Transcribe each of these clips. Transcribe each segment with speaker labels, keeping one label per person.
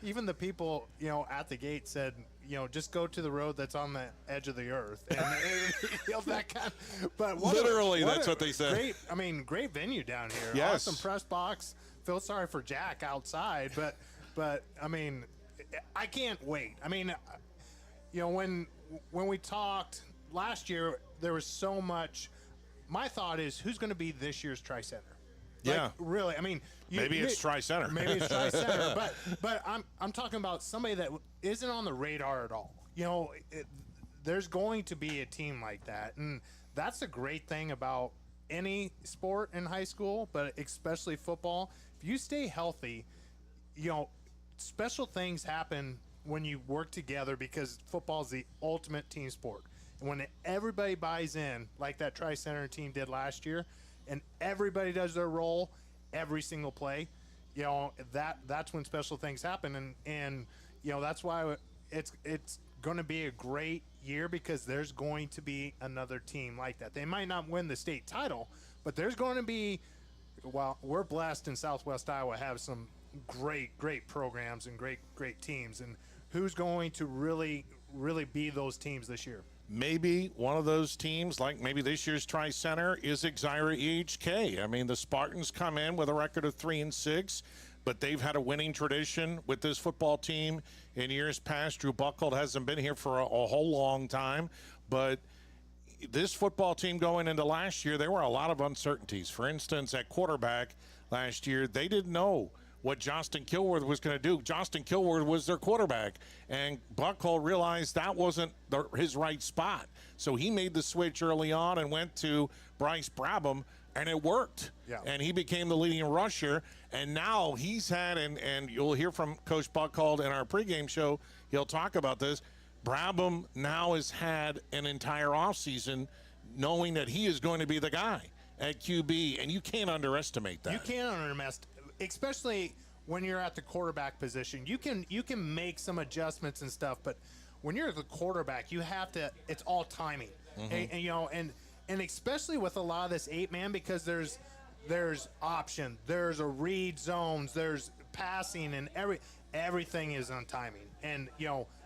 Speaker 1: even the people, at the gate said, just go to the road that's on the edge of the earth. And that kind but
Speaker 2: literally, that's what they said.
Speaker 1: Great venue down here.
Speaker 2: Yes.
Speaker 1: Awesome press box. Feel sorry for Jack outside, but I can't wait. When we talked last year, there was so much. My thought is, who's going to be this year's Tri-Center?
Speaker 2: Yeah,
Speaker 1: really.
Speaker 2: Maybe it's Tri-Center.
Speaker 1: Maybe it's Tri-Center, but I'm talking about somebody that isn't on the radar at all. There's going to be a team like that, and that's the great thing about any sport in high school, but especially football. If you stay healthy, special things happen when you work together, because football is the ultimate team sport. And when everybody buys in, like that Tri-Center team did last year, and everybody does their role every single play, that's when special things happen. And that's why it's going to be a great year, because there's going to be another team like that. They might not win the state title, but there's going to be, we're blessed in Southwest Iowa, have some great programs and great teams. And who's going to really be those teams this year?
Speaker 2: Maybe one of those teams, like maybe this year's Tri-Center, is Exira EHK. The Spartans come in with a record of 3-6, but they've had a winning tradition with this football team in years past. Drew Buckhold hasn't been here for a whole long time, but this football team going into last year, there were a lot of uncertainties. For instance, at quarterback last year, they didn't know what Justin Kilworth was going to do. Justin Kilworth was their quarterback, and Buckhold realized that wasn't his right spot. So he made the switch early on and went to Bryce Brabham, and it worked.
Speaker 1: Yeah.
Speaker 2: And he became the leading rusher, and now he's had, and you'll hear from Coach Buckhold in our pregame show, he'll talk about this, Brabham now has had an entire offseason knowing that he is going to be the guy at QB, and you can't underestimate that.
Speaker 1: You can't underestimate, especially when you're at the quarterback position. You can make some adjustments and stuff, but when you're the quarterback, you have to. It's all timing, and especially with a lot of this 8-man, because there's option, there's a read zones, there's passing, and everything is on timing, and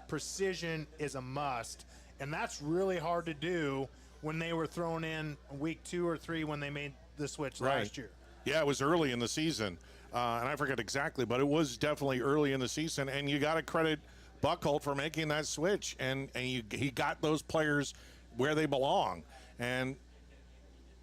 Speaker 1: precision is a must, and that's really hard to do when they were thrown in week 2 or 3 when they made the switch last year.
Speaker 2: Yeah, it was early in the season, and I forget exactly, but it was definitely early in the season, and you got to credit Buckhold for making that switch, and he got those players where they belong. And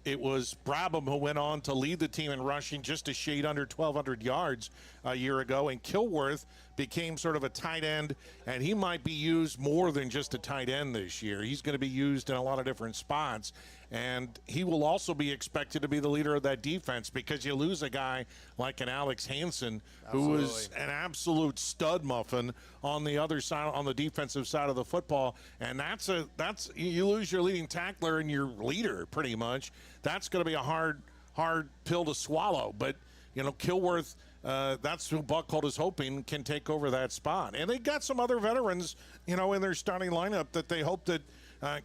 Speaker 2: it was Brabham who went on to lead the team in rushing, just a shade under 1,200 yards a year ago, and Kilworth became sort of a tight end, and he might be used more than just a tight end this year. He's going to be used in a lot of different spots, and he will also be expected to be the leader of that defense, because you lose a guy like an Alex Hansen, who was an absolute stud muffin on the other side, on the defensive side of the football, and that's you lose your leading tackler and your leader pretty much. That's going to be a hard pill to swallow, but Kilworth, that's who Buckhold is hoping can take over that spot. And they got some other veterans, in their starting lineup that they hope that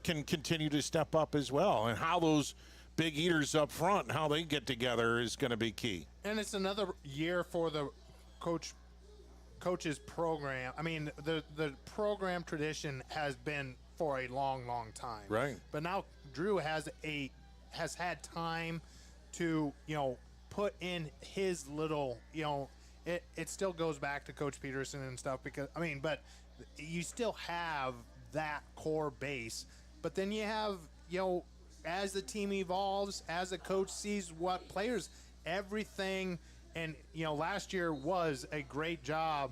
Speaker 2: can continue to step up as well. And how those big eaters up front, how they get together is going to be key.
Speaker 1: And it's another year for the coach's program. The program tradition has been for a long time.
Speaker 2: Right.
Speaker 1: But now Drew has had time to, put in his little, it still goes back to Coach Peterson and stuff, because, but you still have that core base. But then you have, as the team evolves, as the coach sees what players, everything, and, last year was a great job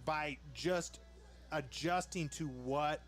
Speaker 1: by just adjusting to what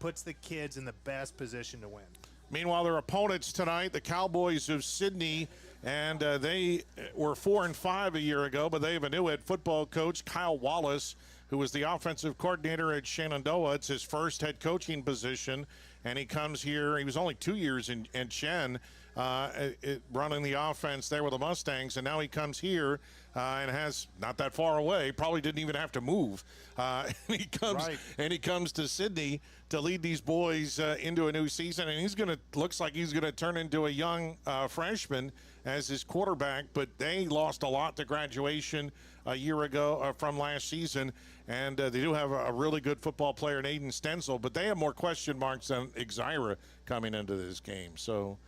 Speaker 1: puts the kids in the best position to win.
Speaker 2: Meanwhile, their opponents tonight, the Cowboys of Sidney, and they were 4-5 a year ago, but they have a new head football coach, Kyle Wallace, who was the offensive coordinator at Shenandoah. It's his first head coaching position, and he comes here. He was only 2 years in Shen, running the offense there with the Mustangs, and now he comes here and has not that far away. Probably didn't even have to move. And he comes to Sidney to lead these boys into a new season, and looks like he's gonna turn into a young freshman as his quarterback. But they lost a lot to graduation. a year ago from last season. And they do have a really good football player in Aiden Stenzel, but they have more question marks than Exira coming into this game. So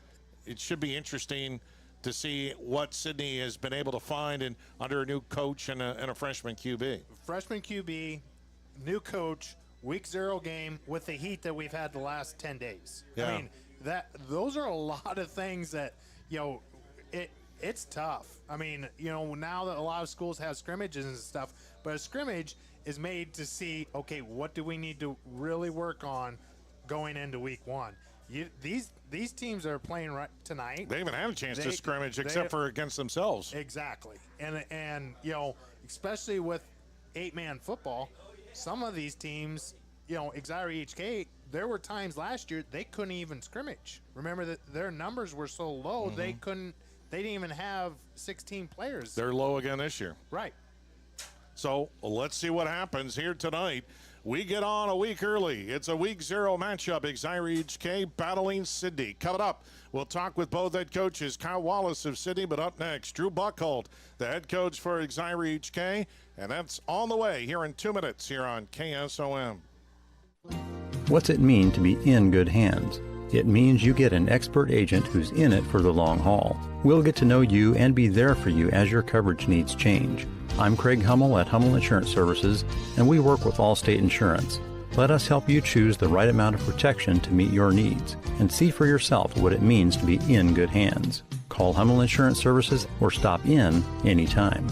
Speaker 2: it should be interesting to see what Sidney has been able to find under a new coach and a freshman QB.
Speaker 1: Freshman QB, new coach, week 0 game with the heat that we've had the last 10 days.
Speaker 2: Yeah.
Speaker 1: I mean, those are a lot of things that, it's tough. I mean, now that a lot of schools have scrimmages and stuff, but a scrimmage is made to see, okay, what do we need to really work on going into week 1? These teams that are playing right tonight,
Speaker 2: they haven't had a chance to scrimmage except for against themselves.
Speaker 1: Exactly. And especially with 8-man football, some of these teams, Exira EHK, there were times last year they couldn't even scrimmage. Remember that their numbers were so low, they didn't even have 16 players.
Speaker 2: They're low again this year.
Speaker 1: Right.
Speaker 2: So let's see what happens here tonight. We get on a week early. It's a week 0 matchup. Exira EHK battling Sidney. Coming up, we'll talk with both head coaches, Kyle Wallace of Sidney, but up next, Drew Buckholt, the head coach for Exira EHK. And that's on the way here in 2 minutes here on KSOM.
Speaker 3: What's it mean to be in good hands? It means you get an expert agent who's in it for the long haul. We'll get to know you and be there for you as your coverage needs change. I'm Craig Hummel at Hummel Insurance Services, and we work with Allstate Insurance. Let us help you choose the right amount of protection to meet your needs and see for yourself what it means to be in good hands. Call Hummel Insurance Services or stop in anytime.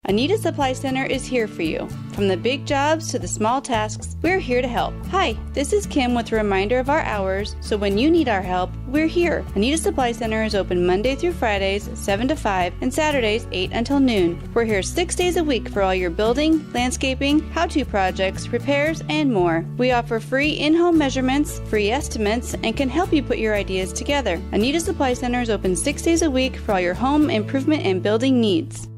Speaker 4: Anita Supply Center is here for you. From the big jobs to the small tasks, we're here to help. Hi, this is Kim with a reminder of our hours, so when you need our help, we're here. Anita Supply Center is open Monday through Fridays, 7 to 5, and Saturdays, 8 until noon. We're here 6 days a week for all your building, landscaping, how-to projects, repairs, and more. We offer free in-home measurements, free estimates, and can help you put your ideas together. Anita Supply Center is open 6 days a week for all your home improvement and building needs.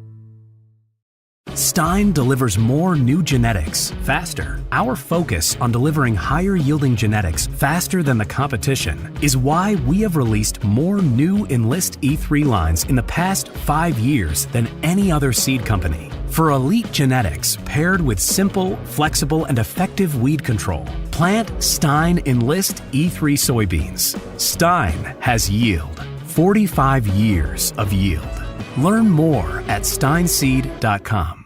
Speaker 5: Stein delivers more new genetics faster. Our focus on delivering higher yielding genetics faster than the competition is why we have released more new Enlist E3 lines in the past 5 years than any other seed company. For elite genetics paired with simple, flexible, and effective weed control, plant Stein Enlist E3 soybeans. Stein has yield. 45 years of yield. Learn more at steinseed.com.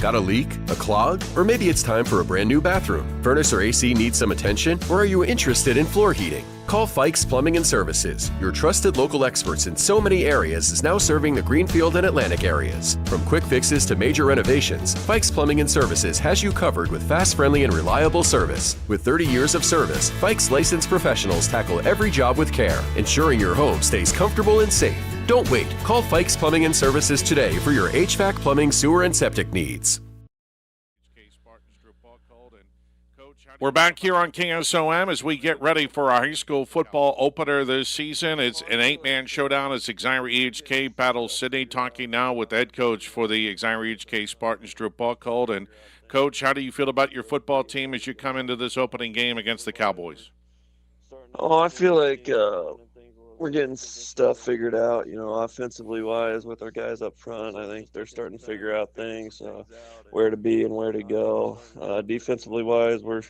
Speaker 6: Got a leak? A clog? Or maybe it's time for a brand new bathroom. Furnace or AC needs some attention? Or are you interested in floor heating? Call Fikes Plumbing and Services. Your trusted local experts in so many areas is now serving the Greenfield and Atlantic areas. From quick fixes to major renovations, Fikes Plumbing and Services has you covered with fast, friendly, and reliable service. With 30 years of service, Fikes licensed professionals tackle every job with care, ensuring your home stays comfortable and safe. Don't wait. Call Fikes Plumbing and Services today for your HVAC, plumbing, sewer, and septic needs.
Speaker 2: We're back here on KSOM as we get ready for our high school football opener this season. It's an 8-man showdown as Exira EHK battles Sidney. Talking now with the head coach for the Exira EHK Spartans, Drew Buckholt. And, Coach, how do you feel about your football team as you come into this opening game against the Cowboys?
Speaker 7: Oh, I feel like we're getting stuff figured out, offensively wise with our guys up front. I think they're starting to figure out things, where to be and where to go. Defensively wise, we're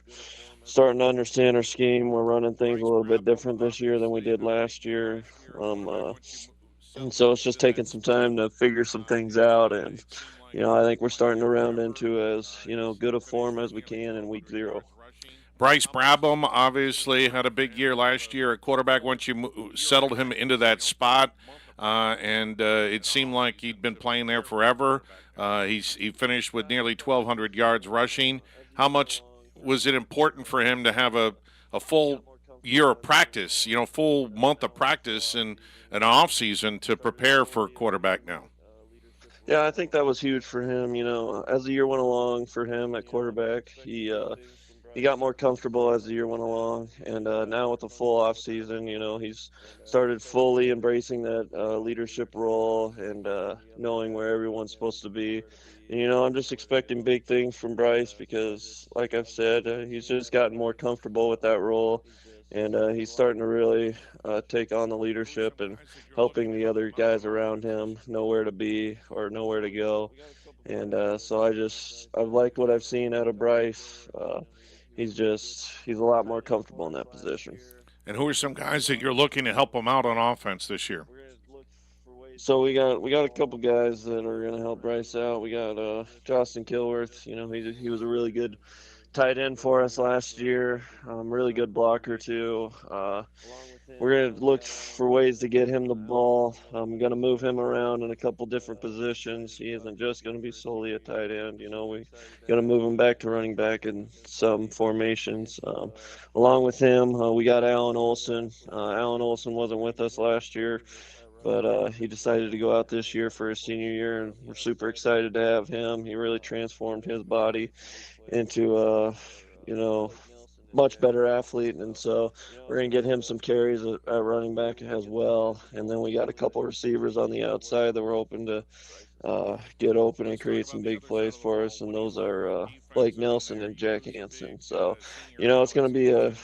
Speaker 7: starting to understand our scheme. We're running things a little bit different this year than we did last year. And so it's just taking some time to figure some things out. And, I think we're starting to round into as, good a form as we can in week 0.
Speaker 2: Bryce Brabham obviously had a big year last year at quarterback once you settled him into that spot, and it seemed like he'd been playing there forever. He finished with nearly 1,200 yards rushing. How much was it important for him to have a full year of practice, full month of practice and an off season to prepare for quarterback now?
Speaker 7: Yeah, I think that was huge for him. As the year went along for him at quarterback, he he got more comfortable as the year went along, and now with the full off season, he's started fully embracing that leadership role and knowing where everyone's supposed to be. And, I'm just expecting big things from Bryce because, like I've said, he's just gotten more comfortable with that role, and he's starting to really take on the leadership and helping the other guys around him know where to be or know where to go. And so I've liked what I've seen out of Bryce. He's a lot more comfortable in that position.
Speaker 2: And who are some guys that you're looking to help him out on offense this year?
Speaker 7: So we got a couple guys that are going to help Bryce out. We got Justin Kilworth. He was a really good tight end for us last year. Really good blocker too. We're going to look for ways to get him the ball. I'm going to move him around in a couple different positions. He isn't just going to be solely a tight end. We're going to move him back to running back in some formations. Along with him, we got Alan Olson. Alan Olson wasn't with us last year, but he decided to go out this year for his senior year, and we're super excited to have him. He really transformed his body into much better athlete, and so we're going to get him some carries at running back as well. And then we got a couple receivers on the outside that we're hoping to get open and create some big plays for us, and those are Blake Nelson and Jack Hansen. So, it's going to be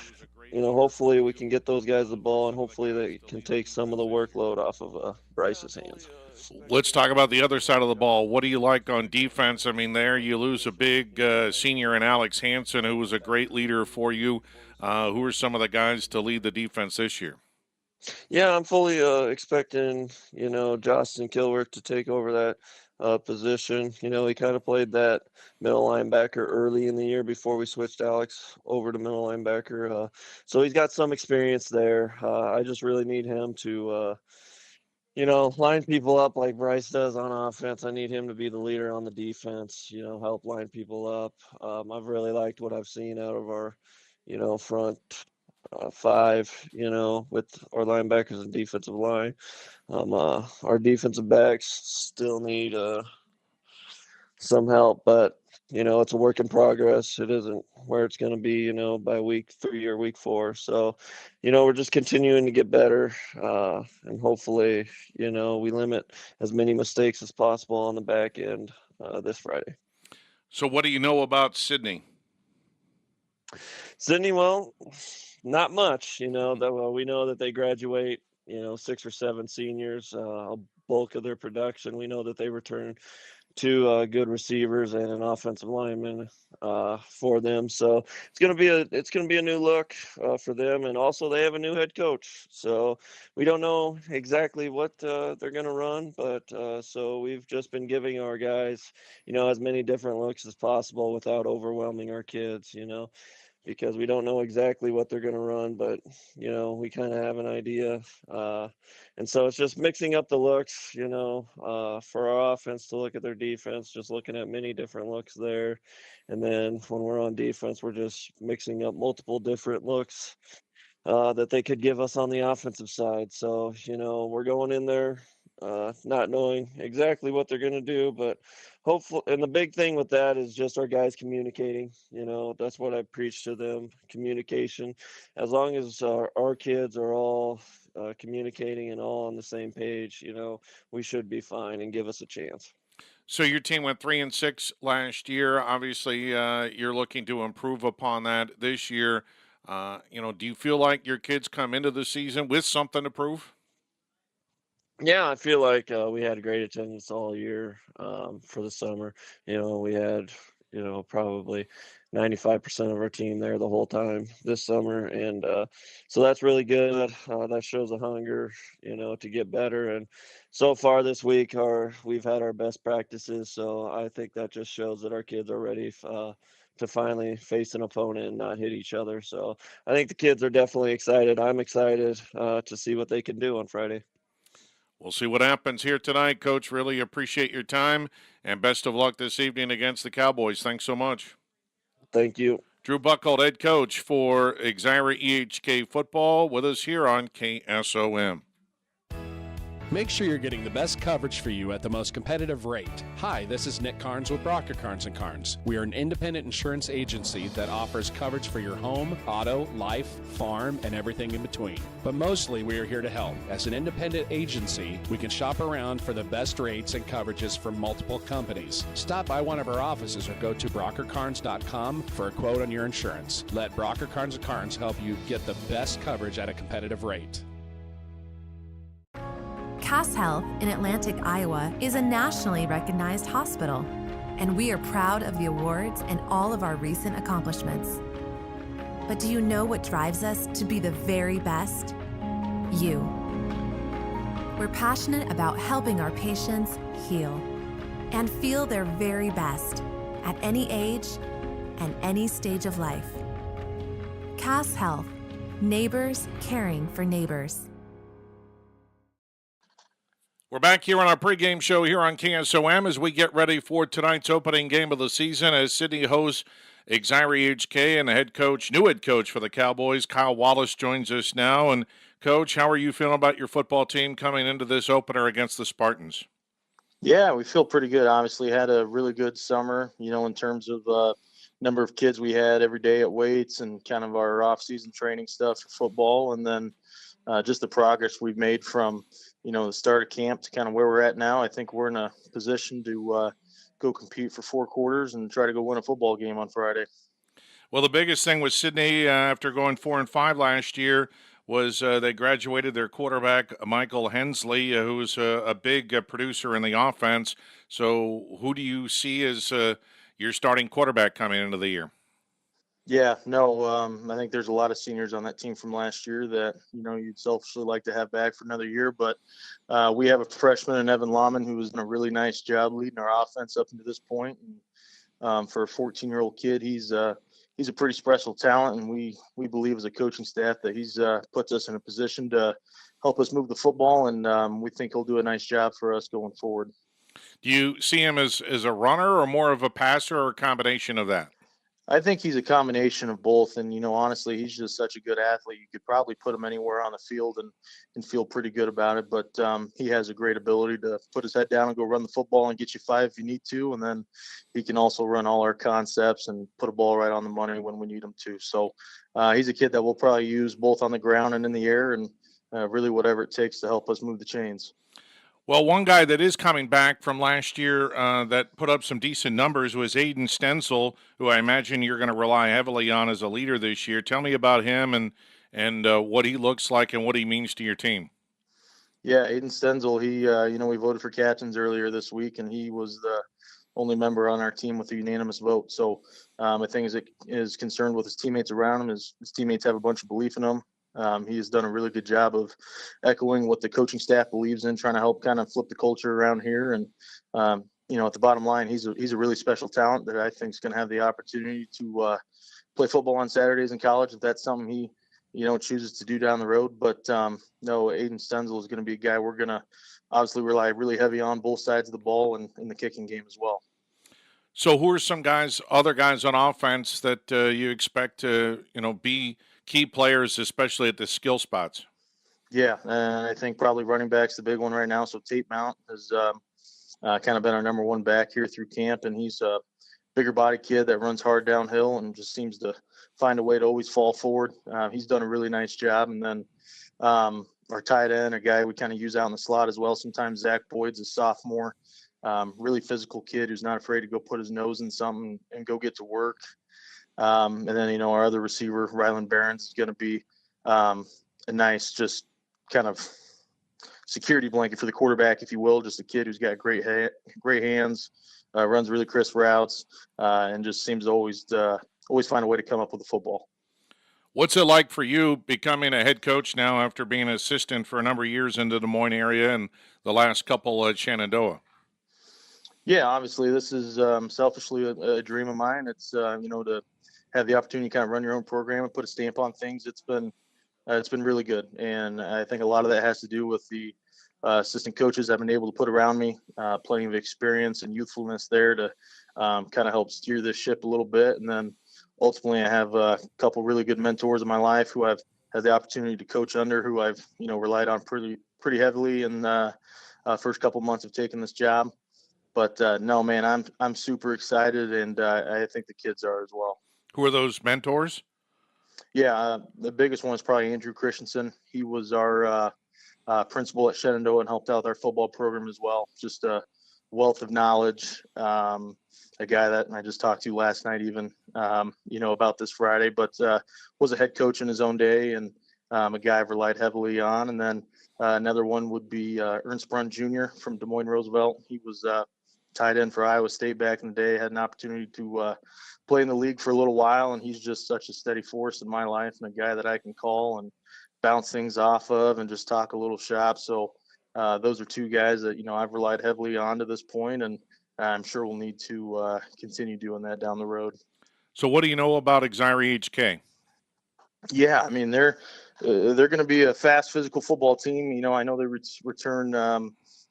Speaker 7: hopefully we can get those guys the ball, and hopefully they can take some of the workload off of Bryce's hands.
Speaker 2: Let's talk about the other side of the ball. What do you like on defense? I mean, there you lose a big senior in Alex Hansen, who was a great leader for you. Who are some of the guys to lead the defense this year?
Speaker 7: Yeah, I'm fully expecting, Justin Kilworth to take over that position. He kind of played that middle linebacker early in the year before we switched Alex over to middle linebacker. So he's got some experience there. I just really need him to line people up like Bryce does on offense. I need him to be the leader on the defense, help line people up. I've really liked what I've seen out of our, front five, with our linebackers and defensive line. Our defensive backs still need some help, but it's a work in progress. It isn't where it's going to be, by week 3 or week 4. So, we're just continuing to get better, and hopefully, we limit as many mistakes as possible on the back end this Friday.
Speaker 2: So what do you know about Sidney?
Speaker 7: Sidney, well, not much. We know that they graduate, 6 or 7 seniors, a bulk of their production. We know that they return 2 good receivers and an offensive lineman for them. So it's gonna be a new look for them, and also they have a new head coach. So we don't know exactly what they're gonna run, but so we've just been giving our guys, as many different looks as possible without overwhelming our kids. Because we don't know exactly what they're going to run, but we kind of have an idea, and so it's just mixing up the looks, for our offense to look at their defense, just looking at many different looks there, and then when we're on defense, we're just mixing up multiple different looks that they could give us on the offensive side. So we're going in there not knowing exactly what they're going to do, but hopefully, and the big thing with that is just our guys communicating. That's what I preach to them: communication. As long as our kids are all communicating and all on the same page, we should be fine and give us a chance.
Speaker 2: So your team went 3-6 last year. Obviously, you're looking to improve upon that this year. Do you feel like your kids come into the season with something to prove?
Speaker 7: Yeah, I feel like we had great attendance all year for the summer. We had, probably 95% of our team there the whole time this summer. And so that's really good. That shows a hunger, to get better. And so far this week, we've had our best practices. So I think that just shows that our kids are ready to finally face an opponent and not hit each other. So I think the kids are definitely excited. I'm excited to see what they can do on Friday.
Speaker 2: We'll see what happens here tonight, Coach. Really appreciate your time, and best of luck this evening against the Cowboys. Thanks so much.
Speaker 7: Thank you.
Speaker 2: Drew Buckhold, head coach for Exira EHK football, with us here on KSOM.
Speaker 8: Make sure you're getting the best coverage for you at the most competitive rate. Hi, this is Nick Carnes with Brocker Carnes & Carnes. We are an independent insurance agency that offers coverage for your home, auto, life, farm, and everything in between. But mostly we are here to help. As an independent agency, we can shop around for the best rates and coverages from multiple companies. Stop by one of our offices or go to brockercarnes.com for a quote on your insurance. Let Brocker Carnes & Carnes help you get the best coverage at a competitive rate.
Speaker 9: Cass Health in Atlantic, Iowa is a nationally recognized hospital, and we are proud of the awards and all of our recent accomplishments. But do you know what drives us to be the very best? You. We're passionate about helping our patients heal and feel their very best at any age and any stage of life. Cass Health, neighbors caring for neighbors.
Speaker 2: We're back here on our pregame show here on KSOM as we get ready for tonight's opening game of the season as Sidney hosts Exira EHK and the new head coach for the Cowboys, Kyle Wallace, joins us now. And, Coach, how are you feeling about your football team coming into this opener against the Spartans?
Speaker 10: Yeah, we feel pretty good. Obviously, had a really good summer, in terms of number of kids we had every day at weights and kind of our off-season training stuff for football. And then just the progress we've made from the start of camp to kind of where we're at now. I think we're in a position to go compete for 4 quarters and try to go win a football game on Friday.
Speaker 2: Well, the biggest thing with Sidney after going 4-5 last year was they graduated their quarterback, Michael Hensley, who was a big producer in the offense. So who do you see as your starting quarterback coming into the year?
Speaker 10: Yeah, no, I think there's a lot of seniors on that team from last year that, you'd selfishly like to have back for another year. But we have a freshman in Evan Lahman who has done a really nice job leading our offense up to this point. And, for a 14-year-old kid, he's a pretty special talent. And we believe as a coaching staff that he's puts us in a position to help us move the football. And we think he'll do a nice job for us going forward.
Speaker 2: Do you see him as a runner or more of a passer or a combination of that?
Speaker 10: I think he's a combination of both. And, honestly, he's just such a good athlete. You could probably put him anywhere on the field and feel pretty good about it. But he has a great ability to put his head down and go run the football and get you 5 if you need to. And then he can also run all our concepts and put a ball right on the money when we need him to. So he's a kid that we'll probably use both on the ground and in the air and really whatever it takes to help us move the chains.
Speaker 2: Well, one guy that is coming back from last year that put up some decent numbers was Aiden Stenzel, who I imagine you're going to rely heavily on as a leader this year. Tell me about him and what he looks like and what he means to your team.
Speaker 10: Yeah, Aiden Stenzel, he, we voted for captains earlier this week, and he was the only member on our team with a unanimous vote. So I think as it is concerned with his teammates around him, his teammates have a bunch of belief in him. He has done a really good job of echoing what the coaching staff believes in, trying to help kind of flip the culture around here. And, at the bottom line, he's a really special talent that I think is going to have the opportunity to play football on Saturdays in college if that's something he, chooses to do down the road. But no, Aiden Stenzel is going to be a guy we're going to obviously rely really heavy on both sides of the ball and in the kicking game as well.
Speaker 2: So who are some other guys on offense that you expect to, be key players, especially at the skill spots?
Speaker 10: Yeah, and I think probably running back's the big one right now. So Tate Mount has kind of been our number one back here through camp, and he's a bigger body kid that runs hard downhill and just seems to find a way to always fall forward. He's done a really nice job. And then our tight end, a guy we kind of use out in the slot as well. Sometimes Zach Boyd's a sophomore, really physical kid who's not afraid to go put his nose in something and go get to work. And then, our other receiver, Rylan Barons, is going to be a nice just kind of security blanket for the quarterback, if you will. Just a kid who's got great hands, runs really crisp routes, and just seems to always find a way to come up with the football.
Speaker 2: What's it like for you becoming a head coach now after being an assistant for a number of years in the Des Moines area and the last couple at Shenandoah?
Speaker 10: Yeah, obviously this is selfishly a dream of mine. It's, to have the opportunity to kind of run your own program and put a stamp on things. It's been really good. And I think a lot of that has to do with the assistant coaches I've been able to put around me, plenty of experience and youthfulness there to kind of help steer this ship a little bit. And then ultimately I have a couple really good mentors in my life who I've had the opportunity to coach under, who I've, relied on pretty pretty heavily in the first couple months of taking this job. But no, man, I'm super excited, and I think the kids are as well.
Speaker 2: Who are those mentors?
Speaker 10: Yeah, the biggest one is probably Andrew Christensen. He was our principal at Shenandoah and helped out our football program as well. Just a wealth of knowledge. A guy that I just talked to last night, even about this Friday, but was a head coach in his own day, and a guy I've relied heavily on. And then another one would be Ernst Brunn Jr. from Des Moines Roosevelt. He was tight end for Iowa State back in the day. Had an opportunity to play in the league for a little while, and he's just such a steady force in my life and a guy that I can call and bounce things off of and just talk a little shop. So those are two guys that, I've relied heavily on to this point, and I'm sure we'll need to continue doing that down the road.
Speaker 2: So what do you know about Exira EHK?
Speaker 10: Yeah, I mean, they're going to be a fast physical football team. I know they return,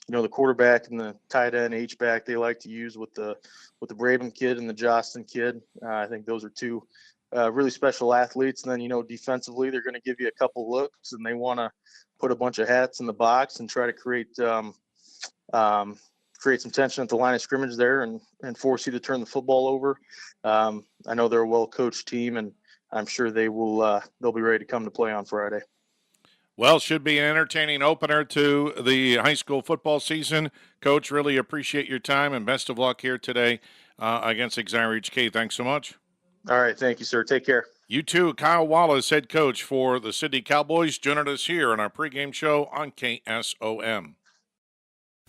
Speaker 10: the quarterback and the tight end H-back they like to use with the Braben kid and the Jostin kid. I think those are two really special athletes. And then, defensively, they're going to give you a couple looks, and they want to put a bunch of hats in the box and try to create some tension at the line of scrimmage there and force you to turn the football over. I know they're a well-coached team, and I'm sure they'll be ready to come to play on Friday.
Speaker 2: Well, should be an entertaining opener to the high school football season. Coach, really appreciate your time, and best of luck here today against Exira EHK. Thanks so much.
Speaker 10: All right. Thank you, sir. Take care.
Speaker 2: You too. Kyle Wallace, head coach for the Sidney Cowboys, joining us here on our pregame show on KSOM.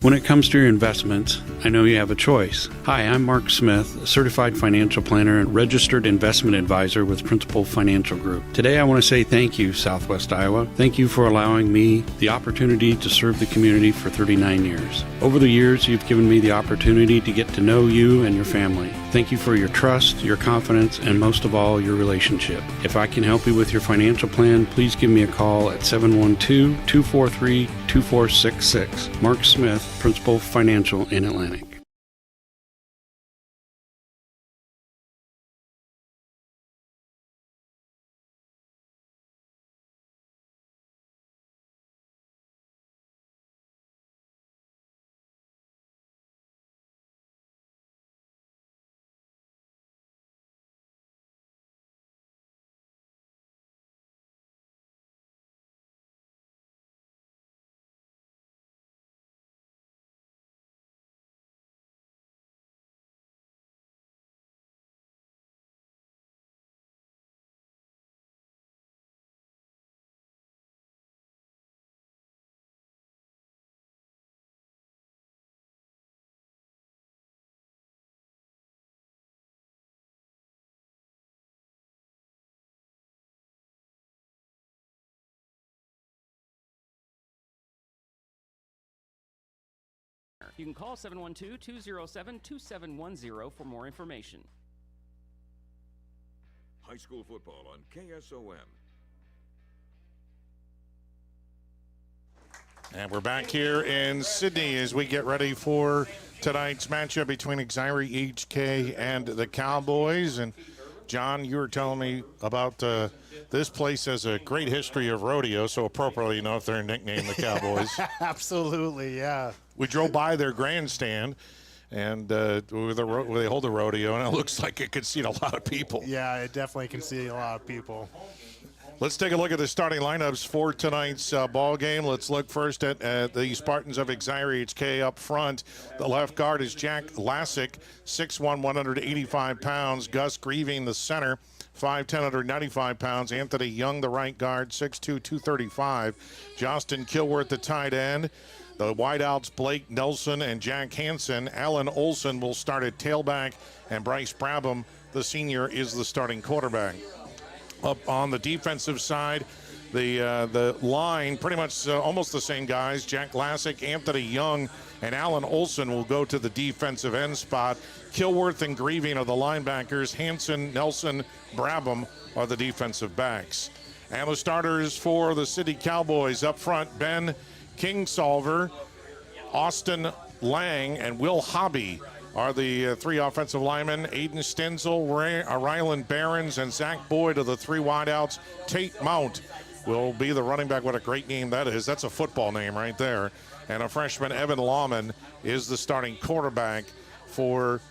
Speaker 11: When it comes to your investments, I know you have a choice. Hi, I'm Mark Smith, a certified financial planner and registered investment advisor with Principal Financial Group. Today I want to say thank you, Southwest Iowa. Thank you for allowing me the opportunity to serve the community for 39 years. Over the years, you've given me the opportunity to get to know you and your family. Thank you for your trust, your confidence, and most of all, your relationship. If I can help you with your financial plan, please give me a call at 712-243-2466. Mark Smith, Principal Financial in Atlantic.
Speaker 12: You can call 712-207-2710 for more information.
Speaker 13: High school football on KSOM.
Speaker 2: And we're back here in Sidney as we get ready for tonight's matchup between Exira EHK and the Cowboys. And John, you were telling me about this place has a great history of rodeo, so appropriately enough, they're nicknamed the Cowboys.
Speaker 1: Absolutely, yeah.
Speaker 2: We drove by their grandstand, and where they hold the rodeo, and it looks like it could seat a lot of people.
Speaker 1: Yeah, it definitely can seat a lot of people.
Speaker 2: Let's take a look at the starting lineups for tonight's ball game. Let's look first at the Spartans of Exira EHK up front. The left guard is Jack Lassick, 6'1", 185 pounds. Gus Grieving, the center, 5'10", 195 pounds. Anthony Young, the right guard, 6'2", 235. Justin Kilworth, the tight end. The wideouts, Blake Nelson and Jack Hansen. Alan Olson will start at tailback, and Bryce Brabham, the senior, is the starting quarterback. Up on the defensive side, the line, pretty much almost the same guys. Jack Lassick, Anthony Young, and Alan Olson will go to the defensive end spot. Kilworth and Grieving are the linebackers. Hansen, Nelson, Brabham are the defensive backs. And the starters for the Sidney Cowboys up front, Ben Kingsolver, Austin Lang, and Will Hobby are the three offensive linemen. Aiden Stenzel, Rylan Barons, and Zach Boyd are the three wideouts. Tate Mount will be the running back. What a great name that is. That's a football name right there. And a freshman, Evan Lawman, is the starting quarterback for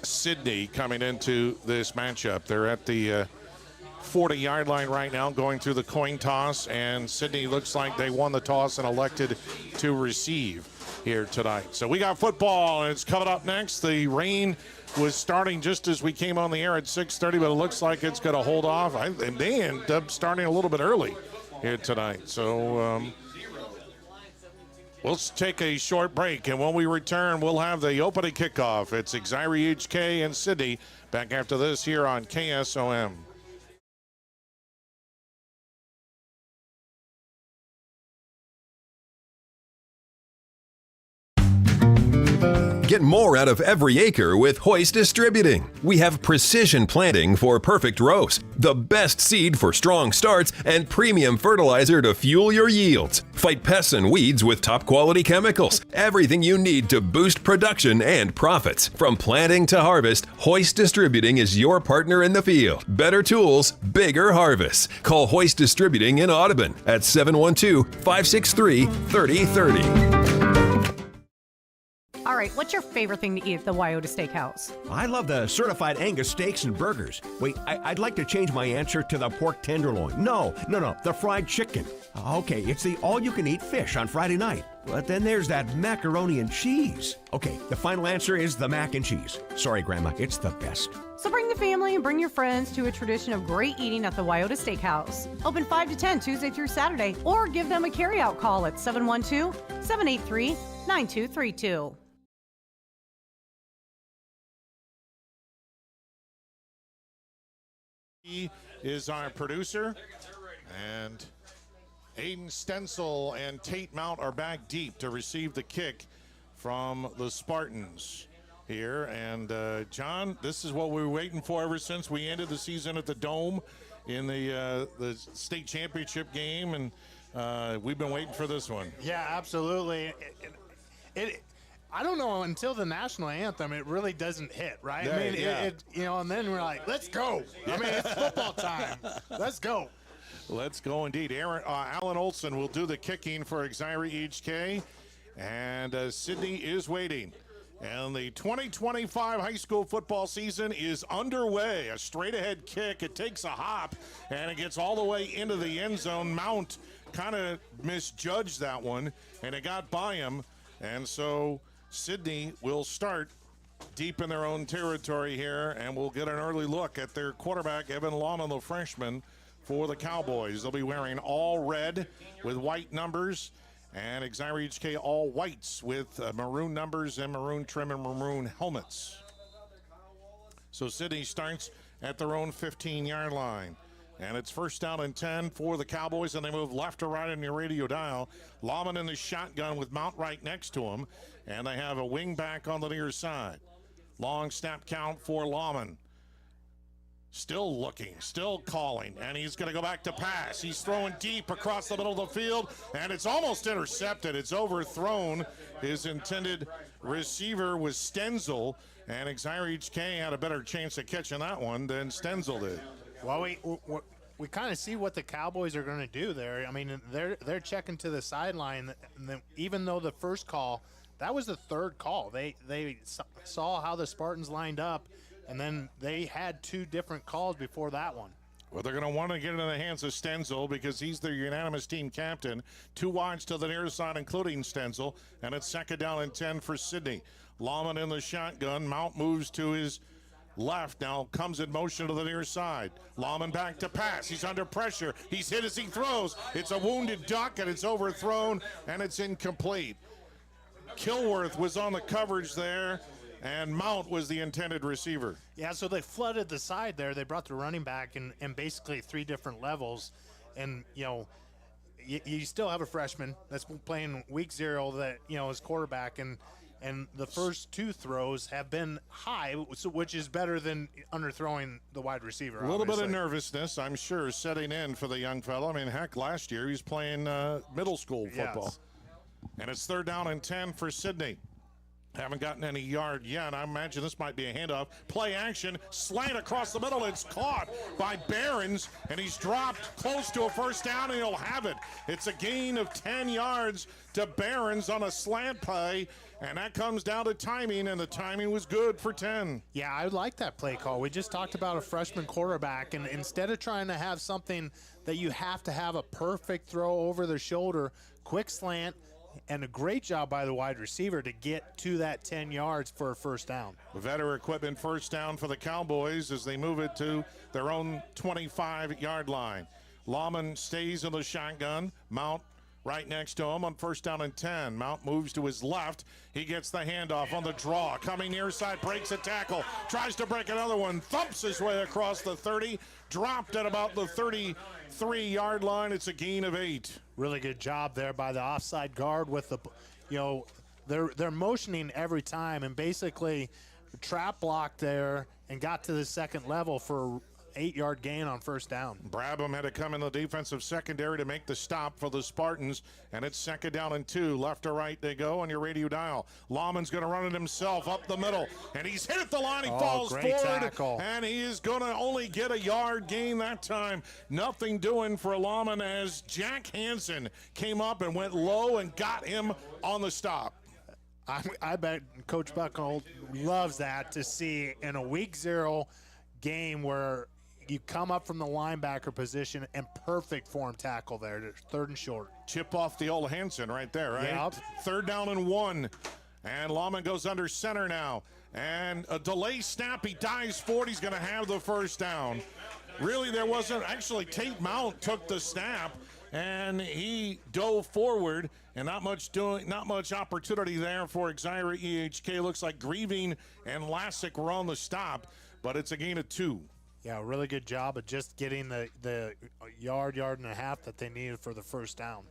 Speaker 2: Sidney coming into this matchup. They're at the 40-yard line right now, going through the coin toss, and Sidney looks like they won the toss and elected to receive here tonight. So we got football, and it's coming up next. The rain was starting just as we came on the air at 6:30, but it looks like it's going to hold off. And they end up starting a little bit early here tonight. So we'll take a short break, and when we return, we'll have the opening kickoff. It's Exira EHK and Sidney back after this here on KSOM.
Speaker 14: Get more out of every acre with Hoist Distributing. We have precision planting for perfect rows, the best seed for strong starts, and premium fertilizer to fuel your yields. Fight pests and weeds with top quality chemicals. Everything you need to boost production and profits. From planting to harvest, Hoist Distributing is your partner in the field. Better tools, bigger harvests. Call Hoist Distributing in Audubon at 712-563-3030.
Speaker 15: All right, what's your favorite thing to eat at the Wyoda Steakhouse?
Speaker 16: I love the certified Angus steaks and burgers. Wait, I'd like to change my answer to the pork tenderloin. No, the fried chicken. Okay, it's the all-you-can-eat fish on Friday night. But then there's that macaroni and cheese. Okay, the final answer is the mac and cheese. Sorry, Grandma, it's the best.
Speaker 15: So bring the family and bring your friends to a tradition of great eating at the Wyoda Steakhouse. Open 5 to 10 Tuesday through Saturday, or give them a carryout call at 712-783-9232.
Speaker 2: He is our producer, and Aiden Stencil and Tate Mount are back deep to receive the kick from the Spartans here. And John, this is what we were waiting for ever since we ended the season at the Dome in the state championship game, and we've been waiting for this one.
Speaker 1: Yeah, absolutely. I don't know, until the national anthem, it really doesn't hit, right?
Speaker 2: Yeah,
Speaker 1: I mean,
Speaker 2: yeah.
Speaker 1: and then we're like, let's go. I mean, it's football time. Let's go.
Speaker 2: Let's go indeed. Alan Olson will do the kicking for Exira EHK, and Sidney is waiting. And the 2025 high school football season is underway. A straight-ahead kick. It takes a hop, and it gets all the way into the end zone. Mount kind of misjudged that one, and it got by him. And so Sidney will start deep in their own territory here, and we'll get an early look at their quarterback, Evan Lawman, the freshman, for the Cowboys. They'll be wearing all red with white numbers, and Exira EHK all whites with maroon numbers and maroon trim and maroon helmets. So Sidney starts at their own 15-yard line. And it's first down and 10 for the Cowboys, and they move left to right on your radio dial. Lawman in the shotgun with Mount right next to him, and they have a wing back on the near side. Long snap count for Lawman. Still looking, still calling, and he's going to go back to pass. He's throwing deep across the middle of the field, and it's almost intercepted. It's overthrown. His intended receiver was Stenzel, and Exira EHK had a better chance of catching that one than Stenzel did.
Speaker 1: Well, we kind of see what the Cowboys are going to do there. I mean, they're checking to the sideline. Even though the first call, that was the third call. They saw how the Spartans lined up, and then they had two different calls before that one.
Speaker 2: Well, they're going to want to get it in the hands of Stenzel because he's the unanimous team captain. Two wides to the near side, including Stenzel, and it's second down and 10 for Sidney. Lawman in the shotgun. Mount moves to his left, now comes in motion to the near side. Lawman back to pass. He's under pressure. He's hit as he throws. It's a wounded duck, and it's overthrown, and it's incomplete. Kilworth was on the coverage there, and Mount was the intended receiver.
Speaker 1: Yeah, so they flooded the side there. They brought the running back in basically three different levels. And, you still have a freshman that's playing week 0 that, is quarterback, and the first two throws have been high, which is better than underthrowing the wide receiver.
Speaker 2: A little bit of nervousness, I'm sure, setting in for the young fellow. I mean, heck, last year he was playing middle school football. Yes. And it's third down and 10 for Sidney. Haven't gotten any yard yet. I imagine this might be a handoff. Play action, slant across the middle. It's caught by Behrens, and he's dropped close to a first down, and he'll have it. It's a gain of 10 yards to Behrens on a slant play, and that comes down to timing, and the timing was good for 10.
Speaker 1: Yeah, I like that play call. We just talked about a freshman quarterback, and instead of trying to have something that you have to have a perfect throw over the shoulder, quick slant, and a great job by the wide receiver to get to that 10 yards for a first down.
Speaker 2: Veteran equipment first down for the Cowboys as they move it to their own 25-yard line. Lawman stays in the shotgun. Mount right next to him on first down and 10. Mount moves to his left. He gets the handoff on the draw. Coming near side, breaks a tackle. Tries to break another one. Thumps his way across the 30. Dropped at about the 33-yard line. It's a gain of 8.
Speaker 1: Really good job there by the offside guard with the, they're motioning every time and basically trap blocked there and got to the second level for 8-yard gain on first down.
Speaker 2: Brabham had to come in the defensive secondary to make the stop for the Spartans, and it's second down and 2. Left to right they go on your radio dial. Lawman's going to run it himself up the middle, and he's hit the line. He falls forward,
Speaker 1: tackle.
Speaker 2: And he is going to only get a yard gain that time. Nothing doing for Lawman as Jack Hansen came up and went low and got him on the stop.
Speaker 1: I bet Coach Buckhold loves that, to see in a week 0 game where you come up from the linebacker position and perfect form tackle there, third and short.
Speaker 2: Chip off the old Hansen right there, right?
Speaker 1: Yep.
Speaker 2: Third down and 1. And Lawman goes under center now. And a delay snap. He dives forward. He's going to have the first down. Really, there wasn't. Actually, Tate Mount took the snap, and he dove forward. And not much opportunity there for Exira EHK. Looks like Grieving and Lassick were on the stop, but it's a gain of 2.
Speaker 1: Yeah, really good job of just getting the yard and a half that they needed for the first down.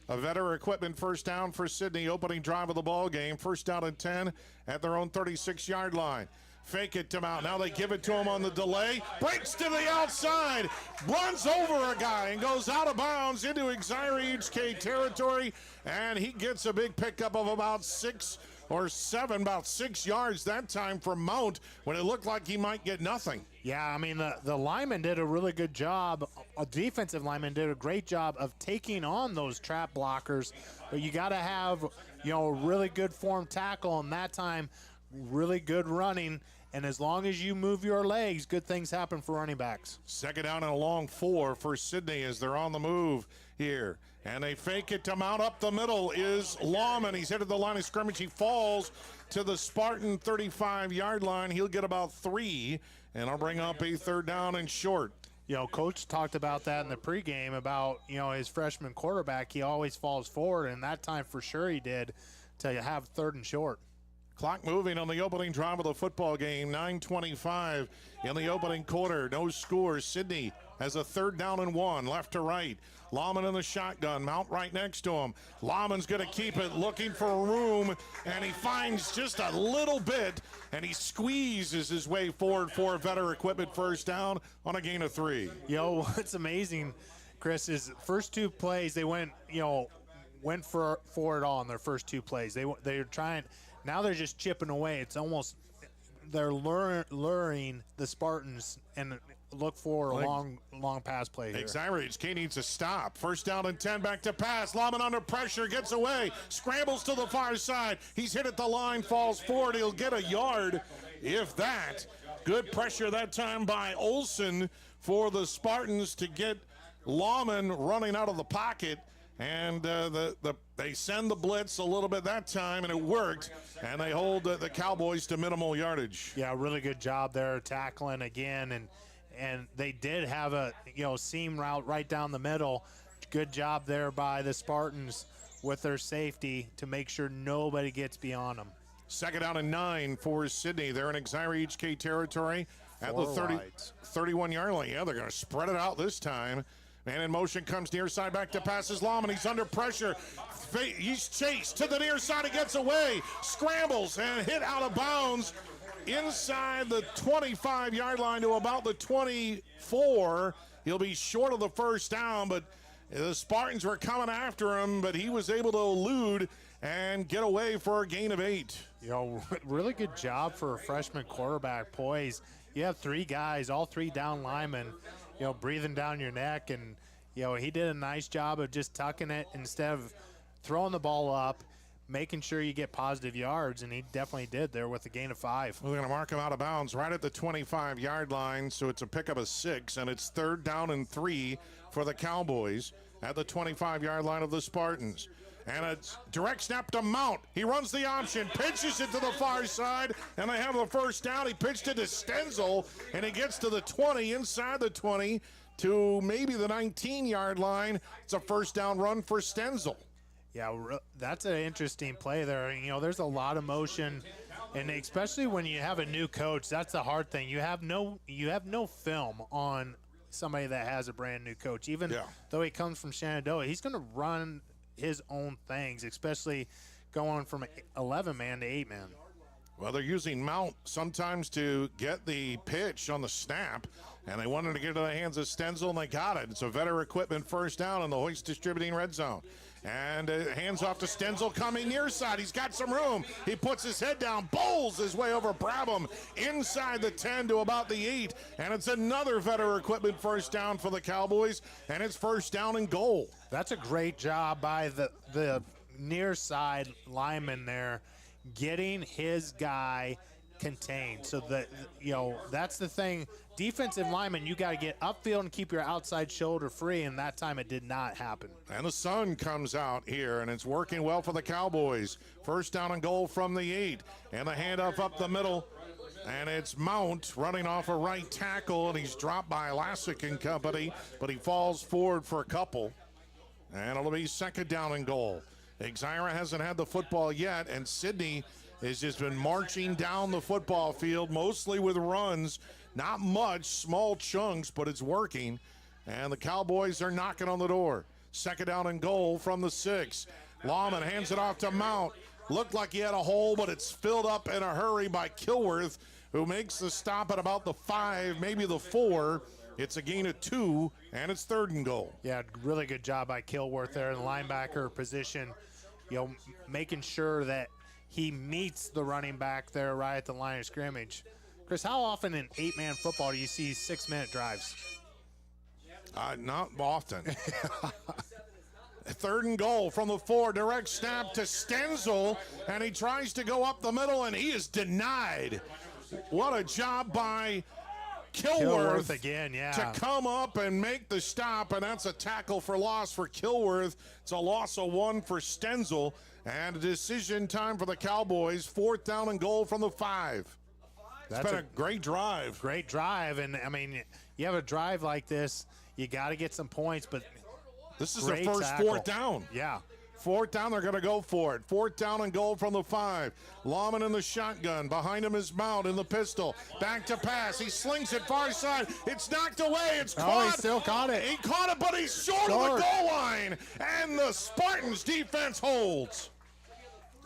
Speaker 2: A veteran equipment first down for Sidney, opening drive of the ball game. First down and 10 at their own 36-yard line. Fake it to Mount. Now they give it to him on the delay. Breaks to the outside. Runs over a guy and goes out of bounds into Exira EHK territory. And he gets a big pickup of about 6 or 7, about 6 yards that time for Mount when it looked like he might get nothing.
Speaker 1: Yeah, I mean, the lineman did a really good job. A defensive lineman did a great job of taking on those trap blockers. But you got to have, a really good form tackle, and that time, really good running. And as long as you move your legs, good things happen for running backs.
Speaker 2: Second down and a long 4 for Sidney as they're on the move here. And they fake it to Mount. Up the middle is Lawman. He's headed the line of scrimmage. He falls to the Spartan 35-yard line. He'll get about 3, and I'll bring up a third down and short.
Speaker 1: Coach talked about that in the pregame about, his freshman quarterback. He always falls forward, and that time for sure he did, to have third and short.
Speaker 2: Clock moving on the opening drive of the football game. 9:25 in the opening quarter. No score. Sidney has a third down and 1, left to right. Lawman in the shotgun. Mount right next to him. Lawman's going to keep it, looking for room, and he finds just a little bit, and he squeezes his way forward for a veteran equipment first down on a gain of 3.
Speaker 1: What's amazing, Chris, is first 2 plays they went for it all in their first 2 plays. They're trying. Now they're just chipping away. It's almost they're luring the Spartans and look for a long pass play here.
Speaker 2: Exira EHK needs to stop. First down and 10, back to pass. Lawman under pressure, gets away, scrambles to the far side. He's hit at the line, falls forward. He'll get a yard, if that. Good pressure that time by Olsen for the Spartans to get Lawman running out of the pocket. And they send the blitz a little bit that time, and it worked. And they hold the Cowboys to minimal yardage.
Speaker 1: Yeah, really good job there tackling again. And they did have a seam route right down the middle. Good job there by the Spartans with their safety to make sure nobody gets beyond them.
Speaker 2: Second down and 9 for Sidney. They're in Exira EHK territory at the 31-yard line. Yeah, they're going to spread it out this time. Man in motion, comes near side, back to passes Lawman. He's under pressure. He's chased to the near side. He gets away, scrambles, and hit out of bounds inside the 25-yard line to about the 24. He'll be short of the first down, but the Spartans were coming after him, but he was able to elude and get away for a gain of 8.
Speaker 1: You know, really good job for a freshman quarterback poise. You have 3 guys, all 3 down linemen, you know, breathing down your neck. And, you know, he did a nice job of just tucking it instead of throwing the ball up, making sure you get positive yards, and he definitely did there with a gain of 5.
Speaker 2: We're going to mark him out of bounds right at the 25-yard line, so it's a pickup of 6, and it's 3rd down and 3 for the Cowboys at the 25-yard line of the Spartans. And a direct snap to Mount. He runs the option, pitches it to the far side, and they have the first down. He pitched it to Stenzel, and he gets to the 20, inside the 20, to maybe the 19-yard line. It's a first down run for Stenzel.
Speaker 1: Yeah, that's an interesting play there. You know, there's a lot of motion, and especially when you have a new coach, that's the hard thing. You have no film on somebody that has a brand new coach. Even though he comes from Shenandoah, he's going to run his own things, especially going from 11-man to 8-man.
Speaker 2: Well, they're using Mount sometimes to get the pitch on the snap, and they wanted to get it to the hands of Stenzel, and they got it. It's a Vetter Equipment first down in the Hoist Distributing red zone. And hands off to Stenzel coming near side. He's got some room. He puts his head down, bowls his way over Brabham inside the 10 to about the 8. And it's another Vetter Equipment first down for the Cowboys, and it's first down and goal.
Speaker 1: That's a great job by the near side lineman there, getting his guy contained. So that, you know, that's the thing. Defensive lineman, you got to get upfield and keep your outside shoulder free, and that time it did not happen.
Speaker 2: And the sun comes out here, and it's working well for the Cowboys. First down and goal from the 8, and the handoff up the middle, and it's Mount running off a right tackle, and he's dropped by Lassick and company, but he falls forward for a couple, and it'll be second down and goal. Exira hasn't had the football yet, and Sidney has just been marching down the football field, mostly with runs. Not much, small chunks, but it's working. And the Cowboys are knocking on the door. Second down and goal from the 6. Lawman hands it off to Mount. Looked like he had a hole, but it's filled up in a hurry by Kilworth, who makes the stop at about the 5, maybe the 4. It's a gain of 2, and it's third and goal.
Speaker 1: Yeah, really good job by Kilworth there in the linebacker position, you know, making sure that he meets the running back there right at the line of scrimmage. Chris, how often in 8-man football do you see 6-minute drives?
Speaker 2: Not often. Third and goal from the 4. Direct snap to Stenzel, and he tries to go up the middle, and he is denied. What a job by Kilworth
Speaker 1: again, yeah.
Speaker 2: To come up and make the stop, and that's a tackle for loss for Kilworth. It's a loss of 1 for Stenzel, and a decision time for the Cowboys. Fourth down and goal from the 5. It's been a great drive.
Speaker 1: Great drive, and I mean, you have a drive like this, you got to get some points, but
Speaker 2: this is their first fourth down.
Speaker 1: Yeah.
Speaker 2: Fourth down, they're going to go for it. Fourth down and goal from the 5. Lawman in the shotgun. Behind him is Mount in the pistol. Back to pass. He slings it far side. It's knocked away. It's caught.
Speaker 1: He still caught it.
Speaker 2: He caught it, but he's short of the goal line. And the Spartans defense holds.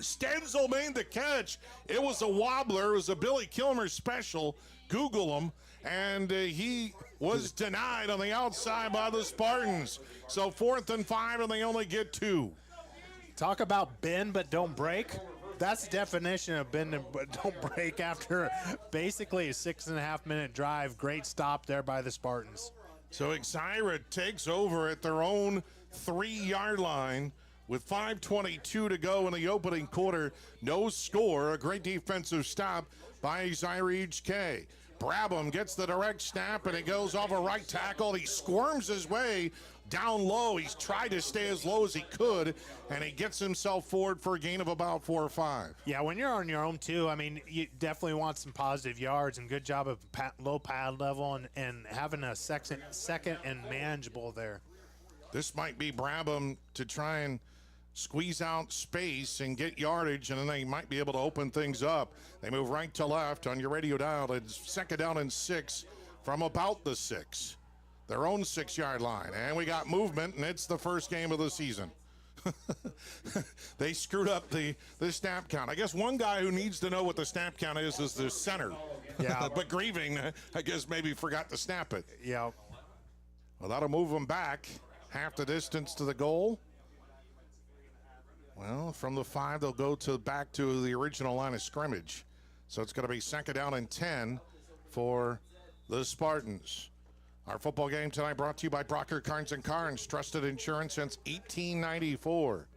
Speaker 2: Stenzel made the catch. It was a wobbler. It was a Billy Kilmer special. Google him. And he was denied on the outside by the Spartans. So 4th and 5, and they only get 2.
Speaker 1: Talk about bend but don't break. That's the definition of bend but don't break after basically a 6.5-minute drive. Great stop there by the Spartans.
Speaker 2: So Exira takes over at their own 3-yard line with 5:22 to go in the opening quarter. No score. A great defensive stop by Exira EHK. Brabham gets the direct snap, and it goes off a right tackle. He squirms his way down low. He's tried to stay as low as he could, and he gets himself forward for a gain of about 4 or 5.
Speaker 1: Yeah, when you're on your own, too, I mean, you definitely want some positive yards, and good job of low pad level and having a second and manageable there.
Speaker 2: This might be Brabham to try and squeeze out space and get yardage, and then they might be able to open things up. They move right to left on your radio dial. It's second down and 6 from about the 6. Their own 6-yard line. And we got movement, and it's the first game of the season. They screwed up the snap count. I guess one guy who needs to know what the snap count is the center.
Speaker 1: Yeah.
Speaker 2: But Grieving, I guess, maybe forgot to snap it.
Speaker 1: Yeah.
Speaker 2: Well, that'll move them back half the distance to the goal. Well, from the 5, they'll go back to the original line of scrimmage. So it's going to be 2nd down and 10 for the Spartans. Our football game tonight brought to you by Brocker Carnes & Carnes, trusted insurance since 1894.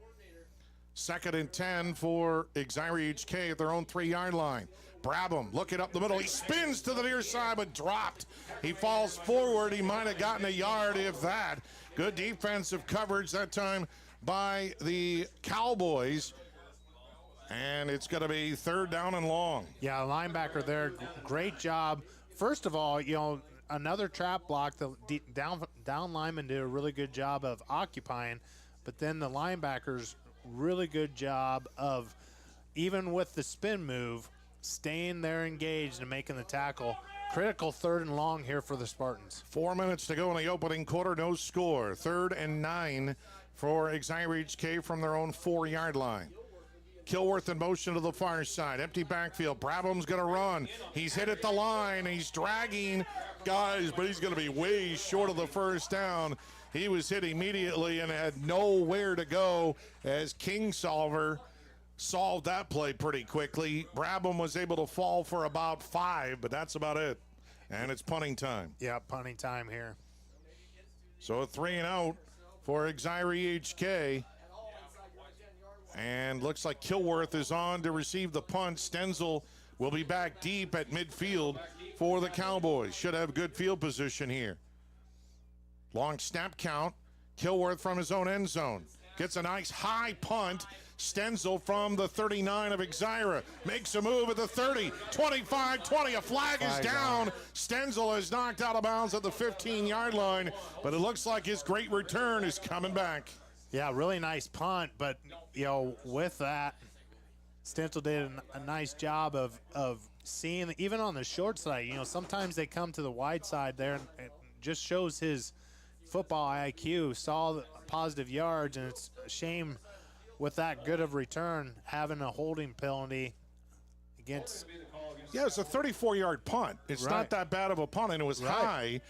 Speaker 2: 2nd and 10 for Exira EHK at their own 3-yard line. Brabham looking up the middle. He spins to the near side but dropped. He falls forward. He might have gotten a yard if that. Good defensive coverage that time by the Cowboys. And it's going to be 3rd down and long.
Speaker 1: Yeah, linebacker there, great job. First of all, another trap block. The down lineman did a really good job of occupying, but then the linebackers really good job of, even with the spin move, staying there engaged and making the tackle. Critical 3rd and long here for the Spartans.
Speaker 2: 4 minutes to go in the opening quarter, no score. 3rd and 9 for Exira EHK from their own 4-yard line. Kilworth in motion to the far side. Empty backfield. Brabham's going to run. He's hit at the line. He's dragging guys, but he's going to be way short of the 1st down. He was hit immediately and had nowhere to go as Kingsolver solved that play pretty quickly. Brabham was able to fall for about 5, but that's about it. And it's punting time.
Speaker 1: Yeah, punting time here.
Speaker 2: So a 3 and out for Exira EHK. And looks like Kilworth is on to receive the punt. Stenzel will be back deep at midfield for the Cowboys. Should have good field position here. Long snap count. Kilworth from his own end zone. Gets a nice high punt. Stenzel from the 39 of Exira makes a move at the 30, 25, 20. A flag is down. Stenzel is knocked out of bounds at the 15-yard line, but it looks like his great return is coming back.
Speaker 1: Yeah, really nice punt, but, with that, Stenzel did a nice job of seeing, even on the short side, sometimes they come to the wide side there, and it just shows his football IQ, saw the positive yards, and it's a shame with that good of return having a holding penalty against.
Speaker 2: Yeah, it's a 34-yard punt. It's not that bad of a punt, and it was high.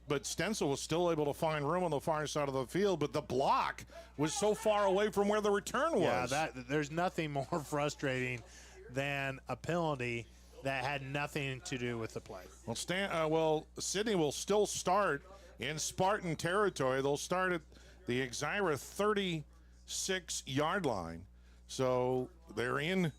Speaker 2: But Stenzel was still able to find room on the far side of the field, but the block was so far away from where the return was.
Speaker 1: Yeah, there's nothing more frustrating than a penalty that had nothing to do with the play.
Speaker 2: Well, Sidney will still start in Spartan territory. They'll start at the Exira 36-yard line. So they're in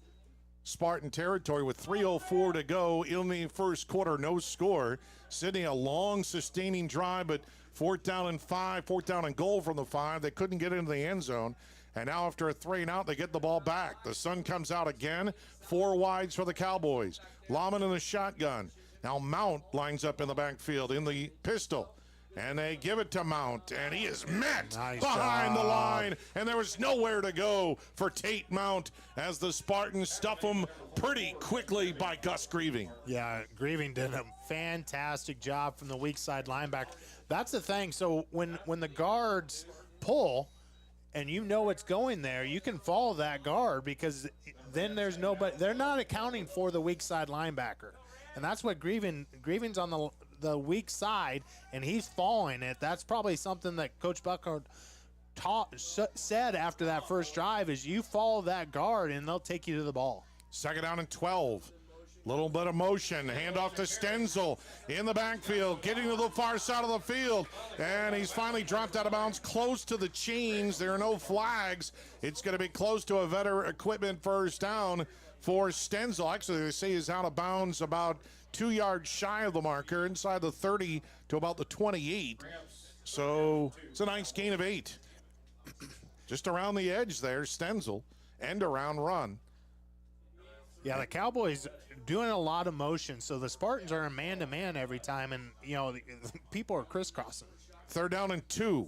Speaker 2: Spartan territory with 3:04 to go in the first quarter, no score. Sidney, a long sustaining drive, but 4th down and 5, 4th down and goal from the 5. They couldn't get into the end zone. And now after a 3 and out, they get the ball back. The sun comes out again. 4 wides for the Cowboys. Lahman in the shotgun. Now Mount lines up in the backfield in the pistol. And they give it to Mount, and he is met behind the line, and there was nowhere to go for Tate Mount as the Spartans stuff him pretty quickly by Gus Grieving.
Speaker 1: Yeah, Grieving did a fantastic job from the weak side linebacker. That's the thing. So when the guards pull, and it's going there, you can follow that guard because then there's nobody. They're not accounting for the weak side linebacker, and that's what Grieving's on the weak side, and he's following it. That's probably something that Coach Buckhart said after that first drive is you follow that guard, and they'll take you to the ball.
Speaker 2: 2nd down and 12. Little bit of motion. Handoff to Stenzel in the backfield, getting to the far side of the field, and he's finally dropped out of bounds close to the chains. There are no flags. It's going to be close to a veteran equipment 1st down for Stenzel. Actually, they say he's out of bounds about 2 yards shy of the marker, inside the 30 to about the 28. So it's a nice gain of 8. Just around the edge there, Stenzel, end around run.
Speaker 1: Yeah, the Cowboys doing a lot of motion, so the Spartans are a man-to-man every time, and, people are crisscrossing.
Speaker 2: 3rd down and 2.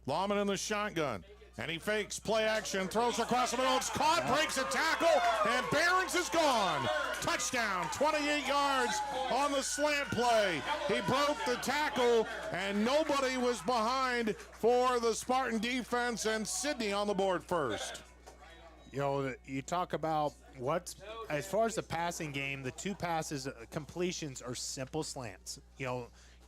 Speaker 2: Lahman in the shotgun. And he fakes, play action, throws across the middle, it's caught, breaks a tackle, and Behrens is gone. Touchdown, 28 yards on the slant play. He broke the tackle, and nobody was behind for the Spartan defense, and Sidney on the board first.
Speaker 1: You talk about as far as the passing game, the 2 passes, completions are simple slants. You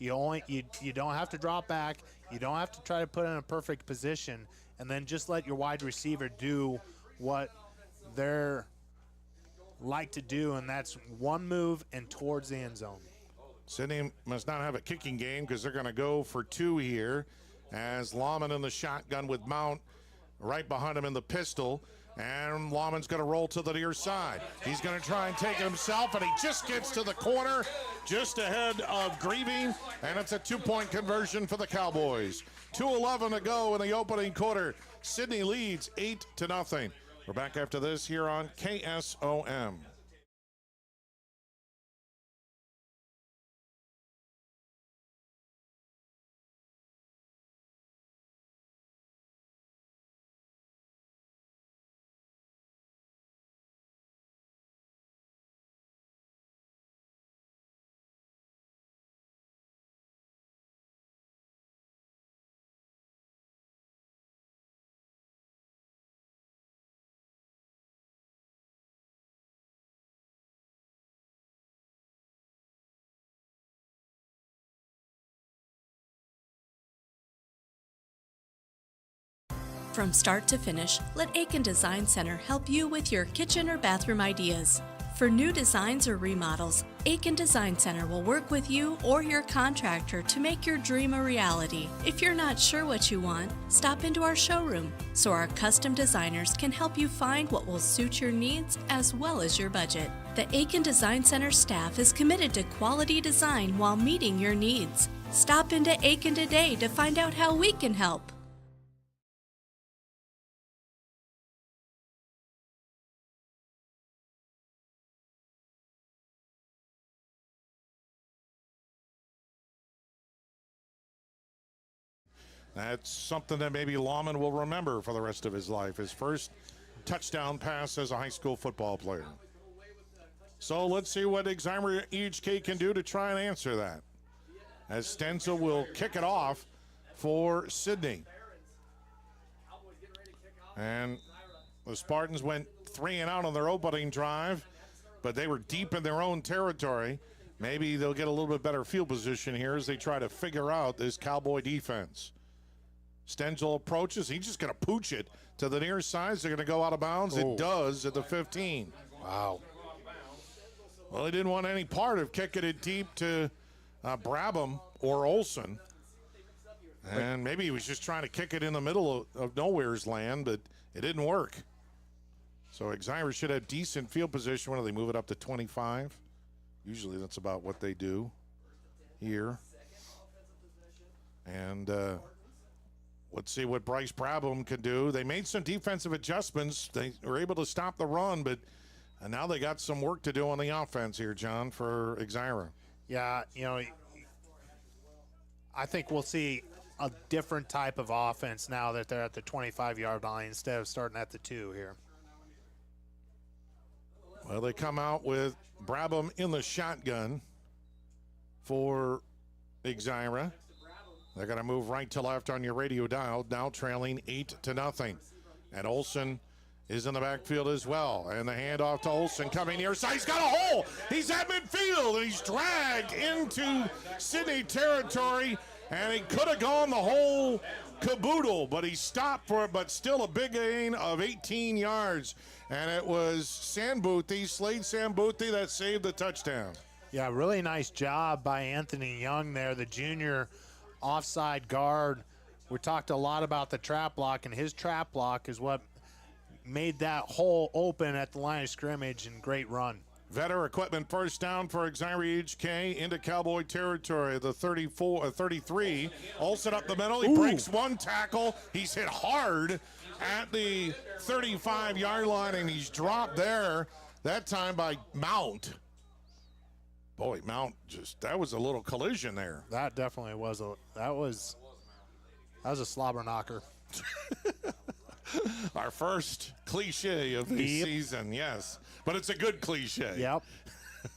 Speaker 1: don't have to drop back. You don't have to try to put in a perfect position. and then just let your wide receiver do what they're like to do, and that's one move and towards the end zone.
Speaker 2: Sidney must not have a kicking game because they're going to go for 2 here as Lawman in the shotgun with Mount right behind him in the pistol. And Lawman's going to roll to the near side. He's going to try and take it himself, and he just gets to the corner just ahead of Grieving, and it's a 2-point conversion for the Cowboys. 2:11 to go in the opening quarter. Sidney leads 8-0. We're back after this here on KSOM.
Speaker 17: From start to finish, let Aiken Design Center help you with your kitchen or bathroom ideas. For new designs or remodels, Aiken Design Center will work with you or your contractor to make your dream a reality. If you're not sure what you want, stop into our showroom so our custom designers can help you find what will suit your needs as well as your budget. The Aiken Design Center staff is committed to quality design while meeting your needs. Stop into Aiken today to find out how we can help.
Speaker 2: That's something that maybe Lawman will remember for the rest of his life. His first touchdown pass as a high school football player. So let's see what Exira EHK can do to try and answer that. As Stenzel will kick it off for Sidney. And the Spartans went 3 and out on their opening drive, but they were deep in their own territory. Maybe they'll get a little bit better field position here as they try to figure out this Cowboy defense. Stenzel approaches. He's just going to pooch it to the near side. They're going to go out of bounds. It does at the 15.
Speaker 1: Wow.
Speaker 2: Well, he didn't want any part of kicking it deep to Brabham or Olsen. And maybe he was just trying to kick it in the middle of nowhere's land, but it didn't work. So Exira should have decent field position when they move it up to 25. Usually that's about what they do here. And let's see what Bryce Brabham can do. They made some defensive adjustments. They were able to stop the run, but now they got some work to do on the offense here, John, for Exira.
Speaker 1: Yeah, I think we'll see a different type of offense now that they're at the 25-yard line instead of starting at the 2 here.
Speaker 2: Well, they come out with Brabham in the shotgun for Exira. They're going to move right to left on your radio dial, now trailing 8-0. And Olsen is in the backfield as well. And the handoff to Olsen coming near side. He's got a hole. He's at midfield, and he's dragged into Sidney territory. And he could have gone the whole caboodle, but he stopped for it, but still a big gain of 18 yards. And it was Slade Sambuthi, that saved the touchdown.
Speaker 1: Yeah, really nice job by Anthony Young there, the junior offside guard. We talked a lot about the trap block, and his trap block is what made that hole open at the line of scrimmage, and great run.
Speaker 2: Vetter equipment first down for Exira EHK into Cowboy territory, the 33. Olsen up the middle. He breaks one tackle. He's hit hard at the 35-yard line, and he's dropped there, that time by Mount. Boy, Mount that was a little collision there.
Speaker 1: That definitely was that was a slobber knocker.
Speaker 2: Our first cliche of the season, yes. But it's a good cliche.
Speaker 1: Yep.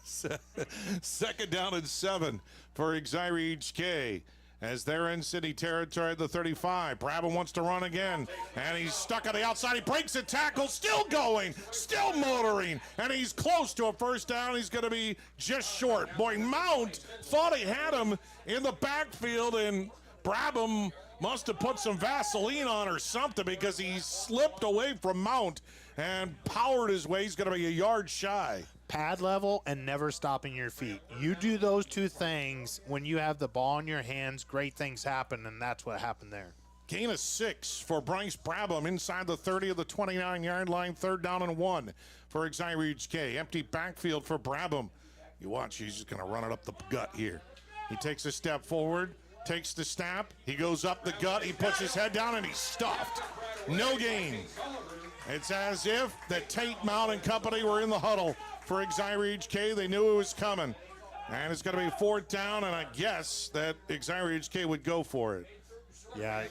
Speaker 2: Second down and 7 for Exira EHK. As they're in city territory at the 35. Brabham wants to run again, and he's stuck on the outside. He breaks a tackle, still going, still motoring, and he's close to a first down. He's going to be just short. Boy, Mount thought he had him in the backfield, and Brabham must have put some Vaseline on or something because he slipped away from Mount and powered his way. He's going to be a yard shy.
Speaker 1: Pad level and never stopping your feet. You do those two things when you have the ball in your hands, great things happen, and that's what happened there.
Speaker 2: Gain of 6 for Bryce Brabham inside the 30 of the 29-yard line, 3rd down and 1 for Exira EHK. Empty backfield for Brabham. You watch, he's just going to run it up the gut here. He takes a step forward, takes the snap, he goes up the gut, he puts his head down, and he's stuffed. No gain. It's as if that Tate, Mount, and company were in the huddle for Exira EHK. They knew it was coming. And it's going to be 4th down, and I guess that Exira EHK would go for it.
Speaker 1: Yeah,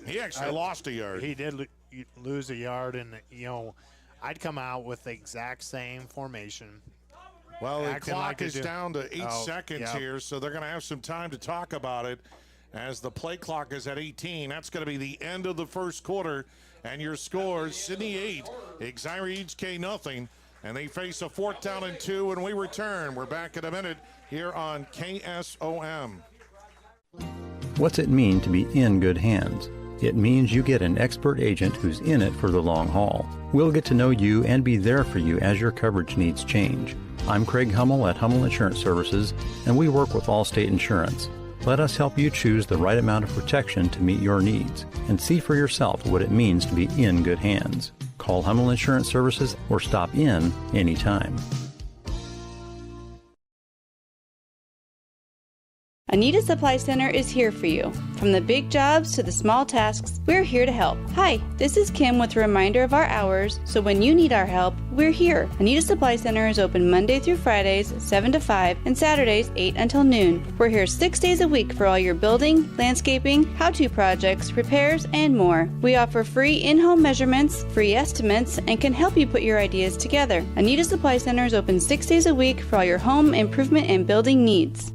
Speaker 2: he actually lost a yard.
Speaker 1: He did lose a yard, and, I'd come out with the exact same formation.
Speaker 2: Well, the clock is down to 8 seconds
Speaker 1: yep.
Speaker 2: here, so they're going to have some time to talk about it as the play clock is at 18. That's going to be the end of the first quarter, and your scores, Sidney 8, Exira EHK nothing, and they face a 4th down and 2 when we return. We're back in a minute here on KSOM.
Speaker 3: What's it mean to be in good hands? It means you get an expert agent who's in it for the long haul. We'll get to know you and be there for you as your coverage needs change. I'm Craig Hummel at Hummel Insurance Services, and we work with Allstate Insurance. Let us help you choose the right amount of protection to meet your needs and see for yourself what it means to be in good hands. Call Hummel Insurance Services or stop in anytime.
Speaker 4: Anita Supply Center is here for you. From the big jobs to the small tasks, we're here to help. Hi, this is Kim with a reminder of our hours, so when you need our help, we're here. Anita Supply Center is open Monday through Fridays, 7 to 5, and Saturdays, 8 until noon. We're here 6 days a week for all your building, landscaping, how-to projects, repairs, and more. We offer free in-home measurements, free estimates, and can help you put your ideas together. Anita Supply Center is open 6 days a week for all your home improvement and building needs.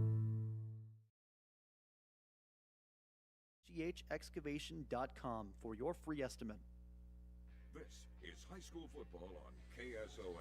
Speaker 18: excavation.com for your free estimate.
Speaker 13: This is high school football on KSOM.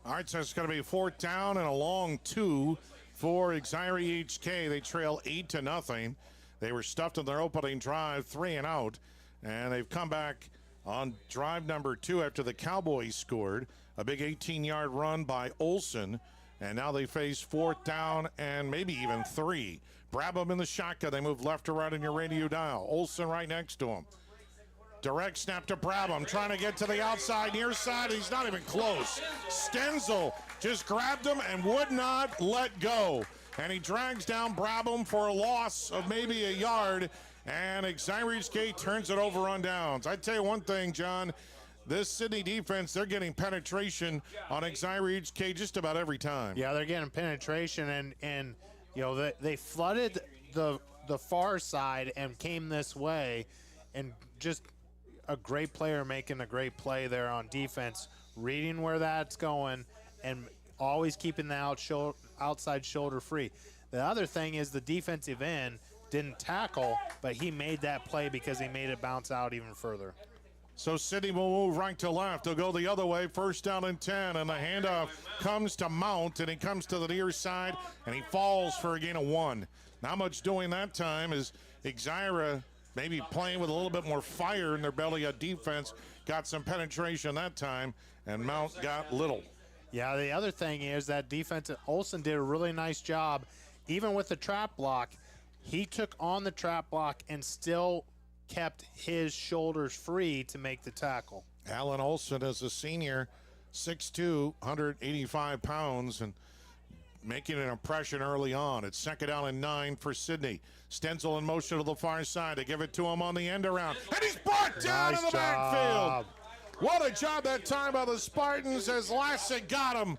Speaker 2: All right, so it's going to be 4th down and a long 2 for Exira EHK. They trail 8-0. They were stuffed in their opening drive, 3 and out, and they've come back on drive number 2 after the Cowboys scored. A big 18-yard run by Olson, and now they face 4th down and maybe even 3. Brabham in the shotgun. They move left to right on your radio dial. Olson right next to him. Direct snap to Brabham, trying to get to the outside, near side. He's not even close. Stenzel just grabbed him and would not let go. And he drags down Brabham for a loss of maybe a yard. And Exira EHK turns it over on downs. I tell you one thing, John. This Sidney defense, they're getting penetration on Exira EHK just about every time.
Speaker 1: Yeah, they're getting penetration, and they flooded the far side and came this way, and just a great player making a great play there on defense, reading where that's going and always keeping the outside shoulder free. The other thing is the defensive end didn't tackle, but he made that play because he made it bounce out even further.
Speaker 2: So Sidney will move right to left. They'll go the other way, 1st down and 10, and the handoff comes to Mount, and he comes to the near side, and he falls for a gain of 1. Not much doing that time as Exira maybe playing with a little bit more fire in their belly on defense, got some penetration that time, and Mount got little.
Speaker 1: Yeah, the other thing is that defense, Olson did a really nice job. Even with the trap block, he took on the trap block and still kept his shoulders free to make the tackle.
Speaker 2: Alan Olson is a senior, 6'2", 185 pounds, and making an impression early on. It's 2nd down and 9 for Sidney. Stenzel in motion to the far side. They give it to him on the end around, and he's brought down in the backfield. What a job that time by the Spartans as Lassick got him.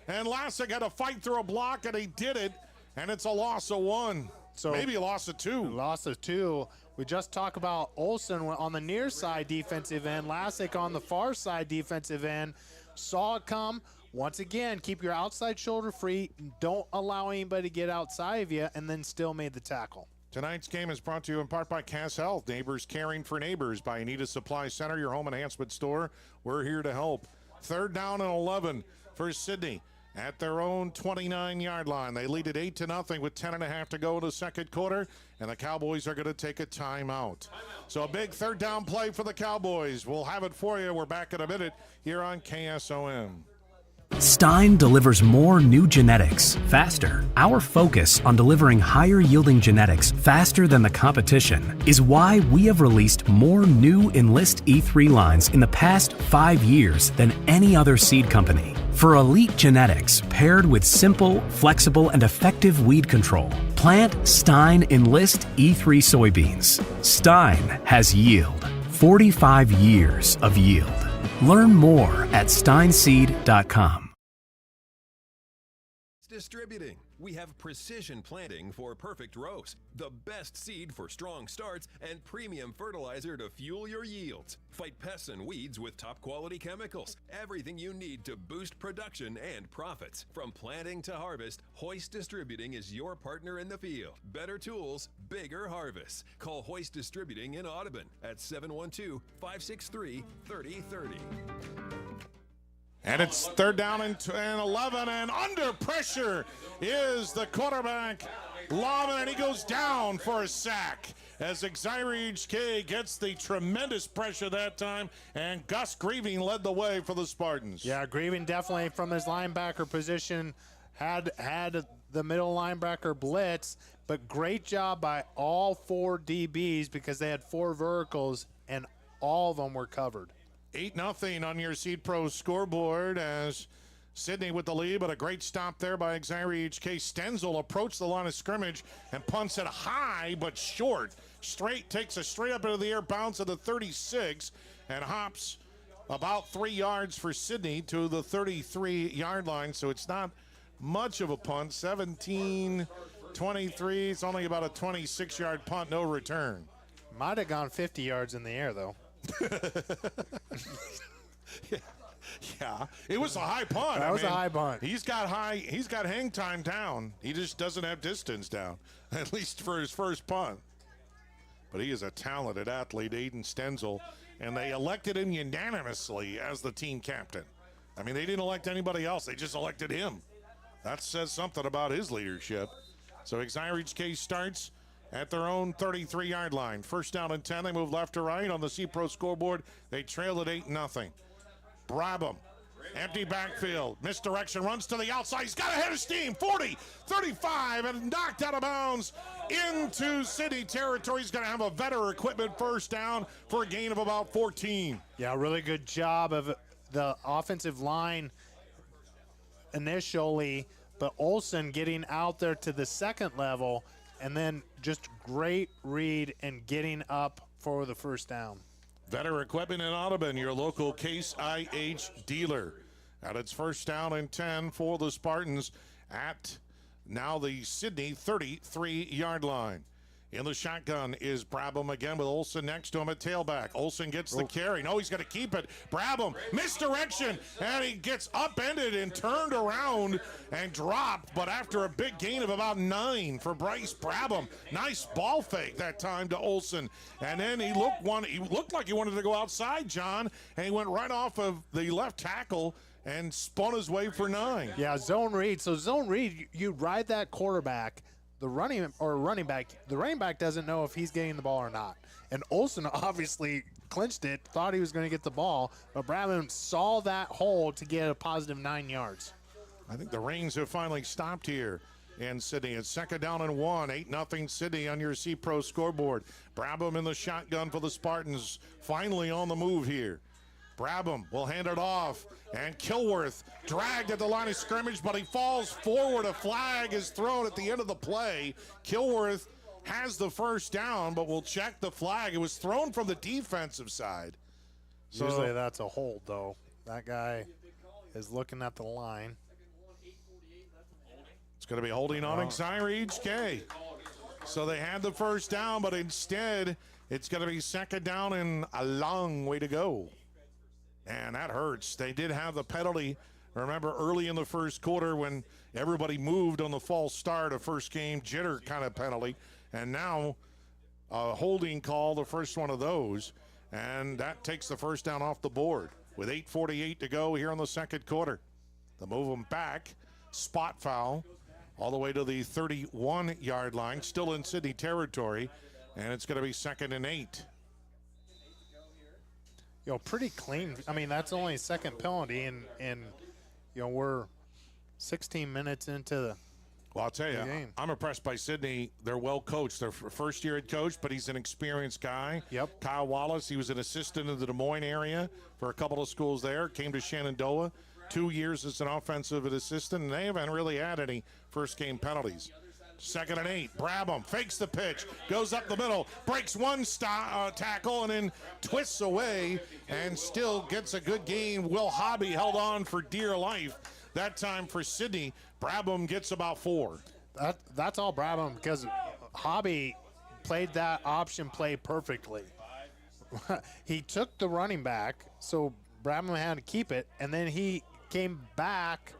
Speaker 2: And Lassick had to fight through a block, and he did it, and it's a loss of 1. So maybe a loss of 2.
Speaker 1: Loss of 2. We just talked about Olson on the near side defensive end, Lassick on the far side defensive end. Saw it come. Once again, keep your outside shoulder free. Don't allow anybody to get outside of you, and then still made the tackle.
Speaker 2: Tonight's game is brought to you in part by Cass Health, Neighbors Caring for Neighbors, by Anita Supply Center, your home enhancement store. We're here to help. 3rd down and 11 for Sidney. at their own 29-yard line. They lead it 8-0 with 10.5 to go in the second quarter, and the Cowboys are going to take a timeout. So a big third down play for the Cowboys. We'll have it for you. We're back in a minute here on KSOM.
Speaker 5: Stein delivers more new genetics faster. Our focus on delivering higher yielding genetics faster than the competition is why we have released more new Enlist E3 lines in the past 5 years than any other seed company. For elite genetics paired with simple, flexible, and effective weed control, plant Stein Enlist E3 soybeans. Stein has yield. 45 years of yield. Learn more at steinseed.com.
Speaker 14: Distributing. We have precision planting for perfect rows, the best seed for strong starts, and premium fertilizer to fuel your yields. Fight pests and weeds with top quality chemicals. Everything you need to boost production and profits. From planting to harvest, Hoist Distributing is your partner in the field. Better tools, bigger harvests. Call Hoist Distributing in Audubon at 712-563-3030.
Speaker 2: And it's third down and 11, and under pressure is the quarterback, Lavin, and he goes down for a sack as Exira EHK gets the tremendous pressure that time, and Gus Grieving led the way for the Spartans.
Speaker 1: Yeah, Grieving definitely from his linebacker position had the middle linebacker blitz, but great job by all 4 DBs because they had 4 verticals, and all of them were covered.
Speaker 2: 8-0 on your Seed Pro scoreboard as Sidney with the lead, but a great stop there by Exira EHK. Stenzel approached the line of scrimmage and punts it high but short. Takes a straight up into the air bounce at the 36 and hops about 3 yards for Sidney to the 33-yard line. So it's not much of a punt. 17-23. It's only about a 26-yard punt, no return.
Speaker 1: Might have gone 50 yards in the air, though.
Speaker 2: Yeah, it was a high punt.
Speaker 1: That was a high punt.
Speaker 2: He's got hang time down. He just doesn't have distance down, at least for his first punt. But he is a talented athlete, Aiden Stenzel, and they elected him unanimously as the team captain. I mean, they didn't elect anybody else. They just elected him. That says something about his leadership. So Exira EHK starts at their own 33-yard line. First down and 10. They move left to right on the C-Pro scoreboard. They trail at 8-0. Brabham, empty backfield. Misdirection, runs to the outside. He's got a head of steam. 40, 35, and knocked out of bounds into city territory. He's going to have a Vetter equipment first down for a gain of about 14.
Speaker 1: Yeah, really good job of the offensive line initially, but Olsen getting out there to the second level, and then just great read and getting up for the first down.
Speaker 2: Vetter Equipment in Audubon, your local Case IH dealer. At its first down and 10 for the Spartans at now the Sidney 33-yard line. In the shotgun is Brabham again with Olsen next to him at tailback. Olsen gets the carry. No, he's going to keep it. Brabham, misdirection, and he gets upended and turned around and dropped, but after a big gain of about 9 for Bryce Brabham. Nice ball fake that time to Olsen. And then he looked like he wanted to go outside, John, and he went right off of the left tackle and spun his way for 9.
Speaker 1: Yeah, zone read. So zone read, you ride that quarterback. The running back doesn't know if he's getting the ball or not. And Olsen obviously clinched it, thought he was going to get the ball, but Brabham saw that hole to get a positive 9 yards.
Speaker 2: I think the rains have finally stopped here in Sidney. It's second down and 1, 8-0 Sidney on your C-Pro scoreboard. Brabham in the shotgun for the Spartans, finally on the move here. Brabham will hand it off, and Kilworth dragged at the line of scrimmage, but he falls forward. A flag is thrown at the end of the play. Kilworth has the first down, but we'll check the flag. It was thrown from the defensive side.
Speaker 1: So, usually that's a hold, though. That guy is looking at the line.
Speaker 2: It's going to be holding on Exira EHK. So they had the first down, but instead it's going to be second down and a long way to go. And that hurts. They did have the penalty, remember, early in the first quarter when everybody moved on the false start of first game, jitter kind of penalty. And now a holding call, the first one of those. And that takes the first down off the board with 8:48 to go here in the second quarter. They move them back spot foul all the way to the 31-yard line, still in Sidney territory, and it's going to be 2nd and 8.
Speaker 1: Pretty clean. I mean, that's only a second penalty, and we're 16 minutes into the
Speaker 2: Well, I'll tell you,
Speaker 1: game.
Speaker 2: I'm impressed by Sidney. They're well coached. They're first-year head coach, but he's an experienced guy.
Speaker 1: Yep.
Speaker 2: Kyle Wallace, he was an assistant in the Des Moines area for a couple of schools there, came to Shenandoah, 2 years as an offensive assistant, and they haven't really had any first-game penalties. 2nd and 8. Brabham fakes the pitch, goes up the middle, breaks one tackle, and then twists away and still gets a good gain. Will Hobby held on for dear life. That time for Sidney, Brabham gets about 4.
Speaker 1: That's all Brabham, because Hobby played that option play perfectly. He took the running back, so Brabham had to keep it, and then he came back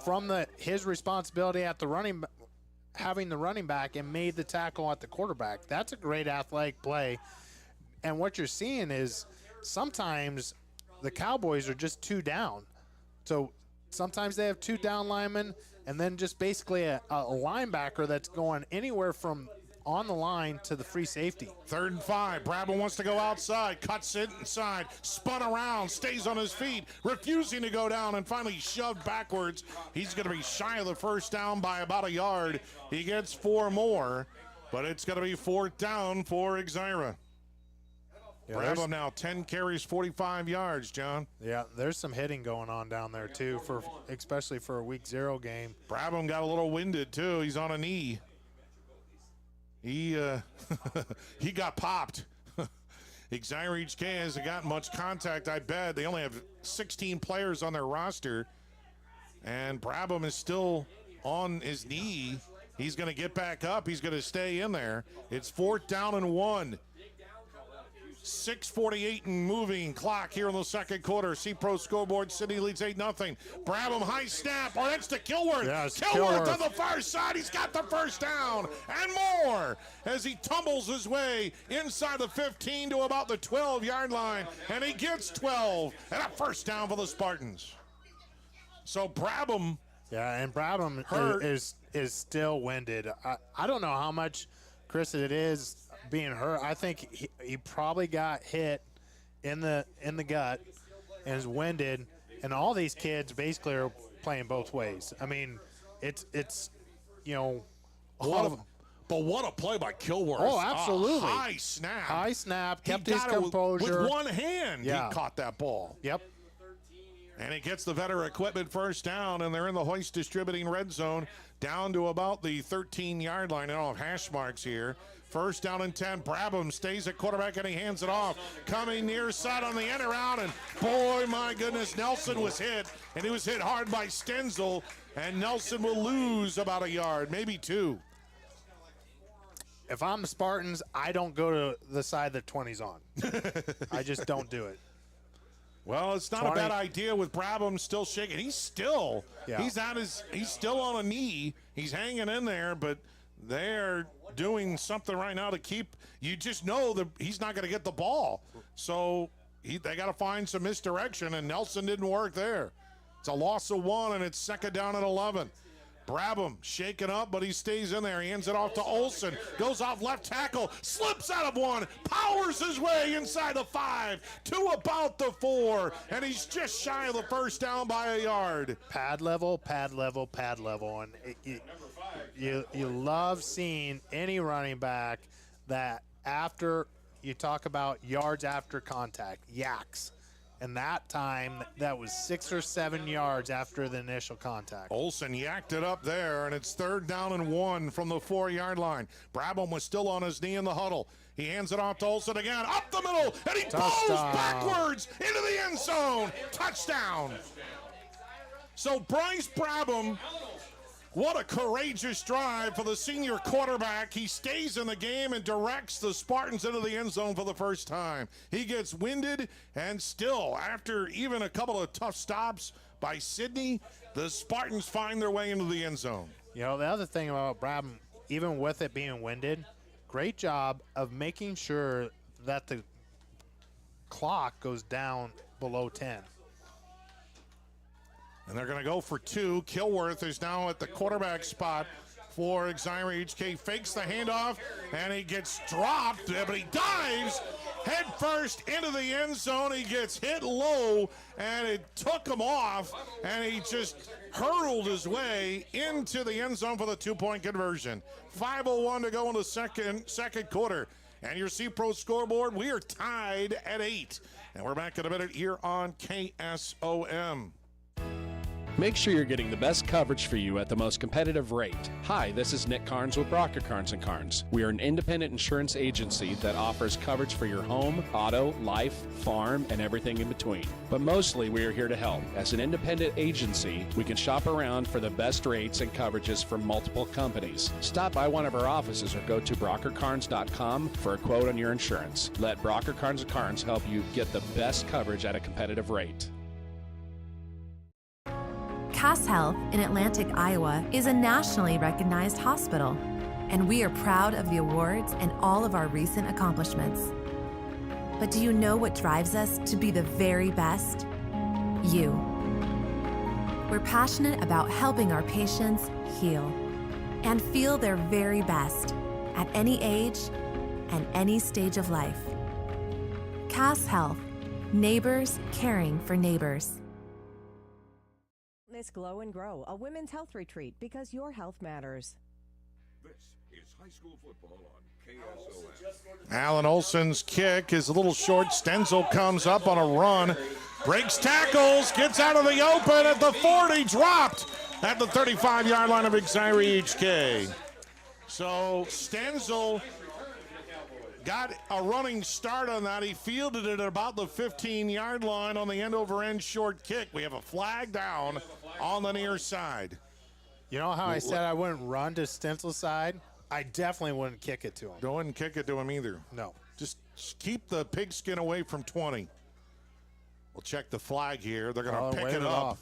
Speaker 1: from his responsibility at the having the running back and made the tackle at the quarterback. That's a great athletic play. And what you're seeing is sometimes the Cowboys are just 2 down. So sometimes they have 2 down linemen and then just basically a linebacker that's going anywhere from on the line to the free safety.
Speaker 2: 3rd and 5. Brabham wants to go outside, cuts it inside, spun around, stays on his feet, refusing to go down, and finally shoved backwards. He's going to be shy of the first down by about a yard. He gets 4 more, but it's going to be 4th down for Exira. Brabham now 10 carries, 45 yards, John.
Speaker 1: Yeah, there's some hitting going on down there, too, especially for a week 0 game.
Speaker 2: Brabham got a little winded, too. He's on a knee. He he got popped. Exira EHK hasn't gotten much contact, I bet. They only have 16 players on their roster, and Brabham is still on his knee. He's going to get back up. He's going to stay in there. It's 4th down and 1. 6:48 and moving clock here in the second quarter. C-Pro scoreboard, Sidney leads 8-0. Brabham, high snap. Oh, that's to Kilworth.
Speaker 1: Yes,
Speaker 2: Kilworth on the far side. He's got the first down and more as he tumbles his way inside the 15 to about the 12-yard line. And he gets 12 and a first down for the Spartans. So Brabham.
Speaker 1: Yeah, and Brabham is still winded. I don't know how much, Chris, it is being hurt. I think he probably got hit in the gut and is winded, and all these kids basically are playing both ways. I mean, it's
Speaker 2: But what a play by Kilworth.
Speaker 1: Oh, absolutely.
Speaker 2: High snap.
Speaker 1: Kept his composure.
Speaker 2: With one hand, he caught that ball.
Speaker 1: Yep.
Speaker 2: And it gets the veteran equipment first down, and they're in the Hoist Distributing red zone down to about the 13-yard line. I don't have hash marks here. First down and 10. Brabham stays at quarterback, and he hands it off. Coming near side on the end around, and boy, my goodness, Nelson was hit, and he was hit hard by Stenzel, and Nelson will lose about a yard, maybe 2.
Speaker 1: If I'm the Spartans, I don't go to the side that 20's on. I just don't do it.
Speaker 2: Well, it's not
Speaker 1: 20.
Speaker 2: a bad idea with Brabham still shaking. He's still on a knee. He's hanging in there, but they're doing something right now to keep. You just know that he's not going to get the ball. So they got to find some misdirection, and Nelson didn't work there. It's a loss of 1, and it's 2nd down and 11. Brabham shaken up, but he stays in there. He hands it off to Olson. Goes off left tackle. Slips out of 1. Powers his way inside the 5 to about the 4. And he's just shy of the first down by a yard.
Speaker 1: Pad level. And you love seeing any running back that after you talk about yards after contact, yaks. And that time, that was 6 or 7 yards after the initial contact.
Speaker 2: Olson yacked it up there, and it's 3rd down and 1 from the 4-yard line. Brabham was still on his knee in the huddle. He hands it off to Olson again, up the middle, and he blows backwards into the end zone. Touchdown. So Bryce Brabham, what a courageous drive for the senior quarterback. He stays in the game and directs the Spartans into the end zone for the first time. He gets winded, and still, after even a couple of tough stops by Sidney, the Spartans find their way into the end zone.
Speaker 1: You know, the other thing about Brabham, even with it being winded, great job of making sure that the clock goes down below 10.
Speaker 2: And they're going to go for two. Kilworth is now at the quarterback spot for Exira EHK. Fakes the handoff, and he gets dropped, but he dives head first into the end zone. He gets hit low, and it took him off, and he just hurled his way into the end zone for the 2-point conversion. 5:01 to go in the second quarter. And your C-Pro scoreboard, we are tied at 8. And we're back in a minute here on KSOM.
Speaker 8: Make sure you're getting the best coverage for you at the most competitive rate. Hi, this is Nick Carnes with Brocker Carnes & Carnes. We are an independent insurance agency that offers coverage for your home, auto, life, farm, and everything in between. But mostly we are here to help. As an independent agency, we can shop around for the best rates and coverages from multiple companies. Stop by one of our offices or go to brockercarnes.com for a quote on your insurance. Let Brocker Carnes & Carnes help you get the best coverage at a competitive rate.
Speaker 9: Cass Health in Atlantic, Iowa is a nationally recognized hospital, and we are proud of the awards and all of our recent accomplishments. But do you know what drives us to be the very best? You. We're passionate about helping our patients heal and feel their very best at any age and any stage of life. Cass Health, neighbors caring for neighbors.
Speaker 19: Glow and Grow, a women's health retreat, because your health matters.
Speaker 13: This is high school football on KSOM.
Speaker 2: Alan Olson's kick is a little short. Stenzel comes up on a run, breaks tackles, gets out of the open at the 40, dropped at the 35-yard line of Exira EHK. So Stenzel got a running start on that. He fielded it at about the 15-yard line on the end-over-end short kick. We have a flag down on the near side.
Speaker 1: You know how I said I wouldn't run to Stenzel's side? I definitely wouldn't kick it to him.
Speaker 2: Don't kick it to him either.
Speaker 1: No.
Speaker 2: Just keep the pigskin away from 20. We'll check the flag here. They're going to pick it up.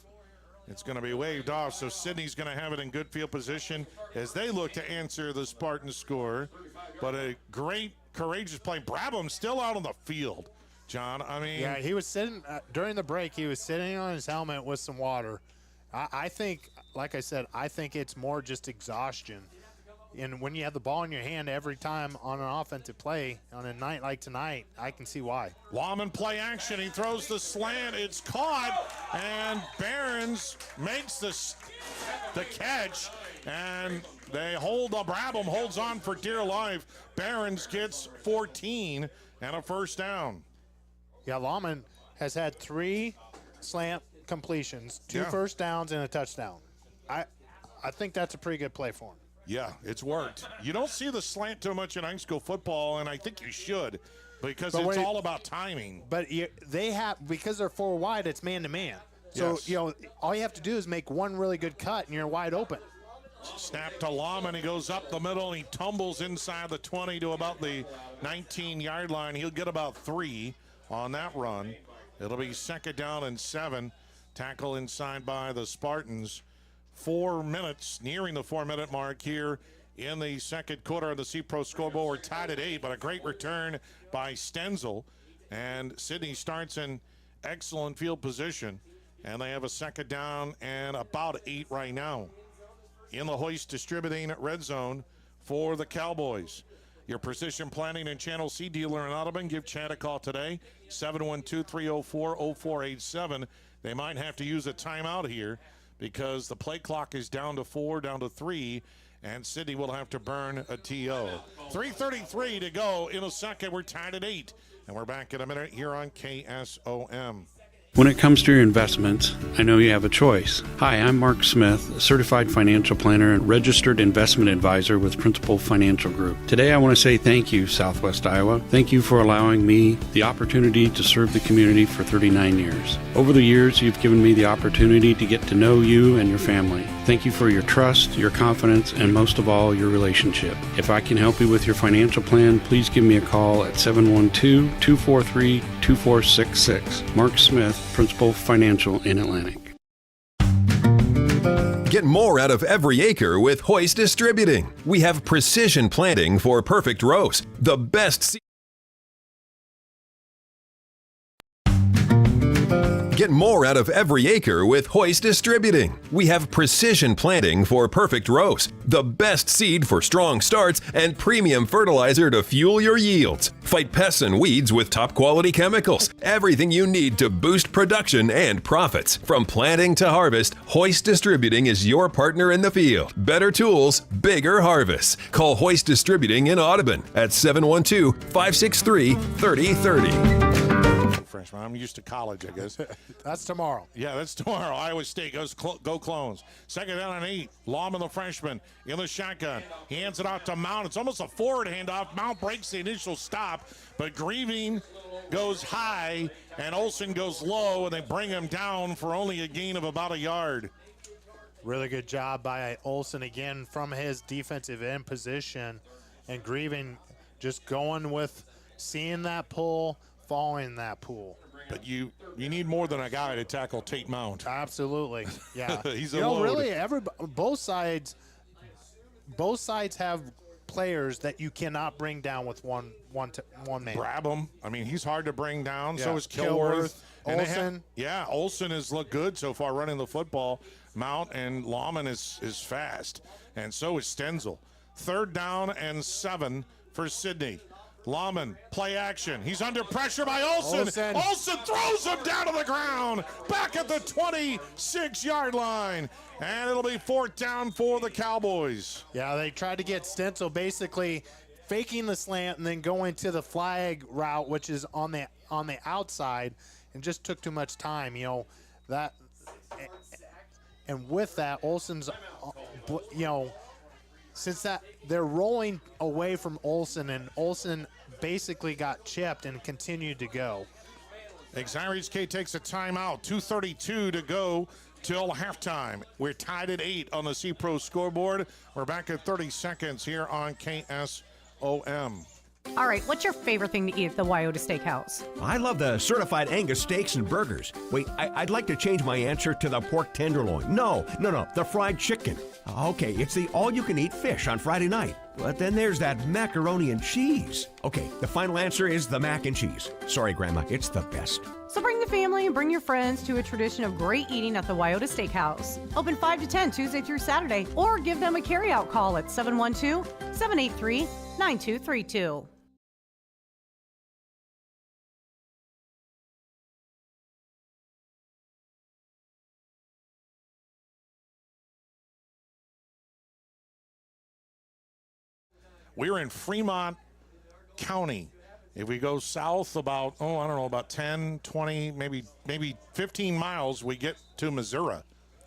Speaker 2: It's going to be waved off, so Sidney's going to have it in good field position as they look to answer the Spartan score. But a great, courageous play. Brabham's still out on the field, John. I mean,
Speaker 1: yeah, he was sitting during the break. He was sitting on his helmet with some water. I think, like I said, I think it's more just exhaustion. And when you have the ball in your hand every time on an offensive play on a night like tonight, I can see why.
Speaker 2: Wallman play action. He throws the slant. It's caught, and Behrens makes the catch, and they hold. Brabham holds on for dear life. Behrens gets 14 and a first down.
Speaker 1: Yeah, Lawman has had 3 slant completions, 2 first downs, and a touchdown. I think that's a pretty good play for him.
Speaker 2: Yeah, it's worked. You don't see the slant too much in high school football, and I think you should, because it's all about timing.
Speaker 1: But they have, because they're 4 wide, it's man-to-man. So, you know, all you have to do is make one really good cut, and you're wide open.
Speaker 2: Snap to Lawman. He goes up the middle, and he tumbles inside the 20 to about the 19-yard line. He'll get about 3 on that run. It'll be second down and 7. Tackle inside by the Spartans. 4 minutes, nearing the 4-minute mark here in the second quarter of the C-Pro scoreboard. We're tied at 8, but a great return by Stenzel. And Sidney starts in excellent field position. And they have a second down and about 8 right now. In the Hoist Distributing Red Zone for the Cowboys. Your Precision Planning and Channel C dealer in Audubon. Give Chad a call today, 712-304-0487. They might have to use a timeout here because the play clock is down to 4, down to 3, and Sidney will have to burn a TO. 3:33 to go in a second. We're tied at 8, and we're back in a minute here on KSOM.
Speaker 11: When it comes to your investments, I know you have a choice. Hi, I'm Mark Smith, a certified financial planner and registered investment advisor with Principal Financial Group. Today I want to say thank you, Southwest Iowa. Thank you for allowing me the opportunity to serve the community for 39 years. Over the years, you've given me the opportunity to get to know you and your family. Thank you for your trust, your confidence, and most of all, your relationship. If I can help you with your financial plan, please give me a call at 712-243-2466. Mark Smith, Principal Financial in Atlantic.
Speaker 14: Get more out of every acre with Hoist Distributing. We have precision planting for perfect rows. The best Get more out of every acre with Hoist Distributing. We have precision planting for perfect rows, the best seed for strong starts, and premium fertilizer to fuel your yields. Fight pests and weeds with top quality chemicals. Everything you need to boost production and profits. From planting to harvest, Hoist Distributing is your partner in the field. Better tools, bigger harvests. Call Hoist Distributing in Audubon at 712-563-3030.
Speaker 2: Freshman. I'm used to college, I guess.
Speaker 1: That's tomorrow.
Speaker 2: Yeah, that's tomorrow. Iowa State goes go Clones. Second down and 8. Lawman, the freshman, in the shotgun. He hands it out to Mount. It's almost a forward handoff. Mount breaks the initial stop, but Grieving goes high, and Olsen goes low, and they bring him down for only a gain of about a yard.
Speaker 1: Really good job by Olsen again from his defensive end position, and Grieving just going with seeing that pull, following that pool.
Speaker 2: But you need more than a guy to tackle Tate Mount.
Speaker 1: Absolutely, yeah.
Speaker 2: He's a load.
Speaker 1: Really, both sides have players that you cannot bring down with one man.
Speaker 2: Grab him. I mean, he's hard to bring down.
Speaker 1: Yeah.
Speaker 2: So is Kilworth.
Speaker 1: Olsen.
Speaker 2: Olsen has looked good so far running the football. Mount and Lawman is fast, and so is Stenzel. Third down and 7 for Sidney. Lawman, play action. He's under pressure by Olsen. Olsen throws him down to the ground, back at the 26-yard line. And it'll be 4th down for the Cowboys.
Speaker 1: Yeah, they tried to get Stenzel basically faking the slant and then going to the flag route, which is on the outside, and just took too much time. And with that, Olsen's, since that they're rolling away from Olsen, and Olsen basically got chipped and continued to go.
Speaker 2: Exira EHK takes a timeout. 2:32 to go till halftime. We're tied at 8 on the C-Pro scoreboard. We're back at 30 seconds here on KSOM.
Speaker 15: All right, what's your favorite thing to eat at the Wyoda Steakhouse?
Speaker 16: I love the certified Angus steaks and burgers. Wait, I'd like to change my answer to the pork tenderloin. No, the fried chicken. Okay, it's the all-you-can-eat fish on Friday night. But then there's that macaroni and cheese. Okay, the final answer is the mac and cheese. Sorry, Grandma, it's the best.
Speaker 15: So bring the family and bring your friends to a tradition of great eating at the Wyoda Steakhouse. Open 5 to 10 Tuesday through Saturday, or give them a carryout call at 712-783-9232.
Speaker 2: We're in Fremont County. If we go south about, about 10, 20, maybe 15 miles, we get to Missouri.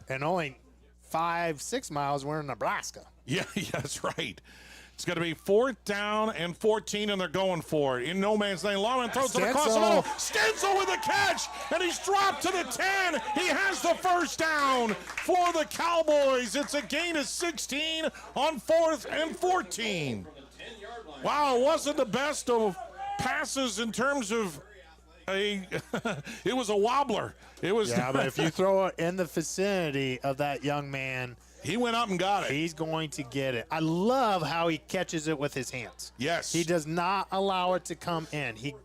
Speaker 1: And only 5-6 miles, we're in Nebraska.
Speaker 2: Yeah, that's right. It's going to be 4th down and 14, and they're going for it. In no man's lane, Lawman throws it across the middle. Stenzel with a catch, and he's dropped to the 10. He has the first down for the Cowboys. It's a gain of 16 on 4th and 14. Wow, it wasn't the best of passes in terms of it was a wobbler. It was.
Speaker 1: Yeah, but if you throw it in the vicinity of that young man,
Speaker 2: he went up and got it.
Speaker 1: He's going to get it. I love how he catches it with his hands.
Speaker 2: Yes.
Speaker 1: He does not allow it to come in. He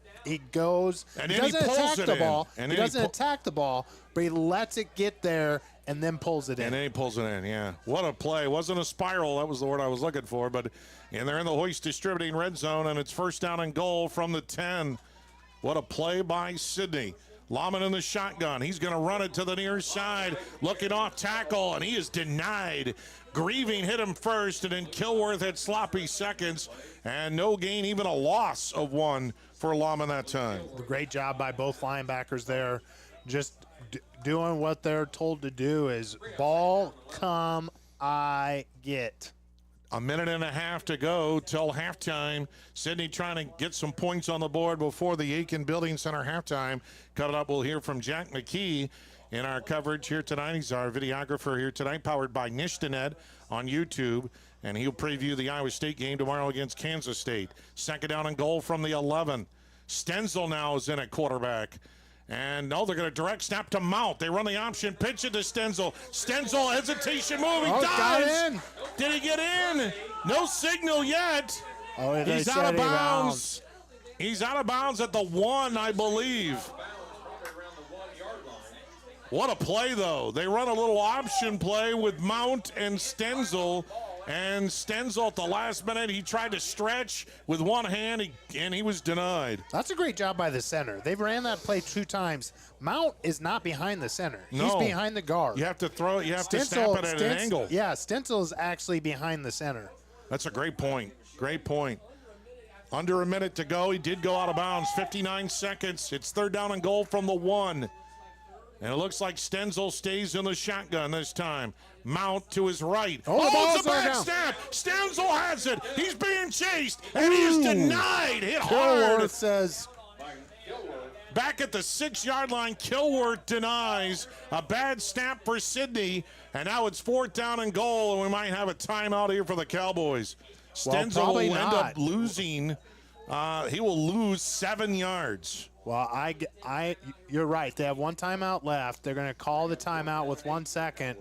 Speaker 1: goes.
Speaker 2: And
Speaker 1: he
Speaker 2: then
Speaker 1: doesn't attack the ball.
Speaker 2: And
Speaker 1: he doesn't attack the ball, but he lets it get there and then pulls it in.
Speaker 2: And then he pulls it in, yeah. What a play. It wasn't a spiral. That was the word I was looking for. But and they're in the Hoist Distributing red zone, and it's 1st down and goal from the 10. What a play by Sidney. Lawman in the shotgun. He's going to run it to the near side. Looking off tackle, and he is denied. Grieving hit him first, and then Kilworth had sloppy seconds. And no gain, even a loss of 1 for Lawman that time.
Speaker 1: Great job by both linebackers there. Just doing what they're told to do is ball come, I get.
Speaker 2: A minute and a half to go till halftime. Sidney trying to get some points on the board before the Aiken Building Center halftime. Cut it up, we'll hear from Jack McKee in our coverage here tonight. He's our videographer here tonight, powered by Nishtanet on YouTube. And he'll preview the Iowa State game tomorrow against Kansas State. 2nd down and goal from the 11. Stenzel now is in at quarterback. And they're going to direct snap to Mount. They run the option, pitch it to Stenzel. Stenzel, hesitation move. He does.
Speaker 1: Got in.
Speaker 2: Did he get in? No signal yet.
Speaker 1: Oh,
Speaker 2: he's out of bounds. He's out of bounds at the 1, I believe. What a play, though. They run a little option play with Mount and Stenzel. And Stenzel at the last minute, he tried to stretch with one hand, and he was denied.
Speaker 1: That's a great job by the center. They've ran that play 2 times. Mount is not behind the center.
Speaker 2: No.
Speaker 1: He's behind the guard.
Speaker 2: You have to throw it. You have to snap it at an angle.
Speaker 1: Yeah, Stenzel is actually behind the center.
Speaker 2: That's a great point. Great point. Under a minute to go. He did go out of bounds. 59 seconds. It's 3rd down and goal from the 1. And it looks like Stenzel stays in the shotgun this time. Mount to his right.
Speaker 1: Oh,
Speaker 2: it's a bad snap. Stenzel has it. He's being chased, and he is denied. Hit hard.
Speaker 1: It says.
Speaker 2: Back at the 6-yard line, Kilworth denies. A bad snap for Sidney, and now it's 4th down and goal, and we might have a timeout here for the Cowboys. Stenzel will end up losing. He will lose 7 yards.
Speaker 1: Well, you're right. They have 1 timeout left. They're going to call the timeout with 1 second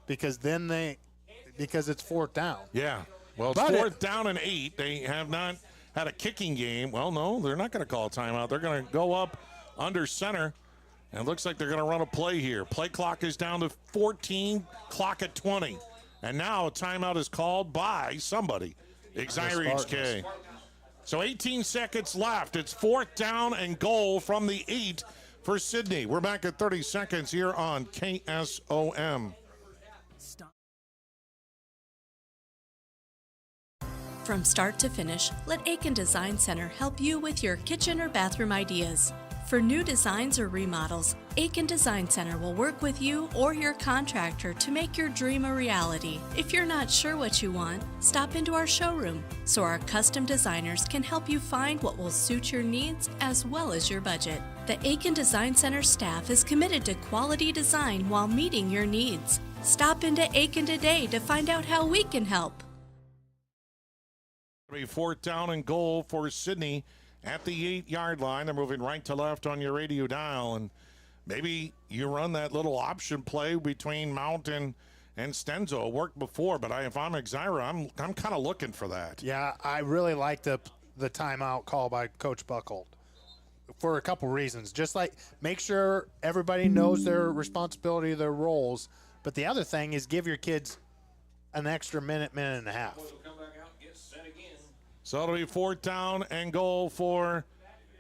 Speaker 1: because it's 4th down.
Speaker 2: Yeah. Well, it's 4th down and 8. They have not had a kicking game. Well, no, they're not going to call a timeout. They're going to go up under center, and it looks like they're going to run a play here. Play clock is down to 14, clock at 20. And now a timeout is called by somebody. Exira EHK. So 18 seconds left. It's 4th down and goal from the 8 for Sidney. We're back at 30 seconds here on KSOM.
Speaker 17: From start to finish, let Aiken Design Center help you with your kitchen or bathroom ideas. For new designs or remodels, Aiken Design Center will work with you or your contractor to make your dream a reality. If you're not sure what you want, stop into our showroom so our custom designers can help you find what will suit your needs as well as your budget. The Aiken Design Center staff is committed to quality design while meeting your needs. Stop into Aiken today to find out how we can help.
Speaker 2: 4th down and goal for Sidney at the 8-yard line. They're moving right to left on your radio dial, and maybe you run that little option play between Mount and Stenzel. It worked before, but if I'm Exira, I'm kind of looking for that.
Speaker 1: Yeah, I really like the timeout call by Coach Buckhold for a couple reasons. Just like make sure everybody knows their responsibility, their roles, but the other thing is give your kids an extra minute and a half.
Speaker 2: So it'll be 4th down and goal for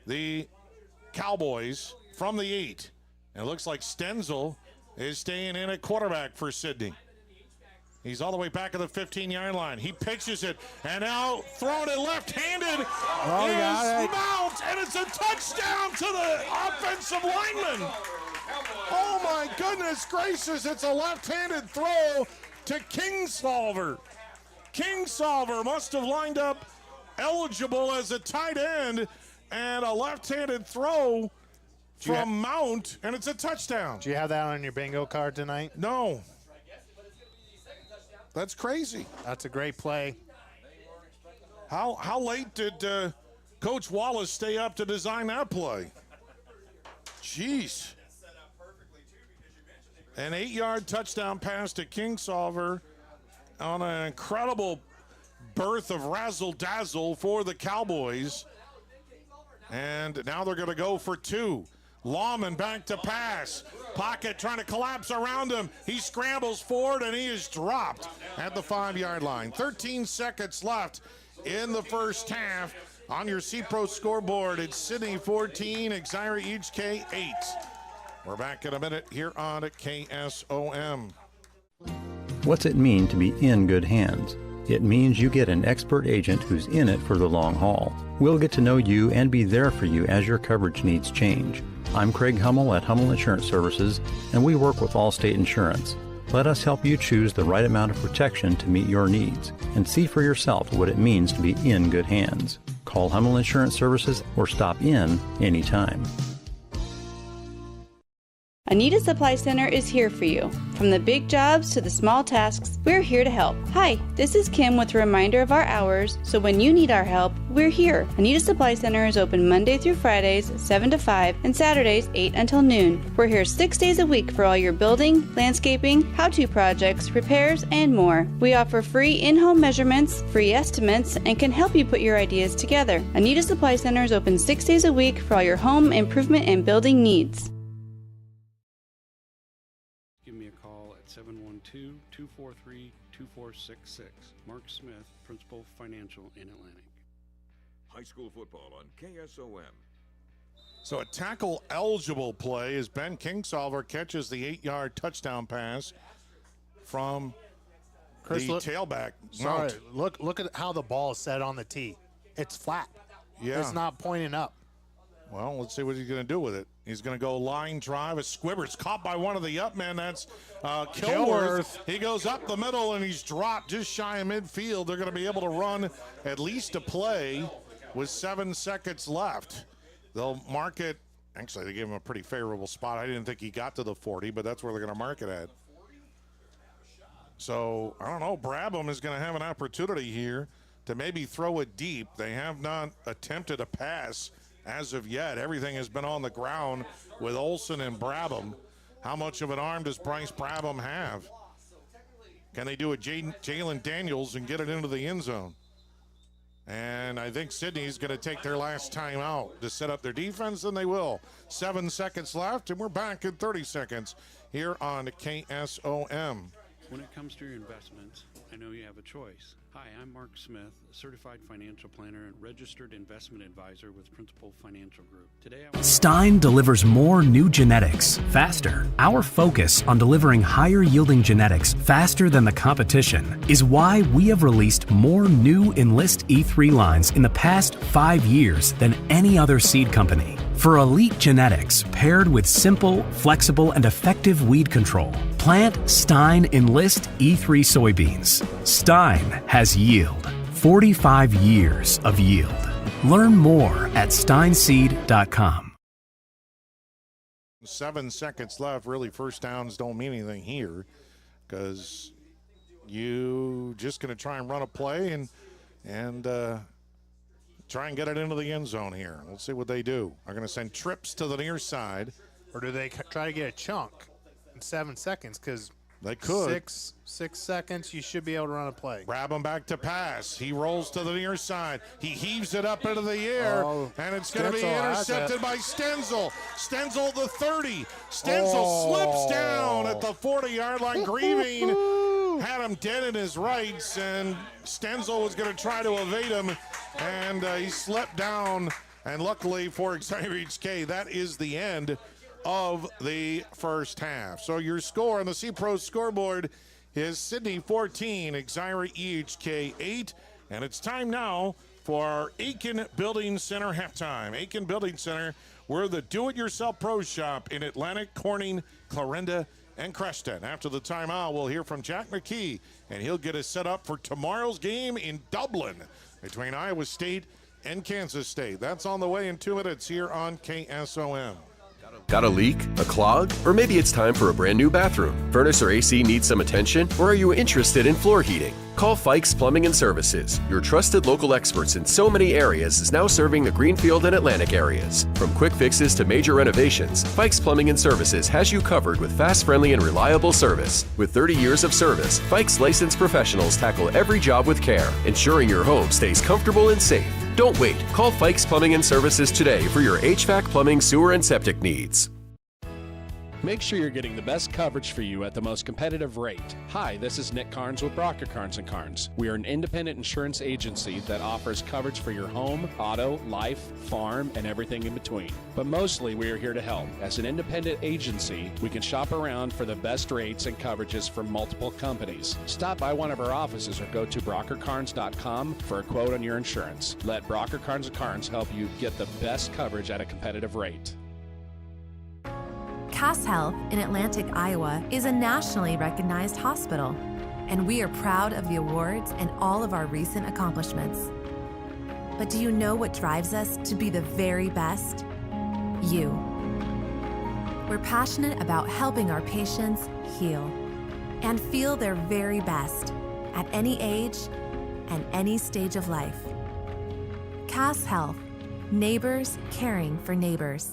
Speaker 2: the Cowboys from the 8. And it looks like Stenzel is staying in at quarterback for Sidney. He's all the way back at the 15-yard line. He pitches it, and now throwing it left-handed is Mount, and it's a touchdown to the offensive lineman. Oh, my goodness gracious. It's a left-handed throw to Kingsolver. Kingsolver must have lined up eligible as a tight end, and a left-handed throw from Mount, and it's a touchdown.
Speaker 1: Do you have that on your bingo card tonight?
Speaker 2: No. That's crazy.
Speaker 1: That's a great play.
Speaker 2: How late did Coach Wallace stay up to design that play? Jeez. An 8-yard touchdown pass to Kingsolver on an incredible birth of razzle-dazzle for the Cowboys. And now they're going to go for 2. Lawman back to pass. Pocket trying to collapse around him. He scrambles forward, and he is dropped at the 5-yard line. 13 seconds left in the first half. On your C-Pro scoreboard, it's Sidney 14, Exira EHK 8. We're back in a minute here on KSOM.
Speaker 3: What's it mean to be in good hands? It means you get an expert agent who's in it for the long haul. We'll get to know you and be there for you as your coverage needs change. I'm Craig Hummel at Hummel Insurance Services, and we work with Allstate Insurance. Let us help you choose the right amount of protection to meet your needs and see for yourself what it means to be in good hands. Call Hummel Insurance Services or stop in anytime.
Speaker 4: Anita Supply Center is here for you. From the big jobs to the small tasks, we're here to help. Hi, this is Kim with a reminder of our hours, so when you need our help, we're here. Anita Supply Center is open Monday through Fridays, 7 to 5, and Saturdays, 8 until noon. We're here 6 days a week for all your building, landscaping, how-to projects, repairs, and more. We offer free in-home measurements, free estimates, and can help you put your ideas together. Anita Supply Center is open 6 days a week for all your home improvement and building needs.
Speaker 11: give me a call at 712-243-2466. Mark Smith, Principal Financial in Atlantic.
Speaker 13: High school football on KSOM.
Speaker 2: So a tackle-eligible play as Ben Kingsolver catches the 8-yard touchdown pass from
Speaker 1: Chris,
Speaker 2: the tailback.
Speaker 1: Sorry, look at how the ball is set on the tee. It's flat.
Speaker 2: Yeah.
Speaker 1: It's not pointing up.
Speaker 2: Well, let's see what he's going to do with it. He's going to go line drive. A Squibber's caught by one of the up men. That's Kilworth. He goes up the middle, and he's dropped just shy of midfield. They're going to be able to run at least a play with 7 seconds left. They'll mark it. Actually, they gave him a pretty favorable spot. I didn't think he got to the 40, but that's where they're going to mark it at. So, I don't know. Brabham is going to have an opportunity here to maybe throw it deep. They have not attempted a pass as of yet. Everything has been on the ground with Olsen and Brabham. How much of an arm does Bryce Brabham have? Can they do a Jalen Daniels and get it into the end zone? And I think Sidney's going to take their last time out to set up their defense, and they will. 7 seconds left, and we're back in 30 seconds here on KSOM.
Speaker 11: When it comes to your investments, I know you have a choice. Hi, I'm Mark Smith, a certified financial planner and registered investment advisor with Principal Financial Group. Today,
Speaker 5: Stein delivers more new genetics faster. Our focus on delivering higher yielding genetics faster than the competition is why we have released more new Enlist E3 lines in the past 5 years than any other seed company. For elite genetics paired with simple, flexible, and effective weed control, plant Stein Enlist E3 soybeans. Stein has yield. 45 years of yield. Learn more at steinseed.com.
Speaker 2: 7 seconds left. Really, first downs don't mean anything here because you just going to try and run a play and try and get it into the end zone here. Let's see what they do. They're going to send trips to the near side.
Speaker 1: Or do they try to get a chunk in 7 seconds? Because
Speaker 2: they could.
Speaker 1: 6 seconds, you should be able to run a play.
Speaker 2: Brabham back to pass. He rolls to the near side. He heaves it up into the air, and it's going to be intercepted by Stenzel. Stenzel the 30. Stenzel slips down at the 40-yard line, grieving. Had him dead in his rights, and Stenzel was going to try to evade him, and he slipped down. And luckily for Exira EHK, that is the end of the first half. So your score on the C-Pro scoreboard is Sidney 14, Exira EHK 8, and it's time now for our Aiken Building Center halftime. Aiken Building Center, we're the do-it-yourself pro shop in Atlantic, Corning, Clarinda, and Creston. After the timeout, we'll hear from Jack McKee, and he'll get us set up for tomorrow's game in Dublin between Iowa State and Kansas State. That's on the way in 2 minutes here on KSOM.
Speaker 6: Got a leak? A clog? Or maybe it's time for a brand new bathroom. Furnace or AC needs some attention? Or are you interested in floor heating? Call Fikes Plumbing and Services. Your trusted local experts in so many areas is now serving the Greenfield and Atlantic areas. From quick fixes to major renovations, Fikes Plumbing and Services has you covered with fast, friendly, and reliable service. With 30 years of service, Fikes licensed professionals tackle every job with care, ensuring your home stays comfortable and safe. Don't wait. Call Fikes Plumbing and Services today for your HVAC, plumbing, sewer, and septic needs.
Speaker 8: Make sure you're getting the best coverage for you at the most competitive rate. Hi, this is Nick Carnes with Brocker Carnes & Carnes. We are an independent insurance agency that offers coverage for your home, auto, life, farm, and everything in between. But mostly we are here to help. As an independent agency, we can shop around for the best rates and coverages from multiple companies. Stop by one of our offices or go to brockercarnes.com for a quote on your insurance. Let Brocker Carnes & Carnes help you get the best coverage at a competitive rate.
Speaker 9: Cass Health in Atlantic, Iowa is a nationally recognized hospital, and we are proud of the awards and all of our recent accomplishments. But do you know what drives us to be the very best? You. We're passionate about helping our patients heal and feel their very best at any age and any stage of life. Cass Health, neighbors caring for neighbors.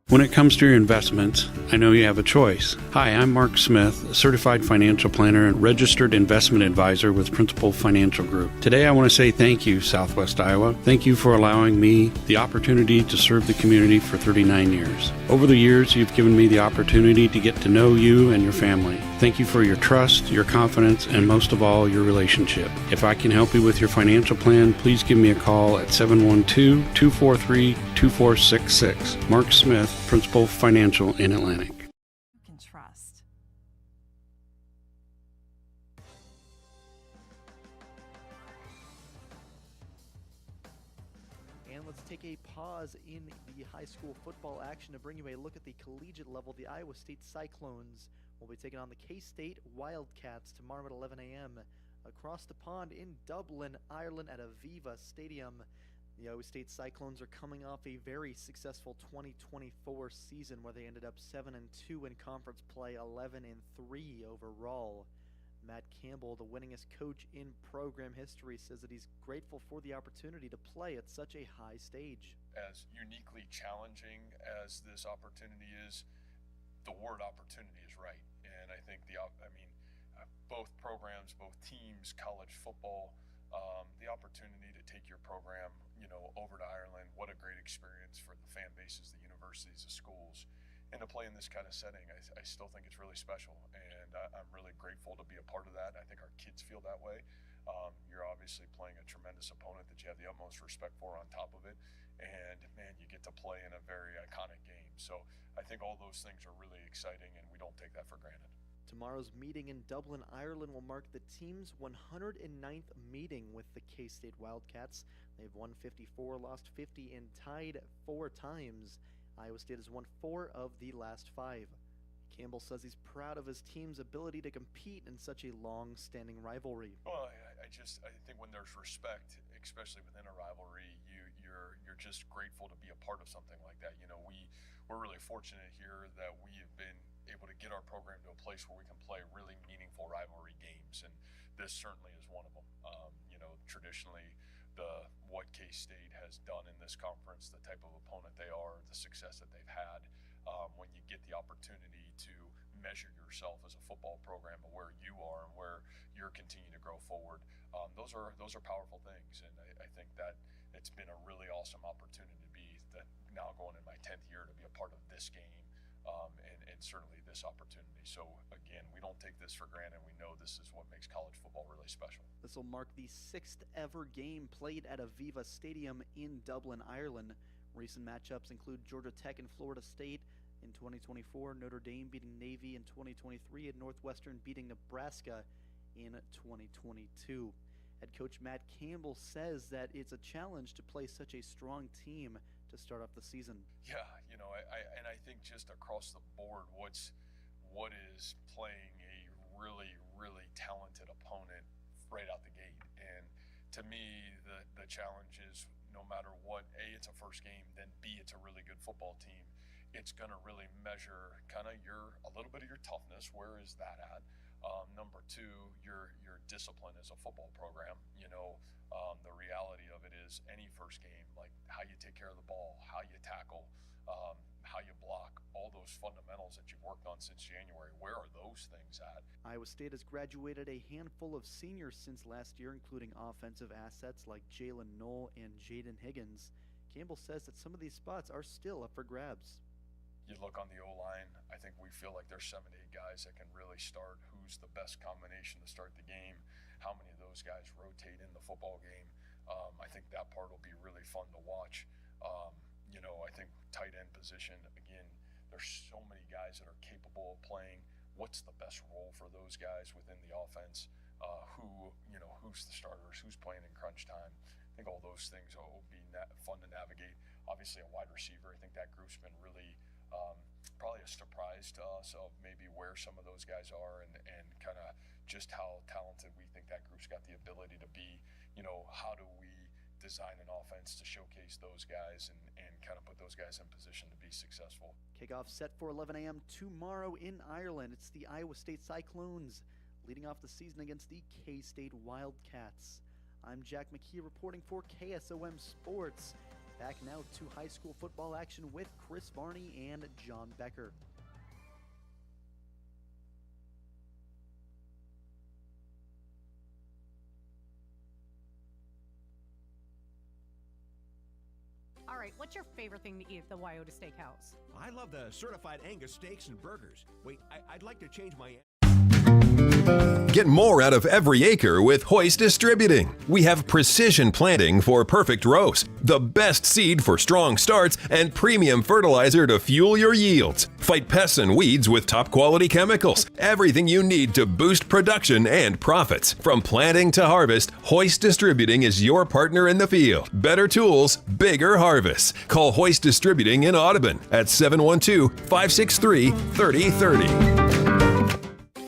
Speaker 11: When it comes to your investments, I know you have a choice. Hi, I'm Mark Smith, certified financial planner and registered investment advisor with Principal Financial Group. Today I want to say thank you, Southwest Iowa. Thank you for allowing me the opportunity to serve the community for 39 years. Over the years, you've given me the opportunity to get to know you and your family. Thank you for your trust, your confidence, and most of all, your relationship. If I can help you with your financial plan, please give me a call at 712-243-2466. Mark Smith, Principal Financial in Atlantic.
Speaker 20: You can trust.
Speaker 18: And let's take a pause in the high school football action to bring you a look at the collegiate level. The Iowa State Cyclones will be taking on the K-State Wildcats tomorrow at 11 a.m. across the pond in Dublin, Ireland at Aviva Stadium. The Iowa State Cyclones are coming off a very successful 2024 season where they ended up 7-2 in conference play, 11-3 overall. Matt Campbell, the winningest coach in program history, says that he's grateful for the opportunity to play at such a high stage.
Speaker 21: As uniquely challenging as this opportunity is, the word opportunity is right. And I think both programs, both teams, college football, the opportunity to take your program, over to Ireland, what a great experience for the fan bases, the universities, the schools, and to play in this kind of setting, I still think it's really special, and I'm really grateful to be a part of that. I think our kids feel that way. You're obviously playing a tremendous opponent that you have the utmost respect for on top of it, and man, you get to play in a very iconic game. So I think all those things are really exciting, and we don't take that for granted.
Speaker 18: Tomorrow's meeting in Dublin, Ireland will mark the team's 109th meeting with the K-State Wildcats. They've won 54, lost 50, and tied 4 times. Iowa State has won 4 of the last 5. Campbell says he's proud of his team's ability to compete in such a long-standing rivalry.
Speaker 21: Well, I think when there's respect, especially within a rivalry, you're just grateful to be a part of something like that. We're really fortunate here that we have been able to get our program to a place where we can play really meaningful rivalry games, and this certainly is one of them. Traditionally, what K-State has done in this conference, the type of opponent they are, the success that they've had, when you get the opportunity to measure yourself as a football program and where you are and where you're continuing to grow forward, those are powerful things, and I think that it's been a really awesome opportunity to be now going in my 10th year to be a part of this game. And certainly this opportunity. So again, we don't take this for granted. We know this is what makes college football really special.
Speaker 18: This will mark the 6th ever game played at Aviva Stadium in Dublin, Ireland. Recent matchups include Georgia Tech and Florida State in 2024, Notre Dame beating Navy in 2023, and Northwestern beating Nebraska in 2022. Head coach Matt Campbell says that it's a challenge to play such a strong team to start off the season.
Speaker 21: Yeah, I think just across the board, what is playing a really, really talented opponent right out the gate. And to me, the challenge is no matter what, A, it's a first game, then B, it's a really good football team. It's going to really measure kind of a little bit of your toughness. Where is that at? Number 2, your discipline as a football program. The reality of it is any first game, like how you take care of the ball, how you tackle, how you block, all those fundamentals that you've worked on since January, where are those things at?
Speaker 18: Iowa State has graduated a handful of seniors since last year, including offensive assets like Jalen Knoll and Jaden Higgins. Campbell says that some of these spots are still up for grabs.
Speaker 21: You look on the O-line, I think we feel like there's 7 to 8 guys that can really start. Who's the best combination to start the game? How many of those guys rotate in the football game? I think that part will be really fun to watch. I think tight end position, again, there's so many guys that are capable of playing. What's the best role for those guys within the offense? Who's the starters? Who's playing in crunch time? I think all those things will be fun to navigate. Obviously, a wide receiver, I think that group's been really probably a surprise to us of maybe where some of those guys are and kind of just how talented we think that group's got the ability to be. How do we design an offense to showcase those guys and kind of put those guys in position to be successful.
Speaker 18: Kickoff set for 11 a.m. tomorrow in Ireland. It's the Iowa State Cyclones leading off the season against the K-State Wildcats. I'm Jack McKee reporting for KSOM Sports. Back now to high school football action with Chris Varney and John Becker.
Speaker 15: All right, what's your favorite thing to eat at the Wyoda Steakhouse?
Speaker 16: I love the certified Angus steaks and burgers. Wait, I'd like to change my...
Speaker 14: Get more out of every acre with Hoist Distributing. We have precision planting for perfect rows, the best seed for strong starts, and premium fertilizer to fuel your yields. Fight pests and weeds with top quality chemicals. Everything you need to boost production and profits. From planting to harvest, Hoist Distributing is your partner in the field. Better tools, bigger harvests. Call Hoist Distributing in Audubon at 712-563-3030.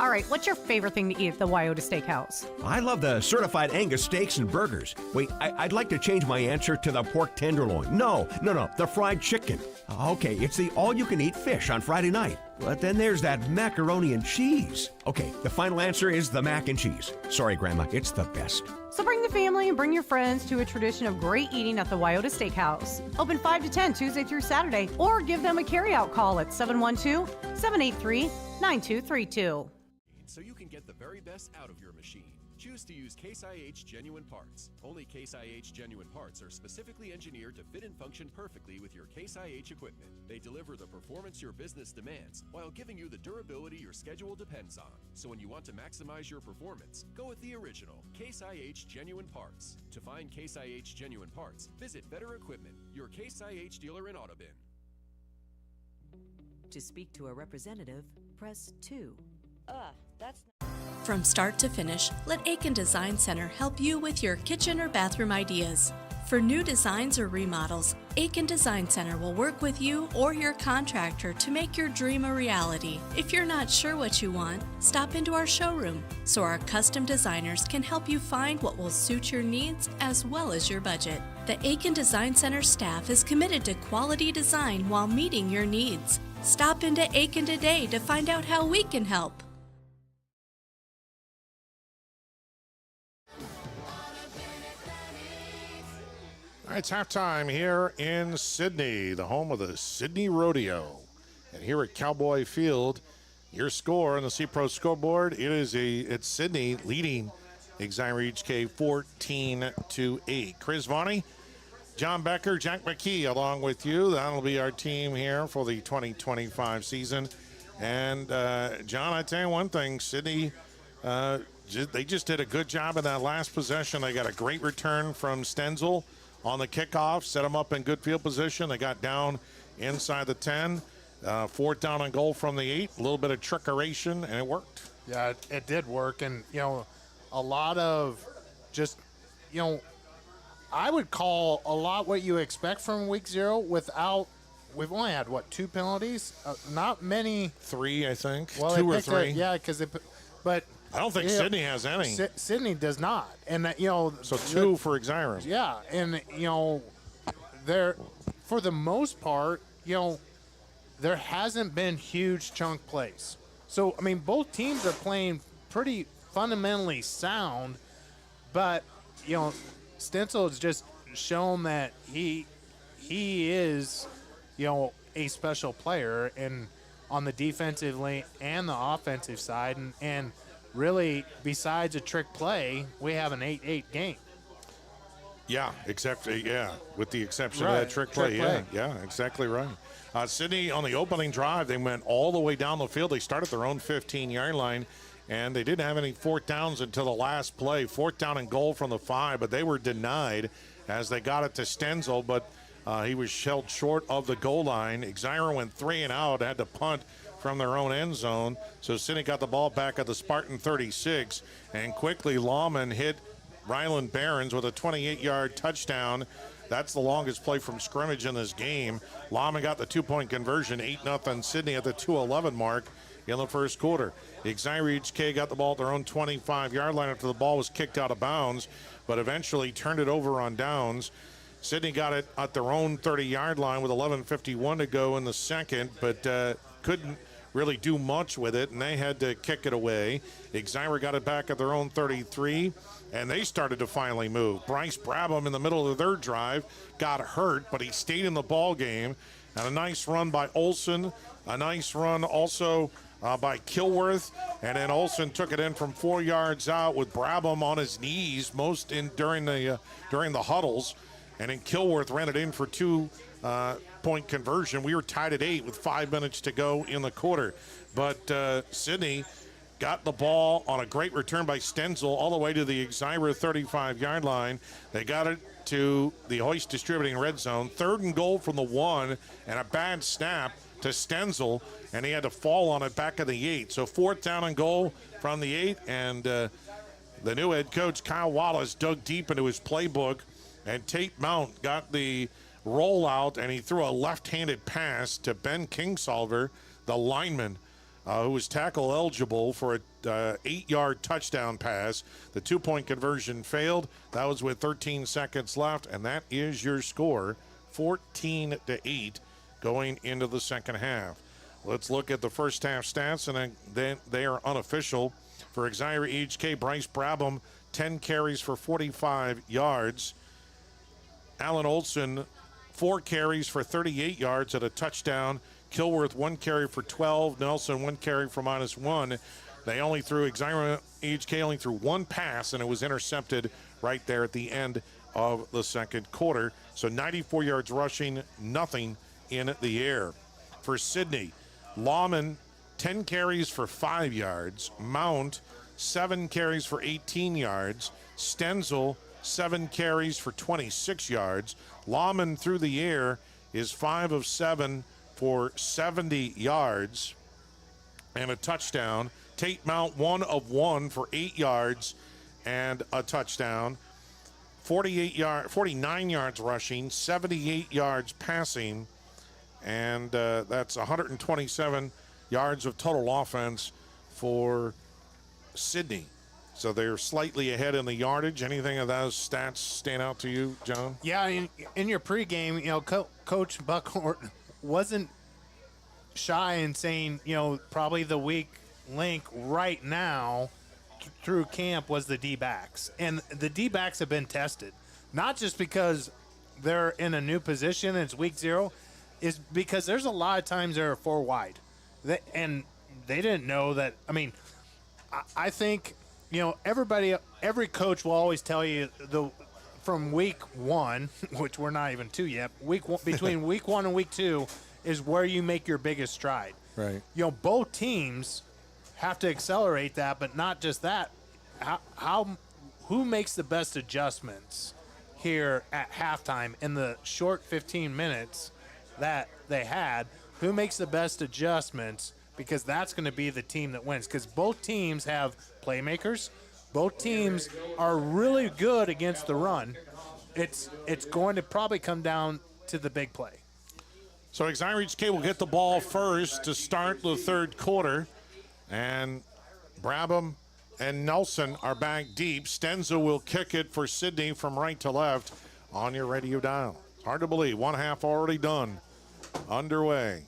Speaker 15: All right, what's your favorite thing to eat at the Wyoda Steakhouse?
Speaker 16: I love the certified Angus steaks and burgers. Wait, I'd like to change my answer to the pork tenderloin. No, the fried chicken. Okay, it's the all-you-can-eat fish on Friday night. But then there's that macaroni and cheese. Okay, the final answer is the mac and cheese. Sorry, Grandma, it's the best.
Speaker 15: So bring the family and bring your friends to a tradition of great eating at the Wyoda Steakhouse. Open 5 to 10 Tuesday through Saturday, or give them a carryout call at 712-783-9232.
Speaker 6: So you can get the very best out of your machine. Choose to use Case IH genuine parts. Only Case IH genuine parts are specifically engineered to fit and function perfectly with your Case IH equipment. They deliver the performance your business demands while giving you the durability your schedule depends on. So when you want to maximize your performance, go with the original Case IH genuine parts. To find Case IH genuine parts, visit Better Equipment, your Case IH dealer in Audubon.
Speaker 7: To speak to a representative, press 2.
Speaker 17: That's From start to finish, let Aiken Design Center help you with your kitchen or bathroom ideas. For new designs or remodels, Aiken Design Center will work with you or your contractor to make your dream a reality. If you're not sure what you want, stop into our showroom so our custom designers can help you find what will suit your needs as well as your budget. The Aiken Design Center staff is committed to quality design while meeting your needs. Stop into Aiken today to find out how we can help.
Speaker 2: All right, it's halftime here in Sidney, the home of the Sidney Rodeo. And here at Cowboy Field, your score on the C-Pro scoreboard, it's Sidney leading Exira EHK 14-8. Chris Varney, John Becker, Jack McKee along with you. That'll be our team here for the 2025 season. And, John, I tell you one thing, Sidney, they just did a good job in that last possession. They got a great return from Stenzel on the kickoff, set them up in good field position. They got down inside the 10, 4th down and goal from the 8, a little bit of trickeration, and it worked.
Speaker 1: Yeah, it did work. And, a lot of just, I would call a lot what you expect from week 0 without, we've only had, 2 penalties? Not many.
Speaker 2: 3, I think.
Speaker 1: Well,
Speaker 2: 2 or 3.
Speaker 1: Yeah, because but
Speaker 2: I don't think Sidney has any.
Speaker 1: Sidney does not. And,
Speaker 2: So 2 for Exira.
Speaker 1: Yeah, and, there, for the most part, there hasn't been huge chunk plays. So, both teams are playing pretty fundamentally sound, but, Stenzel has just shown that he is, a special player and on the defensive and the offensive side. And really, besides a trick play, we have an 8-8 game.
Speaker 2: Yeah, with the exception of that trick play. Yeah, exactly right. Sidney, on the opening drive, they went all the way down the field. They started their own 15-yard line, and they didn't have any 4th downs until the last play. 4th down and goal from the 5, but they were denied as they got it to Stenzel, but he was held short of the goal line. Exira went 3 and out, had to punt from their own end zone. So Sidney got the ball back at the Spartan 36, and quickly Lawman hit Ryland Barons with a 28-yard touchdown. That's the longest play from scrimmage in this game. Lawman got the 2-point conversion, 8-0 Sidney at the 2:11 mark in the first quarter. Exira EHK got the ball at their own 25-yard line after the ball was kicked out of bounds, but eventually turned it over on downs. Sidney got it at their own 30-yard line with 11:51 to go in the second, but couldn't really do much with it, and they had to kick it away. Exira got it back at their own 33, and they started to finally move. Bryce Brabham in the middle of their drive got hurt, but he stayed in the ball game. And a nice run by Olson, a nice run also by Kilworth, and then Olson took it in from 4 yards out with Brabham on his knees during the huddles, and then Kilworth ran it in for 2-point conversion. We were tied at 8 with 5 minutes to go in the quarter, but Sidney got the ball on a great return by Stenzel all the way to the Exira 35-yard line. They got it to the Hoist Distributing red zone. 3rd and goal from the 1, and a bad snap to Stenzel, and he had to fall on it back of the 8. So 4th down and goal from the 8, and the new head coach, Kyle Wallace, dug deep into his playbook, and Tate Mount got the rollout, and he threw a left-handed pass to Ben Kingsolver, the lineman, who was tackle eligible for a 8-yard touchdown pass. The 2-point conversion failed. That was with 13 seconds left, and that is your score, 14-8, going into the second half. Let's look at the first half stats, and then they are unofficial. For Exira EHK, Bryce Brabham, 10 carries for 45 yards. Alan Olson, 4 carries for 38 yards at a touchdown. Kilworth, 1 carry for 12. Nelson, 1 carry for -1. They only threw, Exira EHK only threw 1 pass, and it was intercepted right there at the end of the second quarter. So 94 yards rushing, nothing in the air. For Sidney, Lawman, 10 carries for 5 yards. Mount, 7 carries for 18 yards. Stenzel, 7 carries for 26 yards. Lawman through the air is 5 of 7 for 70 yards and a touchdown. Tate Mount, 1 of 1 for 8 yards and a touchdown. 49 yards rushing, 78 yards passing, and that's 127 yards of total offense for Sidney. So they're slightly ahead in the yardage. Anything of those stats stand out to you, John?
Speaker 1: Yeah, in your pregame, Coach Buckhorn wasn't shy in saying, probably the weak link right now through camp was the D-backs. And the D-backs have been tested, not just because they're in a new position and it's week 0, is because there's a lot of times they're 4 wide. And they didn't know that. I mean, I think, every coach will always tell you from week 1, which we're not even 2 yet, between week 1 and week 2 is where you make your biggest stride.
Speaker 2: Right.
Speaker 1: Both teams have to accelerate that, but not just that. Who makes the best adjustments here at halftime in the short 15 minutes that they had? Who makes the best adjustments? Because that's going to be the team that wins. Because both teams have playmakers. Both teams are really good against the run. It's going to probably come down to the big play.
Speaker 2: So Exira EHK will get the ball first to start the third quarter. And Brabham and Nelson are back deep. Stenzel will kick it for Sidney from right to left on your radio dial. Hard to believe. 1 half already done. Underway.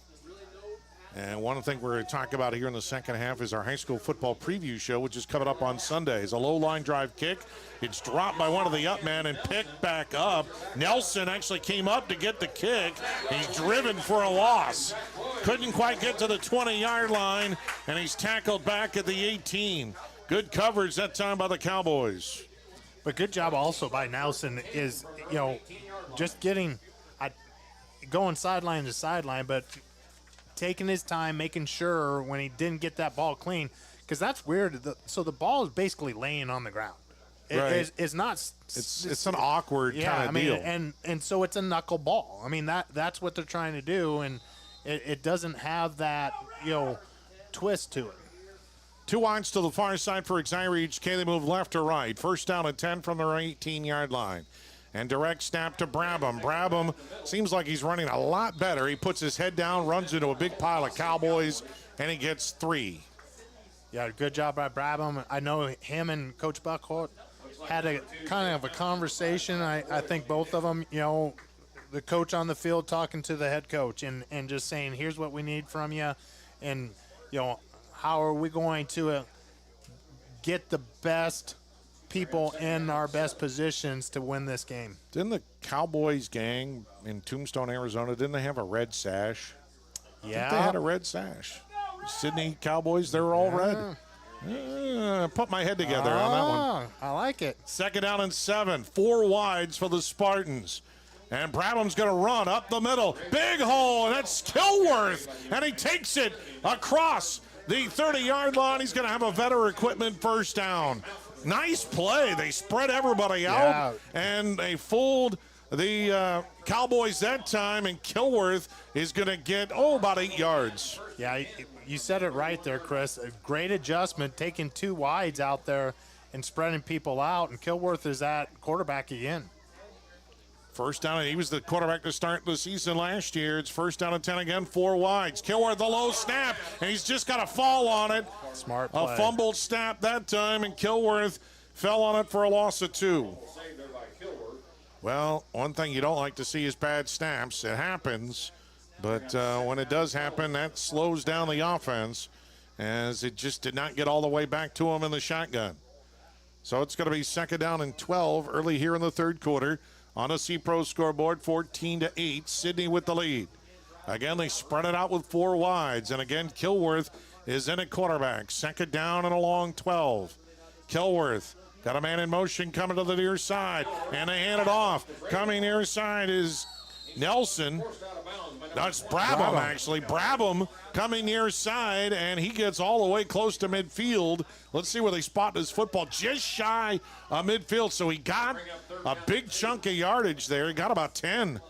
Speaker 2: And one thing we're going to talk about here in the second half is our high school football preview show, which is coming up on Sundays. A low line drive kick. It's dropped by one of the up men and picked back up. Nelson actually came up to get the kick. He's driven for a loss. Couldn't quite get to the 20-yard line, and he's tackled back at the 18. Good coverage that time by the Cowboys.
Speaker 1: But good job also by Nelson is, just getting going sideline to sideline, but taking his time, making sure when he didn't get that ball clean, because that's weird. So the ball is basically laying on the ground. It's not.
Speaker 2: It's an awkward kind of deal.
Speaker 1: And so it's a knuckle ball. I mean that's what they're trying to do, and it doesn't have that twist to it.
Speaker 2: 2 wides to the far side for Exira EHK. They move left to right. First down and 10 from their 18-yard line. And direct snap to Brabham. Brabham seems like he's running a lot better. He puts his head down, runs into a big pile of Cowboys, and he gets 3.
Speaker 1: Yeah, good job by Brabham. I know him and Coach Buckhorn had a kind of a conversation. I think both of them, the coach on the field talking to the head coach and just saying, here's what we need from you. And, how are we going to get the best people in our best positions to win this game?
Speaker 2: Didn't the Cowboys gang in Tombstone, Arizona, didn't they have a red sash?
Speaker 1: Yeah.
Speaker 2: I think they had a red sash. Sidney Cowboys, they were all red. Put my head together on that one.
Speaker 1: I like it.
Speaker 2: 2nd down and 7. 4 wides for the Spartans. And Brabham's going to run up the middle. Big hole, and that's Kilworth. And he takes it across the 30-yard line. He's going to have a veteran equipment first down. Nice play. They spread everybody out, and they fooled the Cowboys that time, and Kilworth is going to get, about 8 yards.
Speaker 1: Yeah, you said it right there, Chris. A great adjustment, taking 2 wides out there and spreading people out, and Kilworth is at quarterback again.
Speaker 2: First down, and he was the quarterback to start the season last year. It's 1st down and 10 again, 4 wides. Kilworth, the low snap, and he's just got a fall on it.
Speaker 1: Smart play.
Speaker 2: A fumbled snap that time, and Kilworth fell on it for a loss of 2. Well, one thing you don't like to see is bad snaps. It happens, but when it does happen, that slows down the offense, as it just did not get all the way back to him in the shotgun. So it's going to be 2nd down and 12 early here in the 3rd quarter. On a C-Pro scoreboard, 14-8, Sidney with the lead. Again, they spread it out with 4 wides, and again, Kilworth is in at quarterback. 2nd down and a long 12. Kilworth got a man in motion coming to the near side, and they hand it off. Coming near side is Nelson. That's Brabham, actually. Brabham coming near side, and he gets all the way close to midfield. Let's see where they spot his football. Just shy of midfield, so he got a big chunk of yardage there. He got about 10.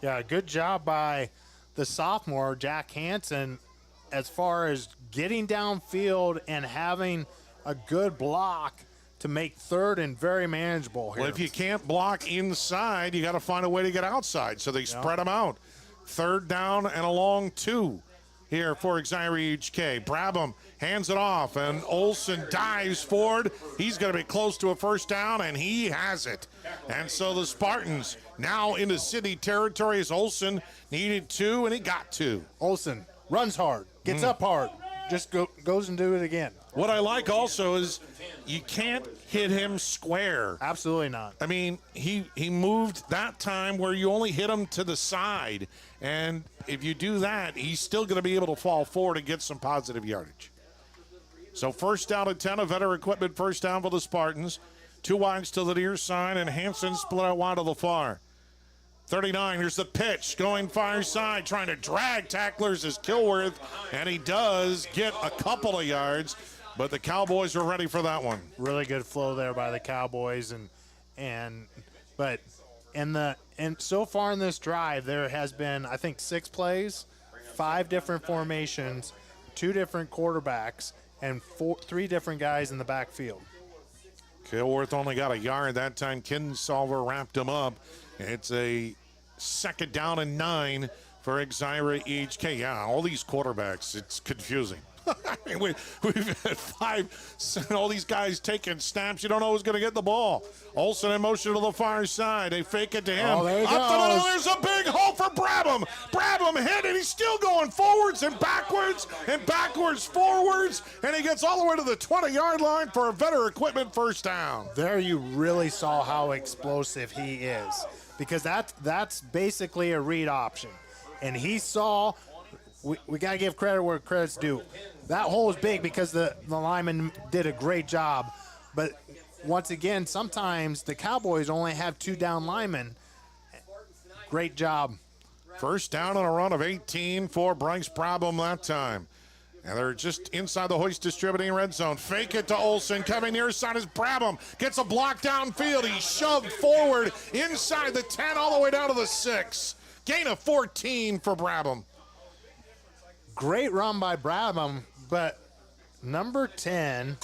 Speaker 1: Yeah, good job by the sophomore, Jack Hansen, as far as getting downfield and having a good block to make 3rd and very manageable here.
Speaker 2: Well, if you can't block inside, you got to find a way to get outside. So they spread them out. 3rd down and a long 2 here for Exira EHK. Brabham hands it off, and Olson dives forward. He's going to be close to a 1st down, and he has it. And so the Spartans now into city territory as Olson needed 2, and he got 2.
Speaker 1: Olson runs hard, gets up hard, just goes and do it again.
Speaker 2: What I like also is you can't hit him square.
Speaker 1: Absolutely not.
Speaker 2: I mean, he moved that time where you only hit him to the side. And if you do that, he's still going to be able to fall forward and get some positive yardage. So 1st down and 10, a veteran equipment 1st down for the Spartans. 2 wides to the near side, and Hansen split out wide to the far. 39, here's the pitch, going far side, trying to drag tacklers is Kilworth, and he does get a couple of yards. But the Cowboys are ready for that one.
Speaker 1: Really good flow there by the Cowboys, and so far in this drive there has been, I think, 6 plays, 5 different formations, 2 different quarterbacks, and 3 different guys in the backfield.
Speaker 2: Kilworth only got a yard that time. Kinsolver wrapped him up. It's a 2nd down and 9 for Exira EHK. Yeah, all these quarterbacks, it's confusing. I mean, we've had 5, all these guys taking snaps. You don't know who's going to get the ball. Olsen in motion to the far side. They fake it to him.
Speaker 1: Oh, there he
Speaker 2: Up the middle,
Speaker 1: goes.
Speaker 2: there's a big hole for Brabham. Brabham hit, and he's still going forwards and backwards forwards, and he gets all the way to the 20-yard line for a veteran equipment 1st down.
Speaker 1: There you really saw how explosive he is, because that's basically a read option. And he saw, we got to give credit where credit's due. That hole is big because the lineman did a great job. But once again, sometimes the Cowboys only have 2 down linemen. Great job.
Speaker 2: 1st down on a run of 18 for Bryce Brabham that time. And they're just inside the Hoist Distributing red zone. Fake it to Olsen. Coming near side is Brabham. Gets a block downfield. He's shoved forward inside the 10 all the way down to the 6. Gain of 14 for Brabham.
Speaker 1: Great run by Brabham, but number 10,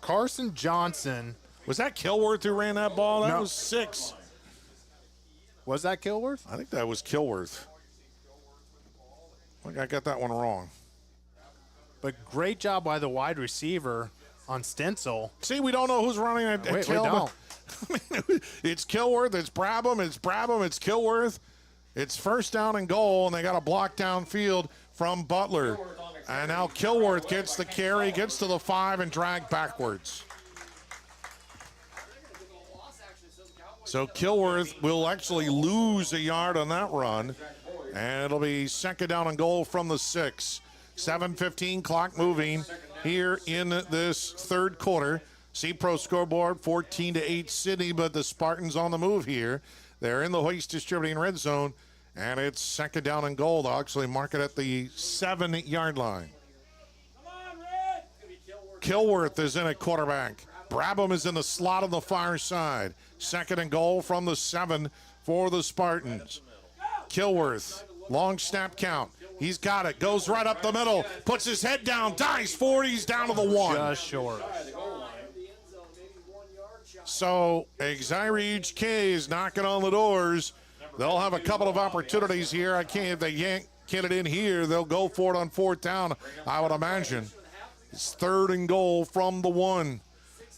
Speaker 1: Carson Johnson.
Speaker 2: Was that Kilworth who ran that ball? That
Speaker 1: No.
Speaker 2: was 6.
Speaker 1: Was that Kilworth?
Speaker 2: I think that was Kilworth. I think I got that one wrong.
Speaker 1: But great job by the wide receiver on Stencil.
Speaker 2: See, we don't know who's running at
Speaker 1: We
Speaker 2: Kill.
Speaker 1: don't.
Speaker 2: It's Kilworth, it's Brabham, it's Kilworth. It's 1st down and goal, and they got a block downfield from Butler. And now Kilworth gets the carry, gets to the 5, and dragged backwards. So Kilworth will actually lose a yard on that run, and it'll be second down and goal from the 6. 7:15 clock moving here in this third quarter. C-Pro scoreboard 14-8 Sidney, but the Spartans on the move here. They're in the Hoist Distributing red zone, and it's second down and goal. They'll actually mark it at the 7-yard line. Kilworth is in at quarterback. Brabham is in the slot on the far side. Second and goal from the 7 for the Spartans. Kilworth, long snap count. He's got it. Goes right up the middle. Puts his head down. Dives forward. He's down to the 1.
Speaker 1: Just short.
Speaker 2: So Exira EHK is knocking on the doors. They'll have a couple of opportunities here. If they can't get it in here, they'll go for it on 4th down, I would imagine. It's 3rd and goal from the 1.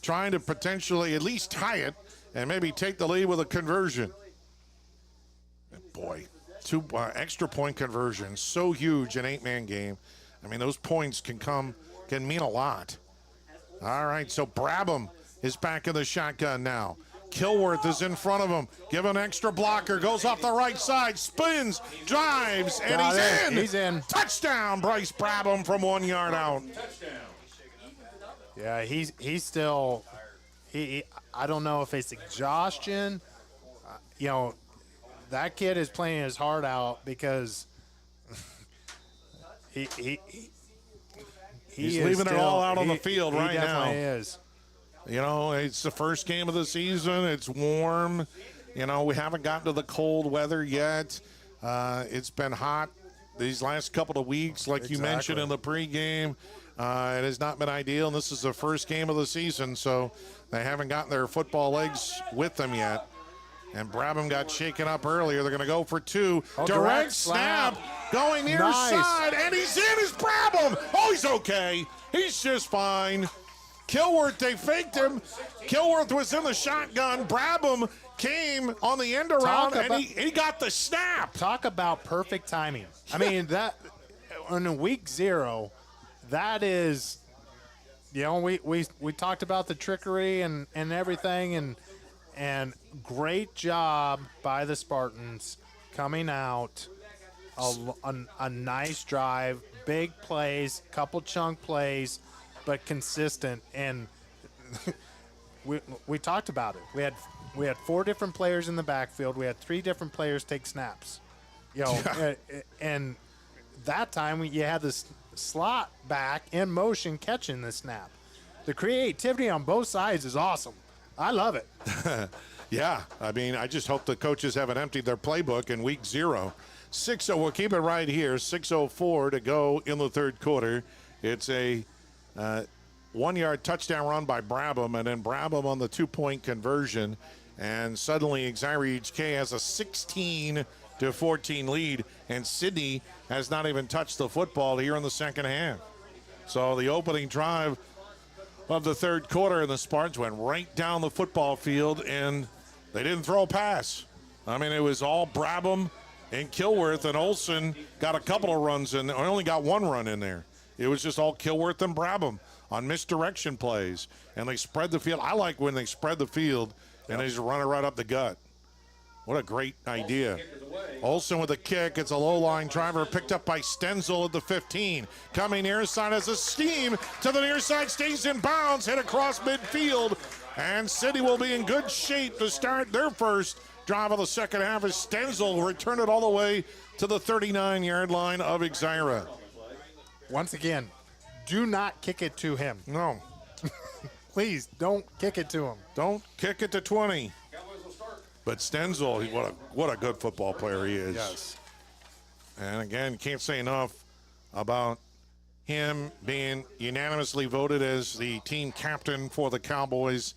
Speaker 2: Trying to potentially at least tie it and maybe take the lead with a conversion. Boy, 2 extra point conversions, so huge in 8-man game. I mean, those points can mean a lot. All right, so Brabham is back in the shotgun now. Kilworth is in front of him. Give an extra blocker. Goes off the right side. Spins. Drives. And he's in.
Speaker 1: He's in.
Speaker 2: Touchdown, Bryce Brabham from 1 yard out.
Speaker 1: Yeah, he's still. I don't know if it's exhaustion. That kid is playing his heart out because he's
Speaker 2: leaving it all out on the field right now.
Speaker 1: He definitely is.
Speaker 2: It's the first game of the season. It's warm. We haven't gotten to the cold weather yet. It's been hot these last couple of weeks, like you mentioned in the pregame. It has not been ideal, and this is the first game of the season, so they haven't gotten their football legs with them yet. And Brabham got shaken up earlier. They're going to go for 2. Direct snap going near side, and he's in. It's Brabham. Oh, he's okay. He's just fine. Kilworth, they faked him. Kilworth was in the shotgun. Brabham came on the end around, and he got the snap.
Speaker 1: Talk about perfect timing. I mean, that in week 0, that is, we talked about the trickery and everything, and great job by the Spartans coming out. A nice drive, big plays, couple chunk plays, but consistent. And we talked about it. We had 4 different players in the backfield. We had 3 different players take snaps. And that time you had this slot back in motion catching the snap. The creativity on both sides is awesome. I love it.
Speaker 2: Yeah, I mean, I just hope the coaches haven't emptied their playbook in week 0. 6-0, we'll keep it right here. 6:04 to go in the third quarter. It's a 1-yard touchdown run by Brabham, and then Brabham on the 2-point conversion. And suddenly Exira EHK has a 16-14 lead, and Sidney has not even touched the football here in the second half. So the opening drive of the third quarter, and the Spartans went right down the football field, and they didn't throw a pass. I mean, it was all Brabham and Kilworth, and Olsen got a couple of runs in. I only got 1 run in there. It was just all Kilworth and Brabham on misdirection plays, and they spread the field. I like when they spread the field and they just run it right up the gut. What a great idea. Olsen with a kick. It's a low-line driver picked up by Stenzel at the 15. Coming near side as a steam to the near side, stays in bounds, hit across midfield. And City will be in good shape to start their first drive of the second half as Stenzel returned it all the way to the 39-yard line of Exira.
Speaker 1: Once again, do not kick it to him.
Speaker 2: No.
Speaker 1: Please, don't kick it to him.
Speaker 2: Don't kick it to 20. But Stenzel, what a good football player he is.
Speaker 1: Yes.
Speaker 2: And again, can't say enough about him being unanimously voted as the team captain for the Cowboys.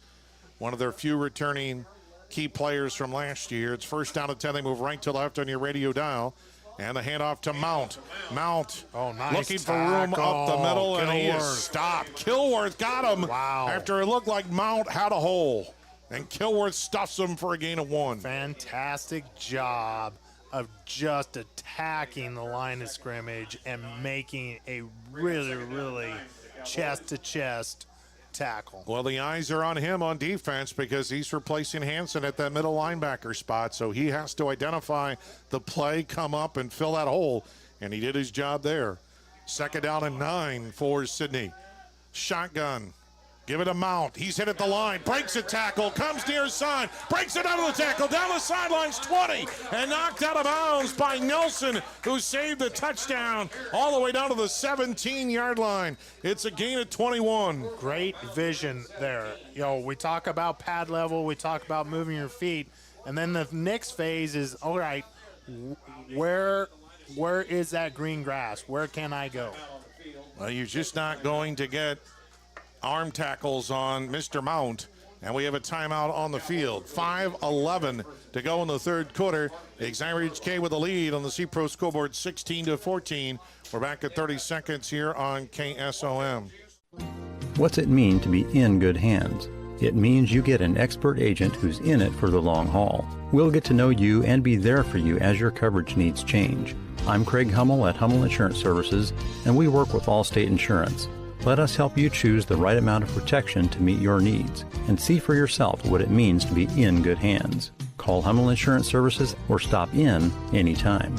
Speaker 2: One of their few returning key players from last year. It's first down and 10. They move right to left on your radio dial. And the handoff to Mount. Mount
Speaker 1: nice
Speaker 2: looking for room up the middle, and he is stopped. Kilworth got him after it looked like Mount had a hole. And Kilworth stuffs him for a gain of 1.
Speaker 1: Fantastic job of just attacking the line of scrimmage and making a really, really chest-to-chest tackle.
Speaker 2: Well, the eyes are on him on defense because he's replacing Hansen at that middle linebacker spot, so he has to identify the play, come up, and fill that hole, and he did his job there. 2nd down and 9 for Sidney. Shotgun. Give it a Mount. He's hit at the line. Breaks a tackle. Comes near side. Breaks it out of the tackle. Down the sidelines, 20. And knocked out of bounds by Nelson, who saved the touchdown all the way down to the 17-yard line. It's a gain of 21.
Speaker 1: Great vision there. You know, we talk about pad level. We talk about moving your feet. And then the next phase is, all right, where is that green grass? Where can I go?
Speaker 2: Well, you're just not going to get arm tackles on Mr. Mount, and we have a timeout on the field. 5:11 to go in the 3rd quarter. Exira EHK with a lead on the C-Pro scoreboard, 16-14. We're back at 30 seconds here on KSOM.
Speaker 3: What's it mean to be in good hands? It means you get an expert agent who's in it for the long haul. We'll get to know you and be there for you as your coverage needs change. I'm Craig Hummel at Hummel Insurance Services, and we work with Allstate Insurance. Let us help you choose the right amount of protection to meet your needs and see for yourself what it means to be in good hands. Call Hummel Insurance Services or stop in anytime.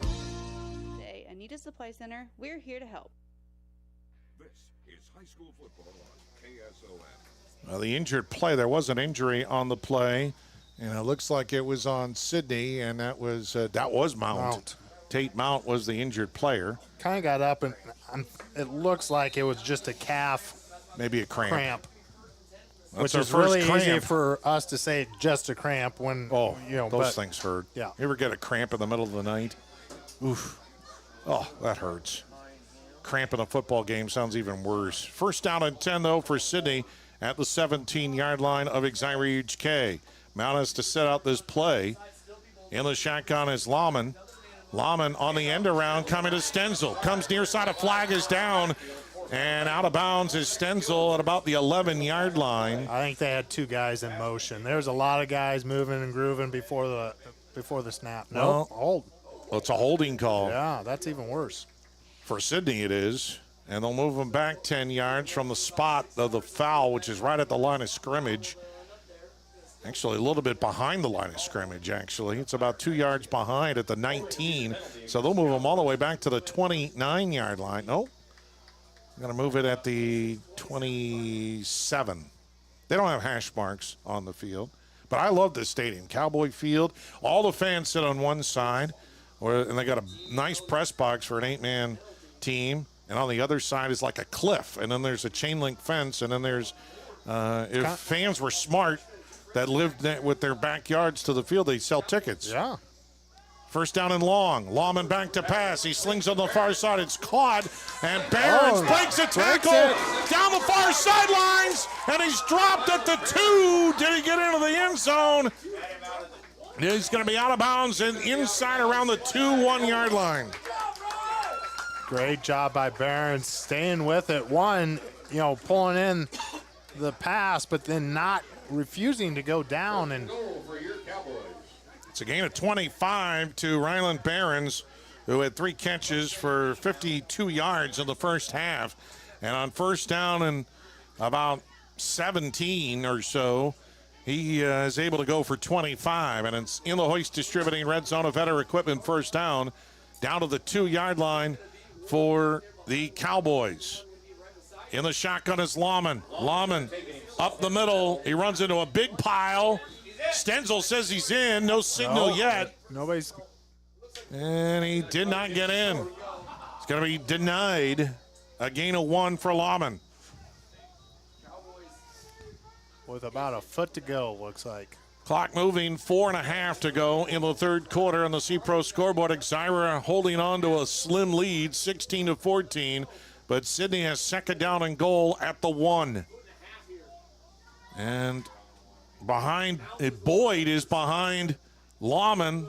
Speaker 4: Today, Anita Supply Center, we're here to help.
Speaker 13: This is high school football on KSOM.
Speaker 2: Well, the injured play, there was an injury on the play, and it looks like it was on Sidney, and that was Mount. Tate Mount was the injured player.
Speaker 1: Kind of got up, and it looks like it was just a calf.
Speaker 2: Maybe a cramp.
Speaker 1: Which is really easy for us to say just a cramp when,
Speaker 2: those things hurt.
Speaker 1: Yeah.
Speaker 2: You ever get a cramp in the middle of the night? Oof. Oh, that hurts. Cramp in a football game sounds even worse. 1st down and 10, though, for Sidney at the 17-yard line of Exira EHK. Mount has to set out this play. In the shotgun is Lahman. Lahman on the end around coming to Stenzel. Comes near side, a flag is down. And out of bounds is Stenzel at about the 11-yard line.
Speaker 1: I think they had 2 guys in motion. There's a lot of guys moving and grooving before the snap.
Speaker 2: Well,
Speaker 1: hold.
Speaker 2: Well, it's a holding call.
Speaker 1: Yeah, that's even worse.
Speaker 2: For Sidney it is. And they'll move him back 10 yards from the spot of the foul, which is right at the line of scrimmage. Actually, a little bit behind the line of scrimmage, actually. It's about 2 yards behind at the 19. So they'll move them all the way back to the 29-yard line. Nope. I'm going to move it at the 27. They don't have hash marks on the field. But I love this stadium. Cowboy Field. All the fans sit on one side. And they got a nice press box for an 8-man team. And on the other side is like a cliff. And then there's a chain link fence. And then there's, if fans were smart, that lived with their backyards to the field, they sell tickets.
Speaker 1: Yeah.
Speaker 2: 1st down and long. Lawman back to pass. He slings on the far side. It's caught. And Barons breaks a tackle down the far sidelines. And he's dropped at the 2. Did he get into the end zone? He's going to be out of bounds and inside around the 1-yard line.
Speaker 1: Great job by Barons staying with it. One, pulling in the pass, but then not refusing to go down. And
Speaker 2: it's a gain of 25 to Ryland Barons, who had 3 catches for 52 yards in the first half. And on 1st down and about 17 or so, he is able to go for 25. And it's in the Hoist Distributing Red Zone of Vetter Equipment 1st down to the 2-yard line for the Cowboys. In the shotgun is Lahman. Lahman up the middle. He runs into a big pile. Stenzel says he's in. No signal yet.
Speaker 1: Nobody's.
Speaker 2: And he did not get in. It's going to be denied. A gain of 1 for Lahman.
Speaker 1: With about a foot to go, looks like.
Speaker 2: Clock moving, 4.5 to go in the 3rd quarter on the C-Pro scoreboard. Exira holding on to a slim lead, 16-14. But Sidney has 2nd down and goal at the 1. And behind, Boyd is behind Lahman.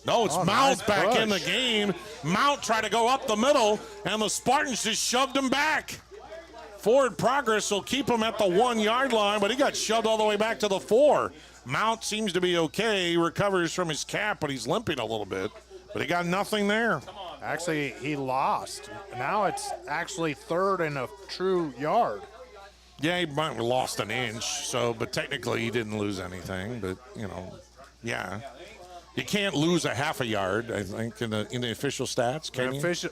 Speaker 2: No, it's Mount back in the game. Mount tried to go up the middle, and the Spartans just shoved him back. Forward progress will keep him at the 1-yard line, but he got shoved all the way back to the 4. Mount seems to be okay. He recovers from his cap, but he's limping a little bit. But he got nothing there.
Speaker 1: Actually, he lost. Now it's actually third and a true yard.
Speaker 2: Yeah, he might have lost an inch, but technically he didn't lose anything. But, yeah. You can't lose a half a yard, I think, in the official stats, can you?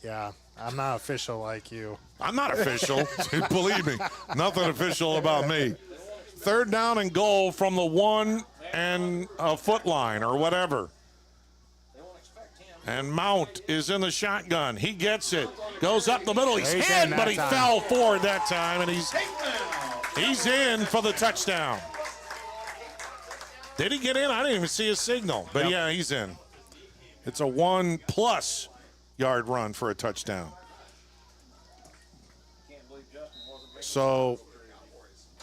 Speaker 1: Yeah, I'm not official like you.
Speaker 2: I'm not official. Believe me, nothing official about me. Third down and goal from the 1 and a foot line or whatever. And Mount is in the shotgun. He gets it. Goes up the middle. He's hit, but he fell forward that time, and he's in for the touchdown. Did he get in? I didn't even see his signal. But, yeah, he's in. It's a 1+ yard run for a touchdown. So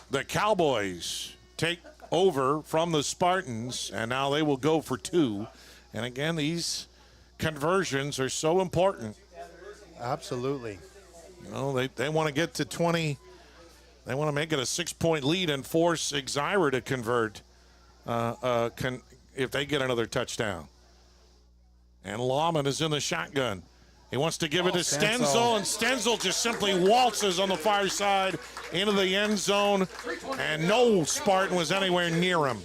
Speaker 2: the Cowboys take over from the Spartans, and now they will go for 2. And, again, these conversions are so important.
Speaker 1: Absolutely.
Speaker 2: They want to get to 20. They want to make it a 6-point lead and force Exira to convert if they get another touchdown. And Lawman is in the shotgun. He wants to give it to Stenzel, and Stenzel just simply waltzes on the far side into the end zone, and no Spartan was anywhere near him.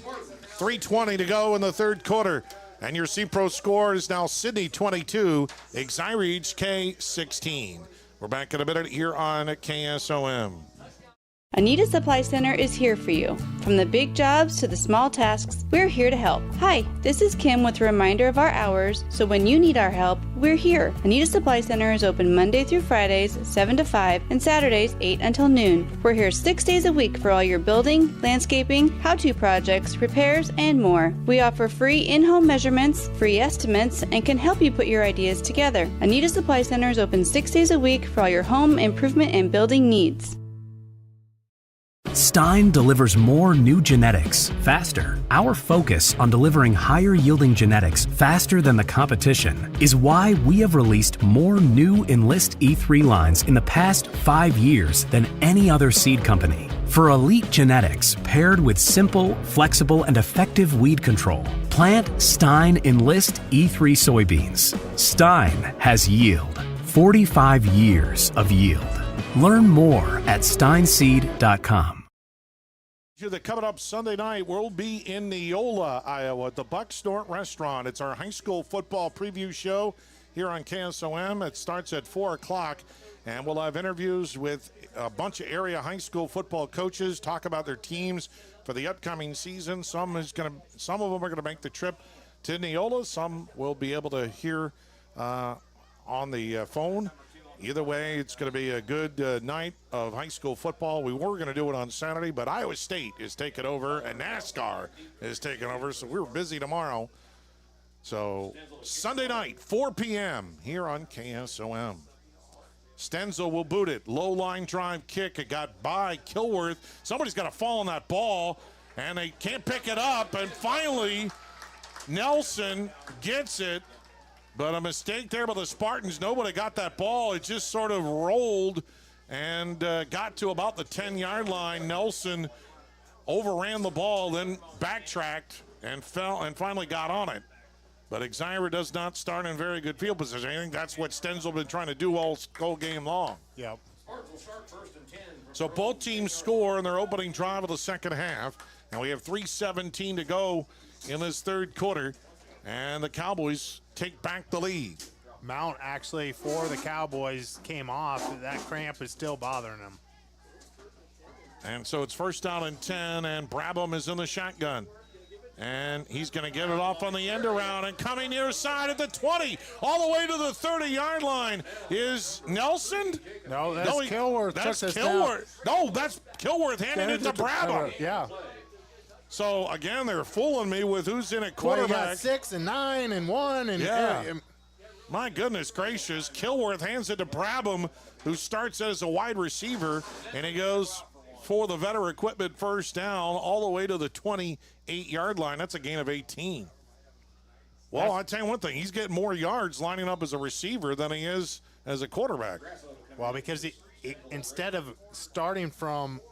Speaker 2: 3:20 to go in the third quarter. And your C-Pro score is now Sidney 22, Exira EHK 16. We're back in a minute here on KSOM.
Speaker 4: Anita Supply Center is here for you. From the big jobs to the small tasks, we're here to help. Hi, this is Kim with a reminder of our hours, so when you need our help, we're here. Anita Supply Center is open Monday through Fridays, 7 to 5, and Saturdays, 8 until noon. We're here 6 days a week for all your building, landscaping, how-to projects, repairs, and more. We offer free in-home measurements, free estimates, and can help you put your ideas together. Anita Supply Center is open 6 days a week for all your home improvement and building needs.
Speaker 5: Stein delivers more new genetics faster. Our focus on delivering higher yielding genetics faster than the competition is why we have released more new Enlist E3 lines in the past 5 years than any other seed company. For elite genetics paired with simple, flexible, and effective weed control, plant Stein Enlist E3 soybeans. Stein has yield. 45 years of yield. Learn more at steinseed.com.
Speaker 2: That coming up Sunday night, we'll be in Neola, Iowa, at the Buck Snort Restaurant. It's our high school football preview show here on KSOM. It starts at 4 o'clock, and we'll have interviews with a bunch of area high school football coaches, talk about their teams for the upcoming season. Some of them are going to make the trip to Neola. Some will be able to hear on the phone. Either way, it's going to be a good night of high school football. We were going to do it on Saturday, but Iowa State is taking over, and NASCAR is taking over, so we're busy tomorrow. So Sunday night, 4 p.m. here on KSOM. Stenzel will boot it. Low line drive kick. It got by Kilworth. Somebody's got to fall on that ball, and they can't pick it up. And finally, Nelson gets it. But a mistake there by the Spartans. Nobody got that ball. It just sort of rolled and got to about the 10-yard line. Nelson overran the ball, then backtracked and fell and finally got on it. But Exira does not start in very good field position. I think that's what Stenzel been trying to do all game long.
Speaker 1: Yep.
Speaker 2: So both teams score in their opening drive of the second half. And we have 3:17 to go in this third quarter. And the Cowboys take back the lead.
Speaker 1: Mount actually, for the Cowboys, came off. That cramp is still bothering him.
Speaker 2: And so it's first down and 10, and Brabham is in the shotgun. And he's going to get it off on the end around, and coming near side at the 20, all the way to the 30-yard line is Nelson.
Speaker 1: No, that's Kilworth.
Speaker 2: That's Kilworth. No, that's Kilworth handing it to Brabham.
Speaker 1: Yeah.
Speaker 2: So, again, they're fooling me with who's in at quarterback.
Speaker 1: Well, you got 6 and 9 and 1. And
Speaker 2: yeah. My goodness gracious. Kilworth hands it to Brabham, who starts as a wide receiver, and he goes for the veteran equipment first down all the way to the 28-yard line. That's a gain of 18. Well, I'll tell you one thing. He's getting more yards lining up as a receiver than he is as a quarterback.
Speaker 1: Well, because he instead of starting from,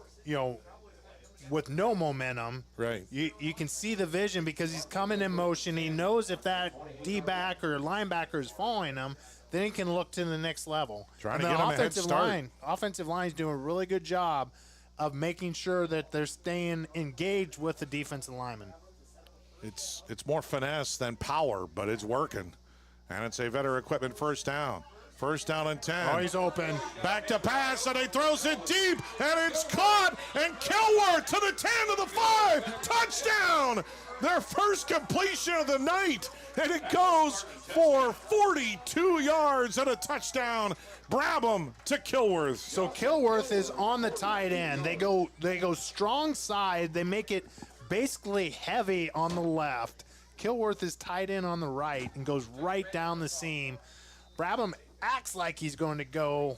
Speaker 1: with no momentum.
Speaker 2: Right.
Speaker 1: You can see the vision because he's coming in motion. He knows if that D-back or linebacker is following him, then he can look to the next level.
Speaker 2: Trying
Speaker 1: and
Speaker 2: to
Speaker 1: the
Speaker 2: get him a head start.
Speaker 1: Offensive line is doing a really good job of making sure that they're staying engaged with the defensive lineman.
Speaker 2: It's more finesse than power, but it's working. And it's a Vetter Equipment first down. First down and 10.
Speaker 1: Oh, he's open.
Speaker 2: Back to pass, and he throws it deep, and it's caught, and Kilworth to the 10, to the 5. Touchdown! Their first completion of the night, and it goes for 42 yards and a touchdown. Brabham to Kilworth.
Speaker 1: So Kilworth is on the tight end. They go strong side. They make it basically heavy on the left. Kilworth is tight end on the right and goes right down the seam. Brabham acts like he's going to go,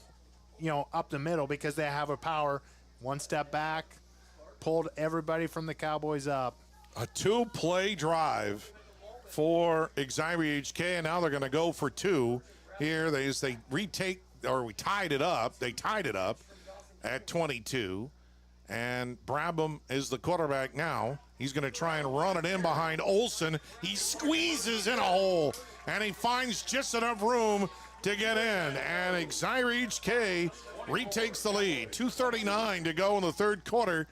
Speaker 1: up the middle because they have a power. One step back, pulled everybody from the Cowboys up.
Speaker 2: A 2-play drive for Exira EHK, and now they're going to go for 2 here. They tied it up. They tied it up at 22, and Brabham is the quarterback now. He's going to try and run it in behind Olsen. He squeezes in a hole, and he finds just enough room to get in, and Exira EHK retakes the lead. 2:39 to go in the third quarter,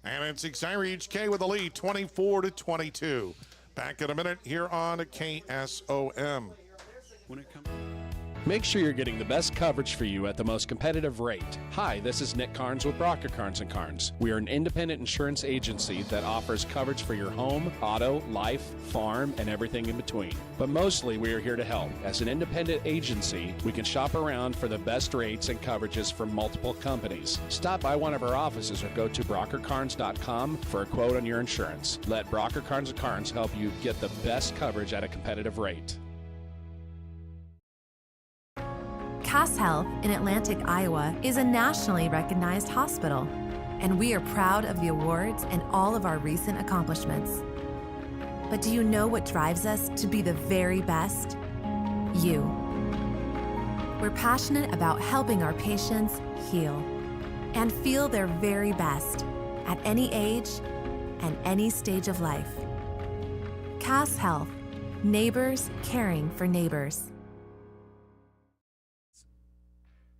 Speaker 2: and it's Exira EHK with the lead, 24-22. Back in a minute here on KSOM.
Speaker 8: Make sure you're getting the best coverage for you at the most competitive rate. Hi, this is Nick Carnes with Brocker Carnes & Carnes. We are an independent insurance agency that offers coverage for your home, auto, life, farm, and everything in between. But mostly we are here to help. As an independent agency, we can shop around for the best rates and coverages from multiple companies. Stop by one of our offices or go to brockercarnes.com for a quote on your insurance. Let Brocker Carnes & Carnes help you get the best coverage at a competitive rate.
Speaker 9: Cass Health in Atlantic, Iowa is a nationally recognized hospital, and we are proud of the awards and all of our recent accomplishments. But do you know what drives us to be the very best? You. We're passionate about helping our patients heal and feel their very best at any age and any stage of life. Cass Health, neighbors caring for neighbors.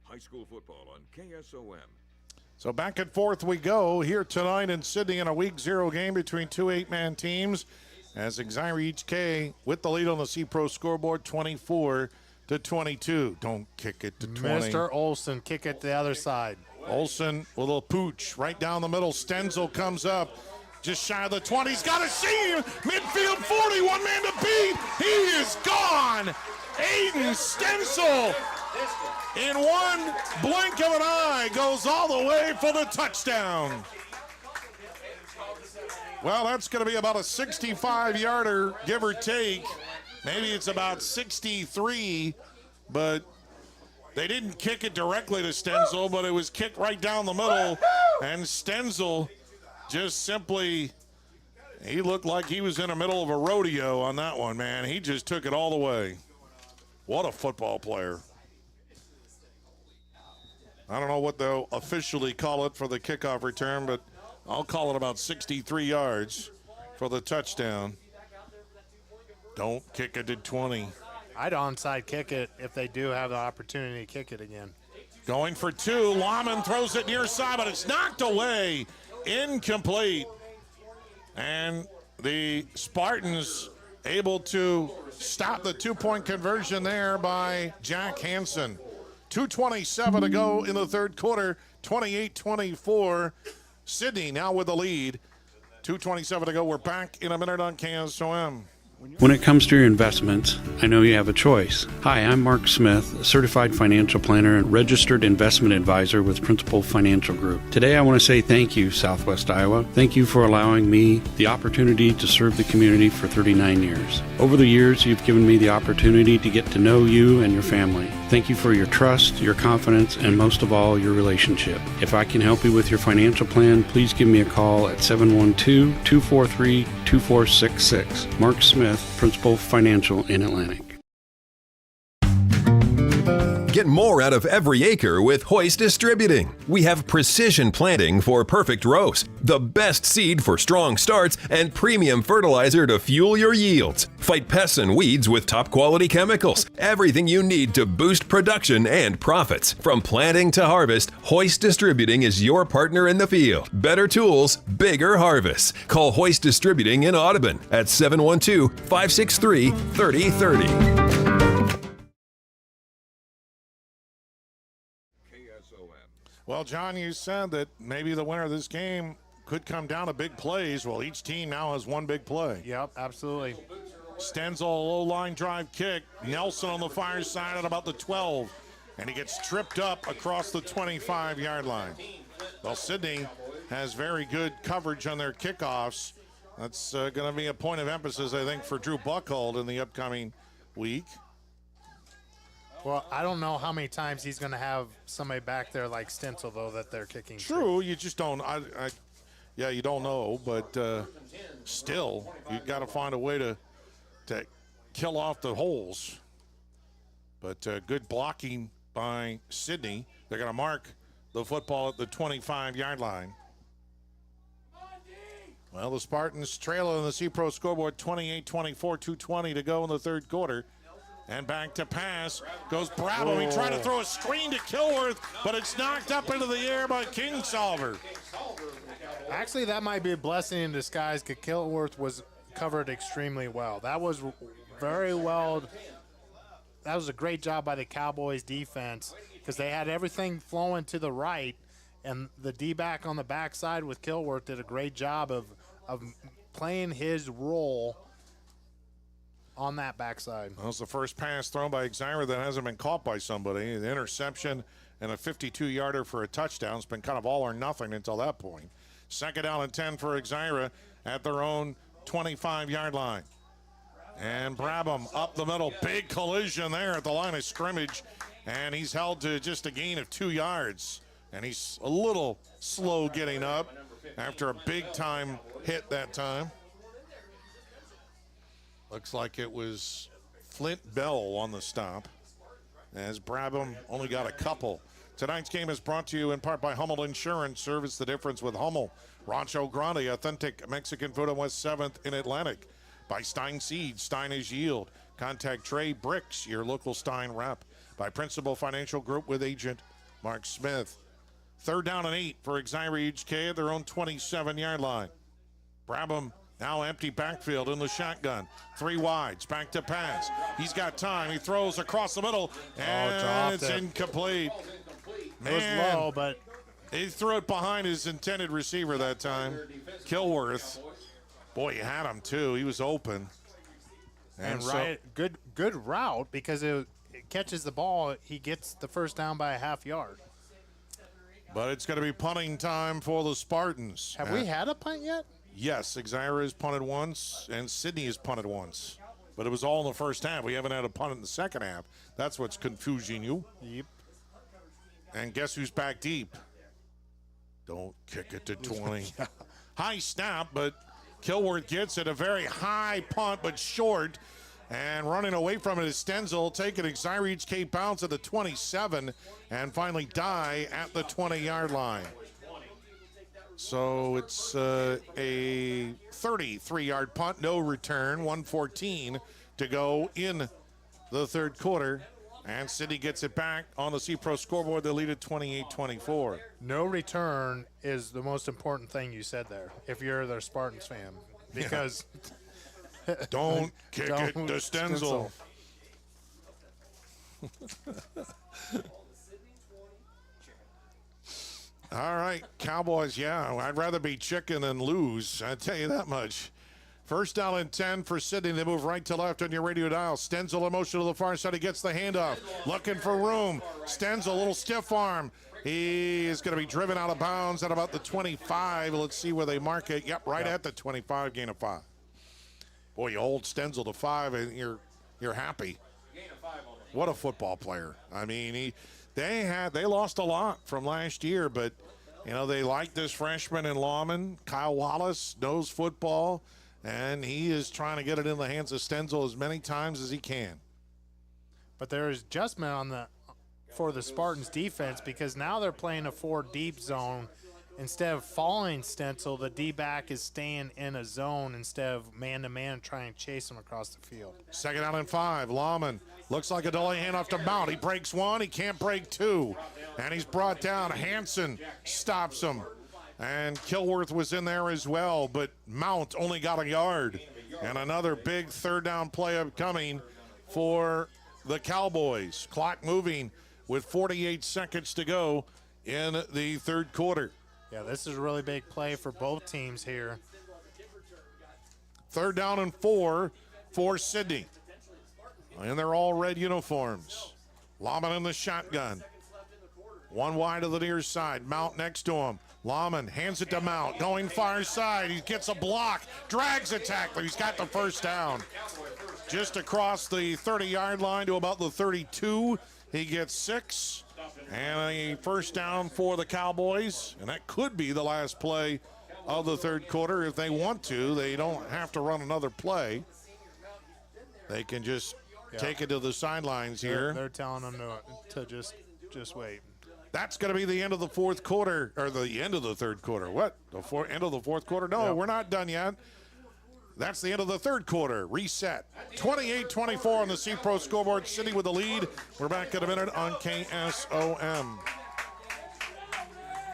Speaker 13: High school football on KSOM.
Speaker 2: So back and forth we go here tonight in Sidney in a Week 0 game between two 8-man teams as Exira EHK with the lead on the C-Pro scoreboard, 24-22. Don't kick it to 20.
Speaker 1: Mr. Olsen, kick it to the other side.
Speaker 2: Olsen with a little pooch right down the middle. Stenzel comes up just shy of the 20. He's got a seam. Midfield 40, one man to beat. He is gone. Aiden Stenzel, in one blink of an eye, goes all the way for the touchdown. Well, that's going to be about a 65-yarder, give or take. Maybe it's about 63, but they didn't kick it directly to Stenzel, but it was kicked right down the middle, and Stenzel just simply, he looked like he was in the middle of a rodeo on that one, man. He just took it all the way. What a football player. I don't know what they'll officially call it for the kickoff return, but I'll call it about 63 yards for the touchdown. Don't kick it to 20.
Speaker 1: I'd onside kick it if they do have the opportunity to kick it again.
Speaker 2: Going for 2. Lahman throws it near side, but it's knocked away. Incomplete. And the Spartans able to stop the 2-point conversion there by Jack Hansen. 2:27 to go in the third quarter, 28-24. Sidney now with the lead. 2:27 to go. We're back in a minute on KSOM.
Speaker 11: When it comes to your investments, I know you have a choice. Hi, I'm Mark Smith, a certified financial planner and registered investment advisor with Principal Financial Group. Today I want to say thank you, Southwest Iowa. Thank you for allowing me the opportunity to serve the community for 39 years. Over the years, you've given me the opportunity to get to know you and your family. Thank you for your trust, your confidence, and most of all, your relationship. If I can help you with your financial plan, please give me a call at 712-243-2466. Mark Smith, Principal Financial in Atlantic.
Speaker 14: Get more out of every acre with Hoist Distributing. We have precision planting for perfect rows, the best seed for strong starts, and premium fertilizer to fuel your yields. Fight pests and weeds with top quality chemicals. Everything you need to boost production and profits. From planting to harvest, Hoist Distributing is your partner in the field. Better tools, bigger harvests. Call Hoist Distributing in Audubon at 712-563-3030.
Speaker 2: Well, John, you said that maybe the winner of this game could come down to big plays. Well, each team now has one big play.
Speaker 1: Yep, absolutely.
Speaker 2: Stenzel, low line drive kick. Nelson on the far side at about the 12. And he gets tripped up across the 25-yard line. Well, Sidney has very good coverage on their kickoffs. That's going to be a point of emphasis, I think, for Drew Buckhold in the upcoming week.
Speaker 1: Well, I don't know how many times he's going to have somebody back there like Stenzel, though, that they're kicking.
Speaker 2: True, you just don't. Yeah, you don't know, but still, you got to find a way to kill off the holes. But good blocking by Sidney. They're going to mark the football at the 25-yard line. Well, the Spartans trail on the C-Pro scoreboard, 28-24, 2:20 to go in the third quarter. And back to pass goes Bravo. He tried to throw a screen to Kilworth, but it's knocked up into the air by Kingsolver.
Speaker 1: Actually, that might be a blessing in disguise because Kilworth was covered extremely well. That was very well. That was a great job by the Cowboys defense because they had everything flowing to the right, and the D-back on the backside with Kilworth did a great job of playing his role on that backside.
Speaker 2: That was the first pass thrown by Exira that hasn't been caught by somebody. The interception and a 52-yarder for a touchdown. It's been kind of all or nothing until that point. Second down and 10 for Exira at their own 25-yard line. And Brabham up the middle. Big collision there at the line of scrimmage. And he's held to just a gain of 2 yards. And he's a little slow getting up after a big-time hit that time. Looks like it was Flint Bell on the stop, as Brabham only got a couple. Tonight's game is brought to you in part by Hummel Insurance. Service the difference with Hummel. Rancho Grande, authentic Mexican food on West 7th in Atlantic. By Stein Seeds, Stein is yield. Contact Trey Bricks, your local Stein rep. By Principal Financial Group with agent Mark Smith. Third down and 8 for Exira EHK at their own 27-yard line. Brabham now empty backfield in the shotgun. 3 wides, back to pass. He's got time. He throws across the middle, and it's incomplete. Man,
Speaker 1: it was low, but
Speaker 2: he threw it behind his intended receiver that time. Kilworth. Boy, he had him, too. He was open.
Speaker 1: And right, good route because it catches the ball. He gets the first down by a half yard.
Speaker 2: But it's going to be punting time for the Spartans.
Speaker 1: Have we had a punt yet?
Speaker 2: Yes, Exira has punted once, and Sidney has punted once. But it was all in the first half. We haven't had a punt in the second half. That's what's confusing you.
Speaker 1: Yep.
Speaker 2: And guess who's back deep? Don't kick it to 20. High snap, but Kilworth gets it. A very high punt, but short. And running away from it is Stenzel. Taking Exira EHK bounce at the 27 and finally die at the 20-yard line. So it's a 33-yard punt, no return, 1:14 to go in the third quarter. And Sidney gets it back on the C-Pro scoreboard. They lead at 28-24.
Speaker 1: No return is the most important thing you said there, if you're the Spartans fan. Because
Speaker 2: don't kick it to Stenzel. All right, Cowboys, yeah, I'd rather be chicken than lose. I tell you that much. First down and 10 for Sidney. They move right to left on your radio dial. Stenzel in motion to the far side. He gets the handoff. Looking for room. Stenzel, a little stiff arm. He is going to be driven out of bounds at about the 25. Let's see where they mark it. Yep, right at the 25, gain of 5. Boy, you hold Stenzel to 5 and you're happy. What a football player. I mean, they lost a lot from last year, but you know, they like this freshman in Lawman. Kyle Wallace knows football, and he is trying to get it in the hands of Stenzel as many times as he can.
Speaker 1: But there is adjustment for the Spartans defense, because now they're playing a 4 deep zone. Instead of following Stencil, the D-back is staying in a zone instead of man-to-man trying to chase him across the field.
Speaker 2: 2nd down and 5. Lawman looks like a delay handoff to Mount. He breaks 1. He can't break 2. And he's brought down. Hansen stops him. And Kilworth was in there as well, but Mount only got a yard. And another big 3rd down play upcoming for the Cowboys. Clock moving with 48 seconds to go in the 3rd quarter.
Speaker 1: Yeah, this is a really big play for both teams here.
Speaker 2: 3rd down and 4 for Sidney. In their all red uniforms. Lawman in the shotgun. 1 wide to the near side. Mount next to him. Lawman hands it to Mount. Going far side. He gets a block. Drags a tackler. He's got the 1st down. Just across the 30-yard line to about the 32. He gets 6. And a 1st down for the Cowboys. And that could be the last play of the 3rd quarter. If they want to, they don't have to run another play. They can just take it to the sidelines here.
Speaker 1: They're telling them to just wait.
Speaker 2: That's going to be the end of the 4th quarter, or the end of the 3rd quarter. What? End of the 4th quarter? No, We're not done yet. That's the end of the 3rd quarter. Reset. 28-24 on the C-Pro scoreboard. Sidney with the lead. We're back in a minute on KSOM.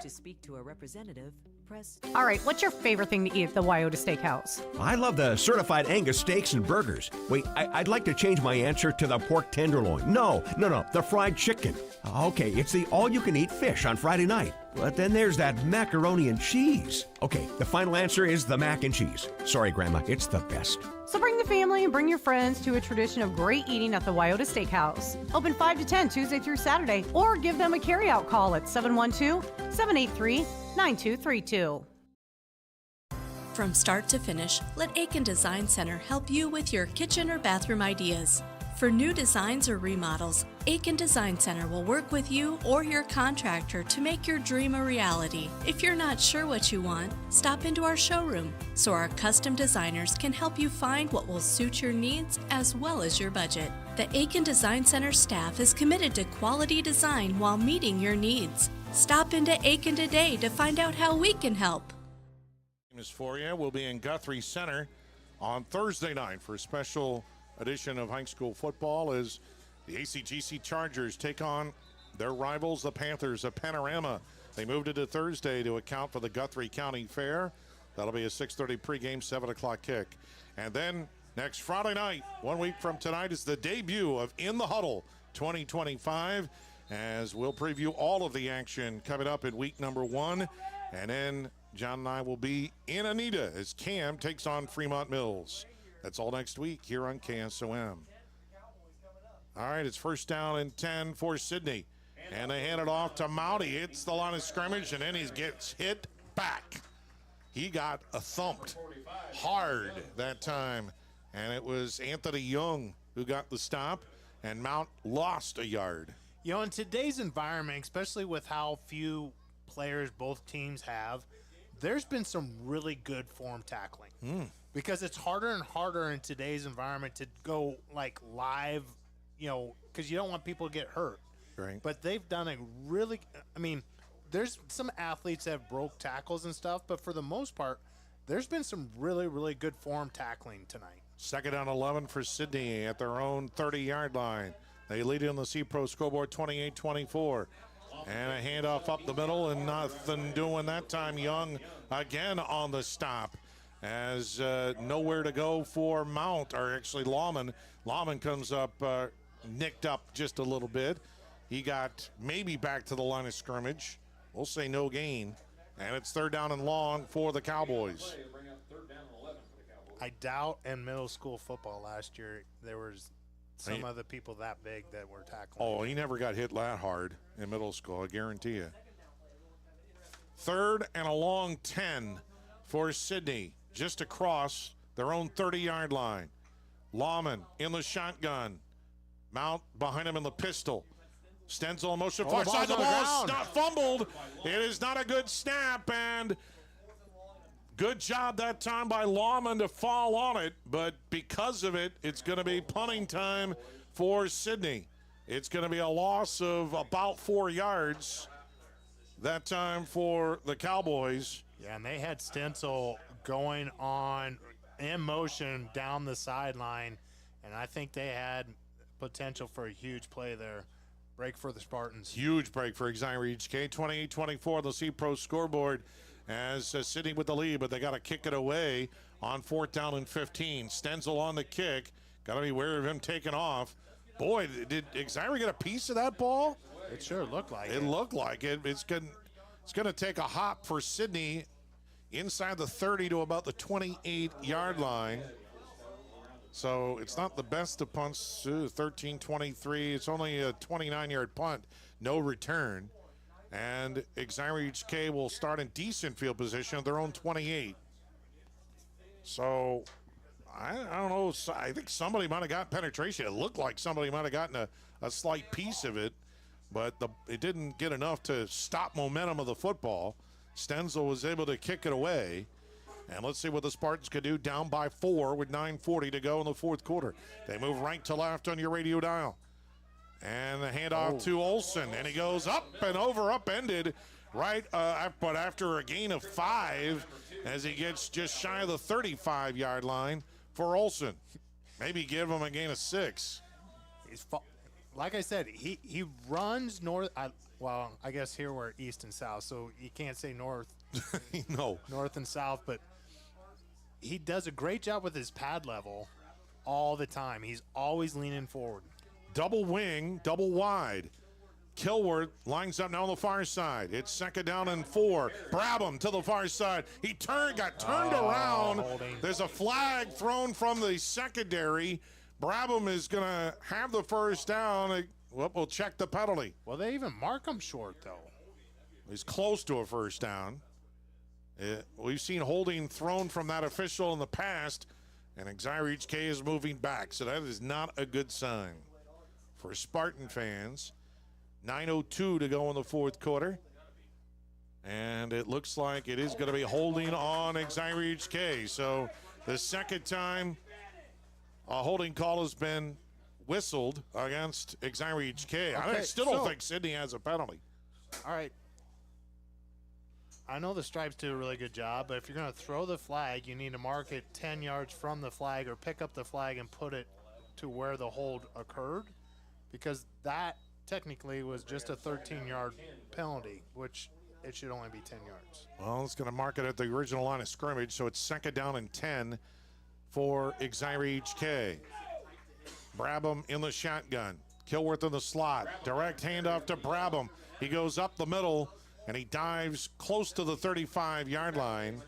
Speaker 7: To speak to a representative, press.
Speaker 15: All right, what's your favorite thing to eat at the Wyoda Steakhouse?
Speaker 16: I love the certified Angus steaks and burgers. Wait, I'd like to change my answer to the pork tenderloin. No, the fried chicken. Okay, it's the all-you-can-eat fish on Friday night. But then there's that macaroni and cheese. Okay, the final answer is the mac and cheese. Sorry, Grandma, it's the best.
Speaker 15: So bring the family and bring your friends to a tradition of great eating at the Wyoda Steakhouse. Open 5 to 10 Tuesday through Saturday, or give them a carryout call at 712-783-9232.
Speaker 17: From start to finish, let Aiken Design Center help you with your kitchen or bathroom ideas. For new designs or remodels, Aiken Design Center will work with you or your contractor to make your dream a reality. If you're not sure what you want, stop into our showroom so our custom designers can help you find what will suit your needs as well as your budget. The Aiken Design Center staff is committed to quality design while meeting your needs. Stop into Aiken today to find out how we can help.
Speaker 2: For you, we'll be in Guthrie Center on Thursday night for a special edition of high school football as the ACGC Chargers take on their rivals, the Panthers of Panorama. They moved it to Thursday to account for the Guthrie County Fair. That'll be a 6:30 pregame, 7 o'clock kick. And then next Friday night, 1 week from tonight, is the debut of In the Huddle 2025, as we'll preview all of the action coming up in week number 1. And then John and I will be in Anita as Cam takes on Fremont Mills. That's all next week here on KSOM. All right, it's 1st down and 10 for Sidney. And they hand it off to Mount. He hits the line of scrimmage, and then he gets hit back. He got thumped hard that time. And it was Anthony Young who got the stop, and Mount lost a yard.
Speaker 1: You know, in today's environment, especially with how few players both teams have, there's been some really good form tackling. Because it's harder and harder in today's environment to go like live, because you don't want people to get hurt.
Speaker 2: Right.
Speaker 1: But they've done a really, there's some athletes that have broke tackles and stuff, but for the most part, there's been some really, really good form tackling tonight.
Speaker 2: 2nd down 11 for Sidney at their own 30-yard line. They lead it on the C-Pro scoreboard 28-24. And a handoff up the middle, and nothing doing that time. Young again on the stop. As nowhere to go for Mount, or actually Lawman. Lawman comes up, nicked up just a little bit. He got maybe back to the line of scrimmage. We'll say no gain. And it's 3rd down and long for the Cowboys.
Speaker 1: I doubt in middle school football last year there was some of the people that big that were tackling.
Speaker 2: Oh, he never got hit that hard in middle school, I guarantee you. 3rd and a long 10 for Sidney, just across their own 30-yard line. Lawman in the shotgun. Mount behind him in the pistol. Stenzel in motion, far side, the ball is not fumbled. It is not a good snap, and good job that time by Lawman to fall on it, but because of it, it's going to be punting time for Sidney. It's going to be a loss of about 4 yards that time for the Cowboys.
Speaker 1: Yeah, and they had Stencil going on in motion down the sideline, and I think they had potential for a huge play there. Break for the Spartans.
Speaker 2: Huge break for Exira EHK. 28-24 the C-Pro scoreboard as Sidney with the lead, but they got to kick it away on 4th down and 15. Stenzel on the kick. Got to be wary of him taking off. Boy, did Exira get a piece of that ball?
Speaker 1: It sure looked like
Speaker 2: it. It looked like it. It's going to take a hop for Sidney inside the 30 to about the 28-yard line. So it's not the best of punts. 13-23. It's only a 29-yard punt. No return. And Exira EHK will start in decent field position at their own 28. So I don't know. I think somebody might have got penetration. It looked like somebody might have gotten a slight piece of it, but it didn't get enough to stop momentum of the football. Stenzel was able to kick it away. And let's see what the Spartans could do, down by 4 with 9:40 to go in the 4th quarter. They move right to left on your radio dial. And the handoff to Olsen, and he goes up and over, upended, right, but after a gain of 5, as he gets just shy of the 35-yard line for Olsen. Maybe give him a gain of 6.
Speaker 1: Like I said, he runs north. Well, I guess here we're east and south, so you can't say north.
Speaker 2: No.
Speaker 1: North and south, but he does a great job with his pad level all the time. He's always leaning forward.
Speaker 2: Double wing, double wide. Kilworth lines up now on the far side. It's 2nd down and 4. Brabham to the far side. He got turned around.
Speaker 1: Holding.
Speaker 2: There's a flag thrown from the secondary. Brabham is going to have the 1st down. Well, we'll check the penalty.
Speaker 1: Well, they even mark him short, though.
Speaker 2: He's close to a 1st down. We've seen holding thrown from that official in the past, and Exira EHK is moving back, so that is not a good sign for Spartan fans. 9:02 to go in the 4th quarter, and it looks like it is going to be holding on Exira EHK. So the 2nd time a holding call has been whistled against Exira EHK. I still don't think Sidney has a penalty.
Speaker 1: All right. I know the Stripes do a really good job, but if you're going to throw the flag, you need to mark it 10 yards from the flag or pick up the flag and put it to where the hold occurred, because that technically was just a 13-yard penalty, which it should only be 10 yards.
Speaker 2: Well, it's going to mark it at the original line of scrimmage, so it's 2nd down and 10 for Exira EHK. Brabham in the shotgun. Kilworth in the slot. Direct handoff to Brabham. He goes up the middle, and he dives close to the 35-yard line.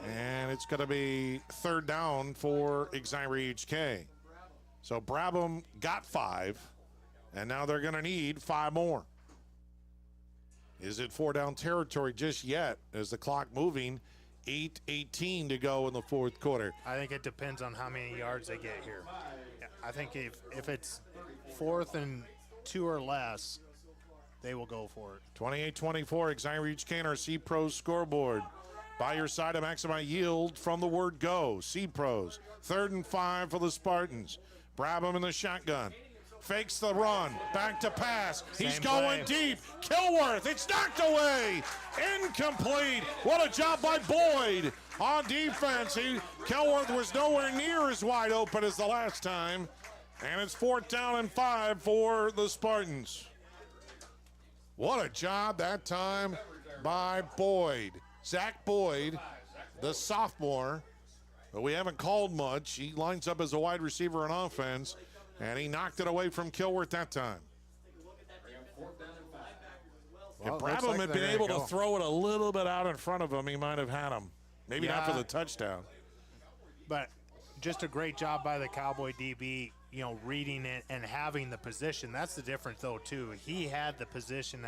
Speaker 2: And it's going to be 3rd down for Exira EHK. So Brabham got 5, and now they're going to need 5 more. Is it 4-down territory just yet? As the clock moving, 8:18 to go in the 4th quarter.
Speaker 1: I think it depends on how many yards they get here. I think if it's 4th and 2 or less, they will go for it.
Speaker 2: 28-24, Exira EHK, our C-Pros scoreboard. By your side to maximize yield from the word go. C-Pros, 3rd and 5 for the Spartans. Brabham in the shotgun. Fakes the run. Back to pass. He's going deep. Kilworth. It's knocked away. Incomplete. What a job by Boyd on defense. Kilworth was nowhere near as wide open as the last time. And it's 4th down and 5 for the Spartans. What a job that time by Boyd. Zach Boyd, the sophomore. But we haven't called much. He lines up as a wide receiver on offense, and he knocked it away from Kilworth that time. If Brabham had been able to throw it a little bit out in front of him, he might have had him. Maybe not for the touchdown.
Speaker 1: But just a great job by the Cowboy DB, reading it and having the position. That's the difference, though, too. He had the position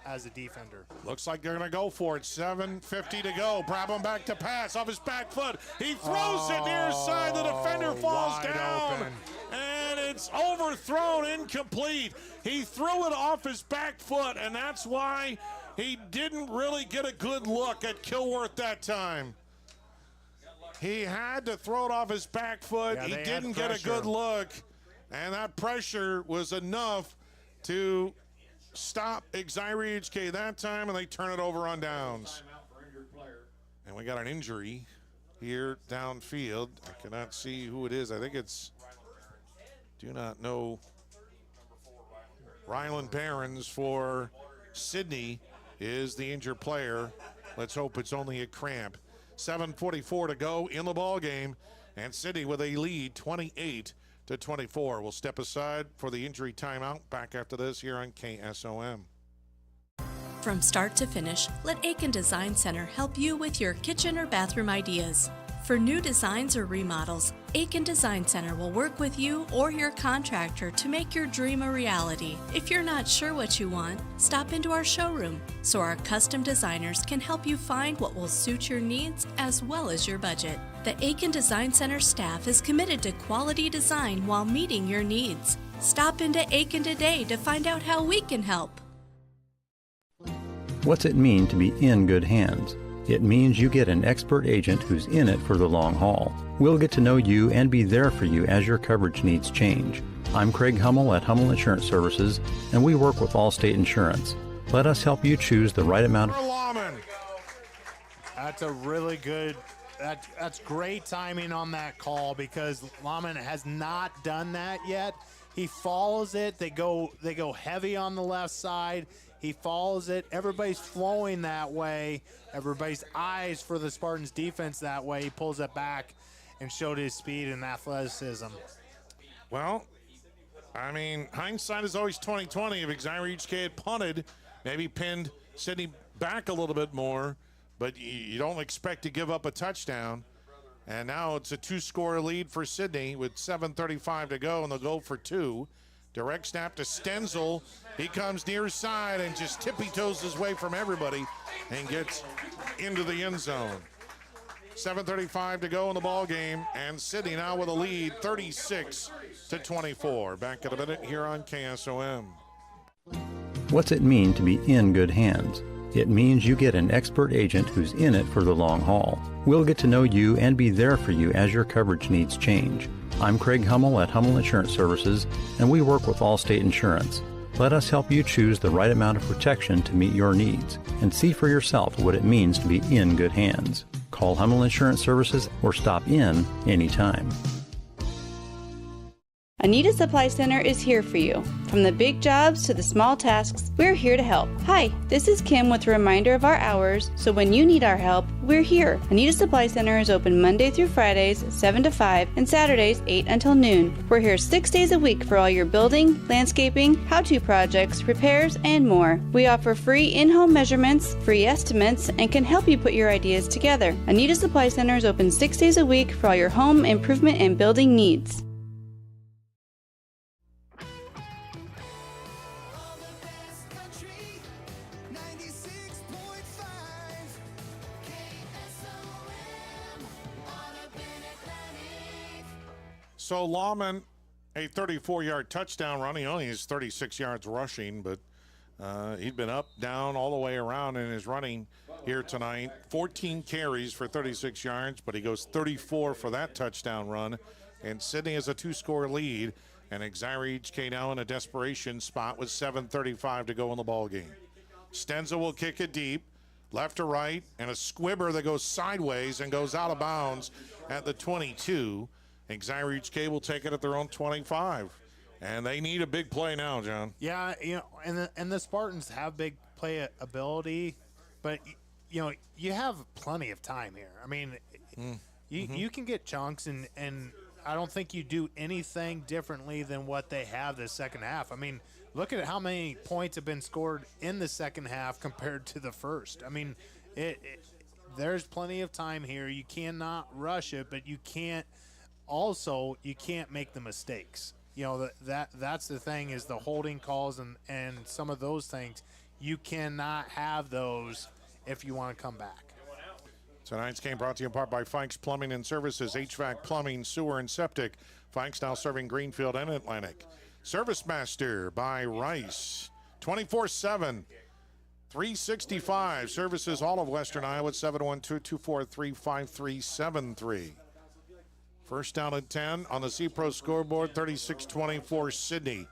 Speaker 1: as a defender.
Speaker 2: Looks like they're going to go for it. 7:50 to go. Brabham back to pass off his back foot. He throws it near side. The defender falls down. Open. And it's overthrown, incomplete. He threw it off his back foot, and that's why he didn't really get a good look at Kilworth that time. He had to throw it off his back foot. He didn't get a good look. And that pressure was enough to stop Exira EHK that time, and they turn it over on downs. And we got an injury here downfield. I cannot see who it is. I think it's, do not know, Ryland Barons for Sidney is the injured player. Let's hope it's only a cramp. 7:44 to go in the ball game, and Sidney with a lead, 28-24. We'll step aside for the injury timeout. Back after this here on KSOM.
Speaker 17: From start to finish, let Aiken Design Center help you with your kitchen or bathroom ideas. For new designs or remodels, Aiken Design Center will work with you or your contractor to make your dream a reality. If you're not sure what you want, stop into our showroom so our custom designers can help you find what will suit your needs as well as your budget. The Aiken Design Center staff is committed to quality design while meeting your needs. Stop into Aiken today to find out how we can help.
Speaker 3: What's it mean to be in good hands? It means you get an expert agent who's in it for the long haul. We'll get to know you and be there for you as your coverage needs change. I'm Craig Hummel at Hummel Insurance Services, and we work with Allstate Insurance. Let us help you choose the right amount of...
Speaker 1: That's a really good... That's great timing on that call, because Lahman has not done that yet. He follows it. They go heavy on the left side. He follows it. Everybody's flowing that way. Everybody's eyes for the Spartans defense that way. He pulls it back and showed his speed and athleticism.
Speaker 2: Well, I mean, hindsight is always 20/20. If Exira EHK had punted, maybe pinned Sidney back a little bit more, but you don't expect to give up a touchdown. And now it's a 2-score lead for Sidney with 7:35 to go, and they'll go for 2. Direct snap to Stenzel. He comes near side and just tippy-toes his way from everybody and gets into the end zone. 7:35 to go in the ball game, and Sidney now with a lead, 36-24. Back in a minute here on KSOM.
Speaker 3: What's it mean to be in good hands? It means you get an expert agent who's in it for the long haul. We'll get to know you and be there for you as your coverage needs change. I'm Craig Hummel at Hummel Insurance Services, and we work with Allstate Insurance. Let us help you choose the right amount of protection to meet your needs and see for yourself what it means to be in good hands. Call Hummel Insurance Services or stop in anytime.
Speaker 4: Anita Supply Center is here for you. From the big jobs to the small tasks, we're here to help. Hi, this is Kim with a reminder of our hours, so when you need our help, we're here. Anita Supply Center is open Monday through Fridays, 7 to 5, and Saturdays, 8 until noon. We're here 6 days a week for all your building, landscaping, how-to projects, repairs, and more. We offer free in-home measurements, free estimates, and can help you put your ideas together. Anita Supply Center is open 6 days a week for all your home improvement and building needs.
Speaker 2: So Lahman, a 34-yard touchdown run. He only has 36 yards rushing, but he'd been up, down, all the way around in his running here tonight. 14 carries for 36 yards, but he goes 34 for that touchdown run. And Sidney has a 2-score lead, and Exira EHK now in a desperation spot with 7:35 to go in the ball game. Stenzel will kick it deep, left to right, and a squibber that goes sideways and goes out of bounds at the 22. Exira EHK will take it at their own 25. And they need a big play now, John.
Speaker 1: Yeah, and the Spartans have big play ability, but you have plenty of time here. I mean, you can get chunks, and I don't think you do anything differently than what they have this second half. I mean, look at how many points have been scored in the second half compared to the first. I mean, there's plenty of time here. You cannot rush it, but you can't make the mistakes. That's the thing, is the holding calls and some of those things. You cannot have those if you want to come back.
Speaker 2: Tonight's game brought to you in part by Fikes Plumbing and Services, HVAC, plumbing, sewer, and septic. Fikes now serving Greenfield and Atlantic. Service Master by Rice, 24/7, 365. Services all of Western Iowa, 712-243-5373. First down and 10 on the C-Pro scoreboard, 36-24 Sidney.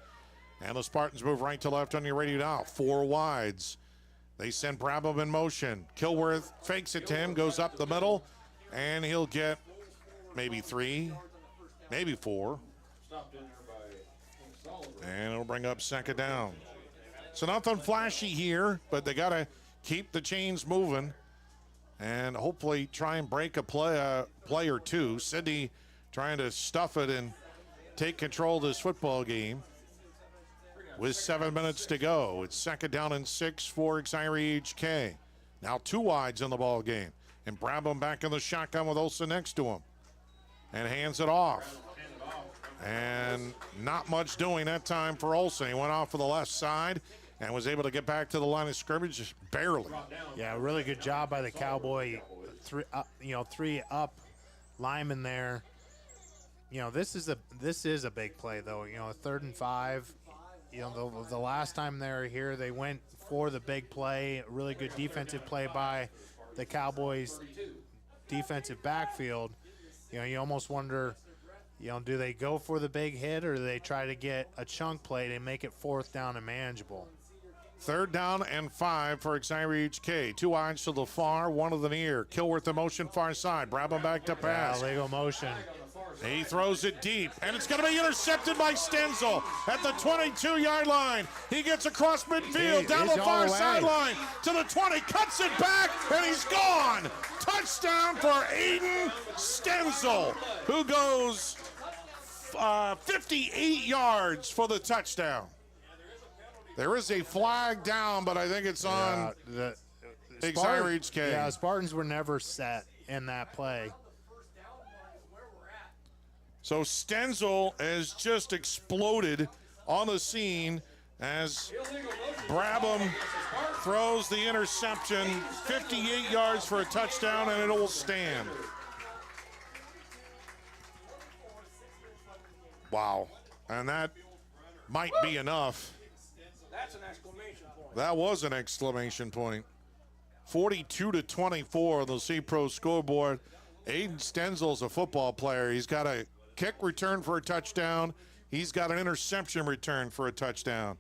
Speaker 2: And the Spartans move right to left on your radio now. 4 wides. They send Brabham in motion. Kilworth fakes it to him, goes up the middle, and he'll get maybe 3, maybe 4. And it'll bring up second down. So nothing flashy here, but they got to keep the chains moving and hopefully try and break a play or two. Sidney trying to stuff it and take control of this football game with 7 minutes to go. It's second down and 6 for Exira EHK. Now 2 wides in the ball game. And Brabham back in the shotgun with Olsen next to him. And hands it off. And not much doing that time for Olsen. He went off for the left side and was able to get back to the line of scrimmage just barely.
Speaker 1: Yeah, really good job by the Cowboy 3 up lineman there. This is a big play though. 3rd and 5. The last time they were here, they went for the big play. Really good defensive play by the Cowboys defensive backfield. You almost wonder, do they go for the big hit or do they try to get a chunk play to make it 4th down and manageable?
Speaker 2: 3rd down and 5 for Exira HK. 2 wides to the far, 1 to the near. Kilworth in motion far side. Brabham back to pass.
Speaker 1: Yeah, legal motion.
Speaker 2: He throws it deep, and it's going to be intercepted by Stenzel at the 22-yard line. He gets across midfield, down the far sideline to the 20, cuts it back, and he's gone. Touchdown for Aiden Stenzel, who goes 58 yards for the touchdown. There is a flag down, but I think it's on Exira HK.
Speaker 1: Yeah, Spartans were never set in that play.
Speaker 2: So Stenzel has just exploded on the scene as Brabham throws the interception, 58 yards for a touchdown, and it will stand. Wow. And that might be enough.
Speaker 10: That's an exclamation point.
Speaker 2: That was an exclamation point. 42-24 on the C-Pro scoreboard. Aiden Stenzel's a football player. He's got a kick return for a touchdown. He's got an interception return for a touchdown.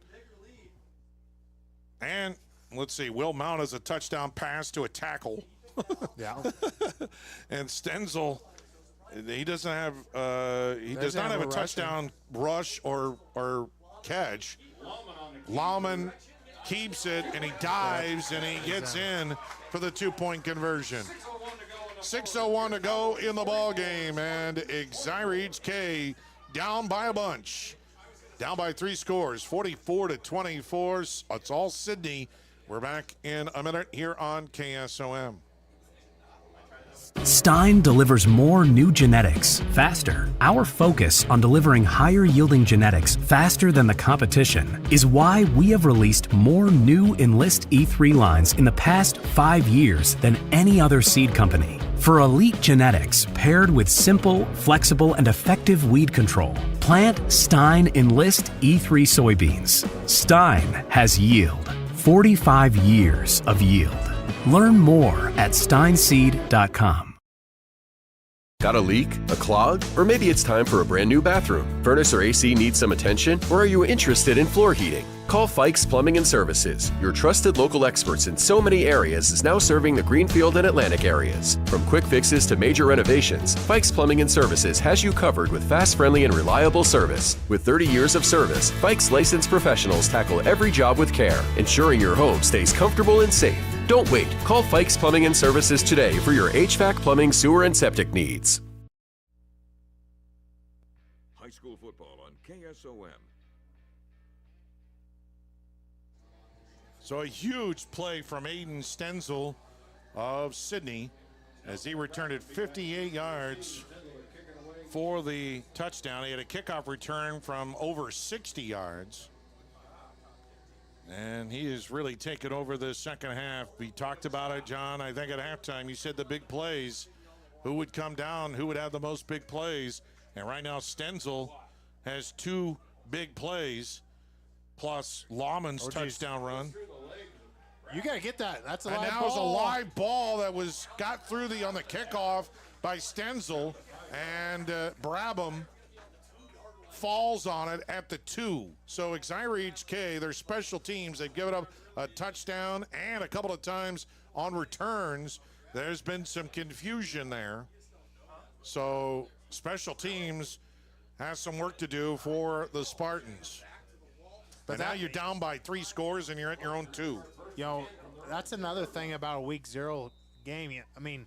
Speaker 2: And let's see, Will Mount has a touchdown pass to a tackle.
Speaker 1: Yeah.
Speaker 2: And Stenzel, he doesn't have does not have a touchdown rush or catch. Lauman keeps it and he dives and he gets in for the 2-point conversion. 6:01 to go in the ball game, and Exira HK down by a bunch. Down by 3 scores, 44-24. It's all Sidney. We're back in a minute here on KSOM.
Speaker 5: Stein delivers more new genetics faster. Our focus on delivering higher yielding genetics faster than the competition is why we have released more new Enlist E3 lines in the past 5 years than any other seed company. For elite genetics paired with simple, flexible, and effective weed control, plant Stein Enlist E3 soybeans. Stein has yield. 45 years of yield. Learn more at steinseed.com.
Speaker 6: Got a leak? A clog? Or maybe it's time for a brand new bathroom. Furnace or AC needs some attention? Or are you interested in floor heating? Call Fikes Plumbing and Services. Your trusted local experts in so many areas is now serving the Greenfield and Atlantic areas. From quick fixes to major renovations, Fikes Plumbing and Services has you covered with fast, friendly, and reliable service. With 30 years of service, Fikes licensed professionals tackle every job with care, ensuring your home stays comfortable and safe. Don't wait. Call Fikes Plumbing and Services today for your HVAC, plumbing, sewer, and septic needs.
Speaker 13: High school football on KSOM.
Speaker 2: So a huge play from Aiden Stenzel of Sidney as he returned it 58 yards for the touchdown. He had a kickoff return from over 60 yards. And he has really taken over the second half. We talked about it, John. I think at halftime you said the big plays. Who would come down? Who would have the most big plays? And right now Stenzel has 2 big plays plus Lauman's touchdown run.
Speaker 1: You got to get that. That's a
Speaker 2: and
Speaker 1: live
Speaker 2: that
Speaker 1: ball.
Speaker 2: was a live ball that got through on the kickoff by Stenzel. And Brabham falls on it at the 2. So Exira EHK, their special teams, they've given up a touchdown and a couple of times on returns. There's been some confusion there. So special teams has some work to do for the Spartans. But now you're down by 3 scores and you're at your own 2.
Speaker 1: You know, that's another thing about a week 0 game. I mean,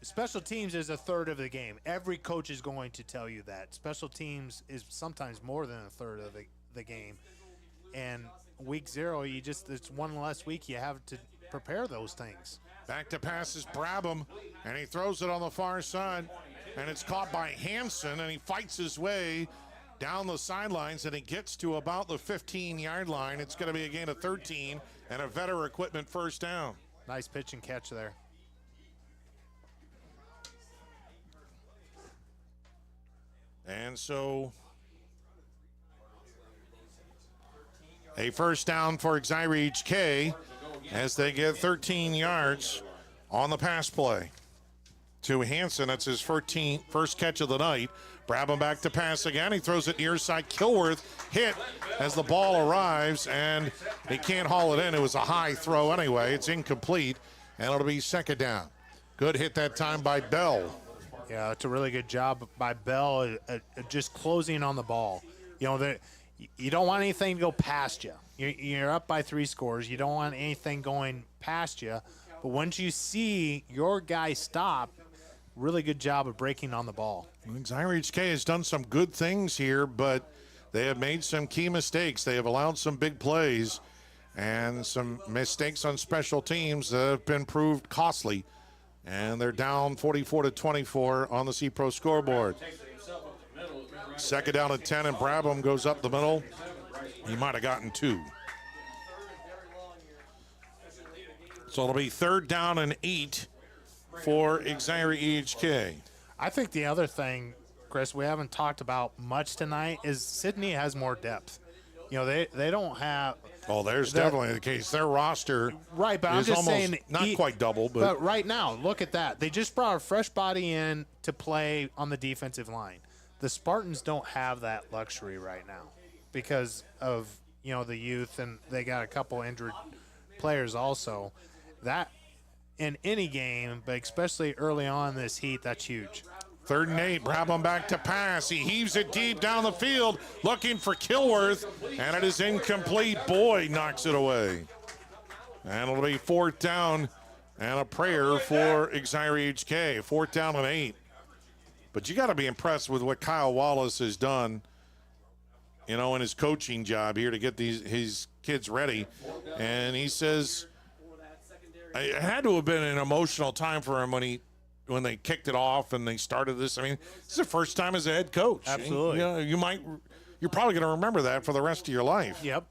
Speaker 1: special teams is a third of the game. Every coach is going to tell you that. Special teams is sometimes more than a third of the game. And week 0, it's one less week you have to prepare those things.
Speaker 2: Back to pass is Brabham, and he throws it on the far side, and it's caught by Hansen, and he fights his way down the sidelines, and he gets to about the 15-yard line. It's going to be a gain of 13 and a Vetter Equipment first down.
Speaker 1: Nice pitch and catch there.
Speaker 2: And so a first down for Exira EHK as they get 13 yards on the pass play to Hansen. That's his first catch of the night. Brabham back to pass again. He throws it near side. Kilworth hit as the ball arrives, and he can't haul it in. It was a high throw anyway. It's incomplete, and it'll be second down. Good hit that time by Bell.
Speaker 1: Yeah, it's a really good job by Bell at just closing on the ball. You know, you don't want anything to go past you. You're up by 3 scores. You don't want anything going past you. But once you see your guy stop, really good job of breaking on the ball.
Speaker 2: Exira EHK has done some good things here, but they have made some key mistakes. They have allowed some big plays and some mistakes on special teams that have been proved costly. And they're down 44-24 on the C-Pro scoreboard. Second down at 10, and Brabham goes up the middle. He might have gotten 2. So it'll be third down and 8 for Exira EHK.
Speaker 1: I think the other thing, Chris, we haven't talked about much tonight is Sidney has more depth. You know, they don't have.
Speaker 2: Oh, there's definitely the case. Their roster
Speaker 1: right, but I'm
Speaker 2: is
Speaker 1: just
Speaker 2: almost
Speaker 1: saying,
Speaker 2: not quite double.
Speaker 1: But right now, look at that. They just brought a fresh body in to play on the defensive line. The Spartans don't have that luxury right now because of, you know, the youth, and they got a couple injured players also. That in any game, but especially early on in this heat, that's huge.
Speaker 2: Third and 8, Brabham back to pass. He heaves it deep down the field, looking for Kilworth, and it is incomplete. Boyd knocks it away. And it'll be fourth down and a prayer for Exira EHK. Fourth down and 8. But you got to be impressed with what Kyle Wallace has done, you know, in his coaching job here to get his kids ready. And he says it had to have been an emotional time for him when they kicked it off and they started this. I mean, this is the first time as a head coach.
Speaker 1: Absolutely.
Speaker 2: You know, you're probably going to remember that for the rest of your life.
Speaker 1: Yep.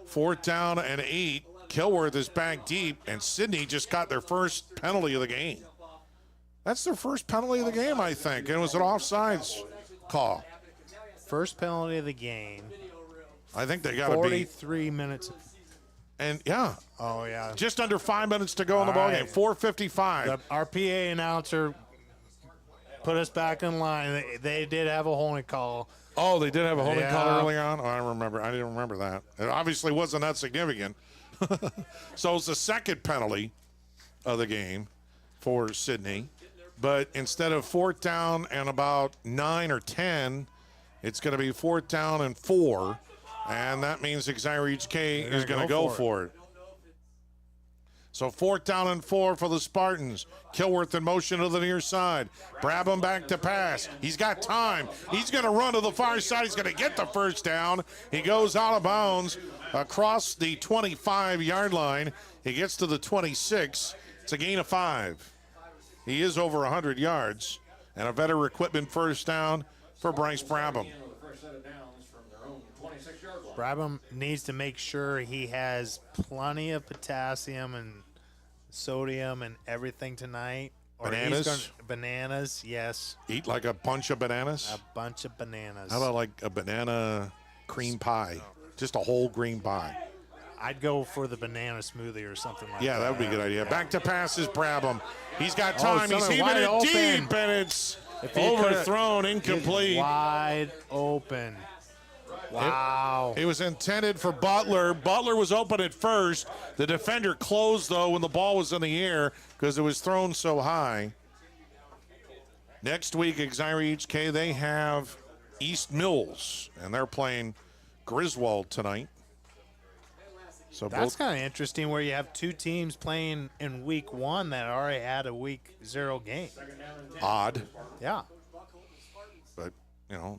Speaker 2: Fourth down and 8. Kilworth is back deep, and Sidney just got their first penalty of the game. That's their first penalty of the game, I think. And it was an offsides call.
Speaker 1: First penalty of the game.
Speaker 2: I think they got to be
Speaker 1: 43 minutes.
Speaker 2: And yeah.
Speaker 1: Oh, yeah.
Speaker 2: Just under 5 minutes to go in the ballgame. 4:55.
Speaker 1: Our PA announcer put us back in line. They did have a holding call.
Speaker 2: Oh, they did have a holding call earlier on? Oh, I remember. I didn't remember that. It obviously wasn't that significant. So it's the second penalty of the game for Sidney. But instead of fourth down and about 9 or 10, it's going to be fourth down and 4. And that means Exira EHK is going to go for it. So fourth down and 4 for the Spartans. Kilworth in motion to the near side. Brabham back to pass. He's got time. He's going to run to the far side. He's going to get the first down. He goes out of bounds across the 25-yard line. He gets to the 26. It's a gain of 5. He is over 100 yards. And a Vetter Equipment first down for Bryce Brabham.
Speaker 1: Brabham needs to make sure he has plenty of potassium and sodium and everything tonight.
Speaker 2: Bananas?
Speaker 1: Bananas, yes.
Speaker 2: Eat like a bunch of bananas?
Speaker 1: A bunch of bananas.
Speaker 2: How about like a banana cream pie? Just a whole green pie.
Speaker 1: I'd go for the banana smoothie or something like that.
Speaker 2: Yeah, that would be a good idea. Back to passes, Brabham. He's got time. He's even
Speaker 1: wide
Speaker 2: it
Speaker 1: open.
Speaker 2: deep, and it's overthrown, incomplete.
Speaker 1: Wide open. Wow.
Speaker 2: It was intended for Butler. Butler was open at first. The defender closed, though, when the ball was in the air because it was thrown so high. Next week, Exira EHK, they have East Mills, and they're playing Griswold tonight. So
Speaker 1: that's kind of interesting where you have two teams playing in week 1 that already had a week 0 game.
Speaker 2: Odd.
Speaker 1: Yeah.
Speaker 2: But,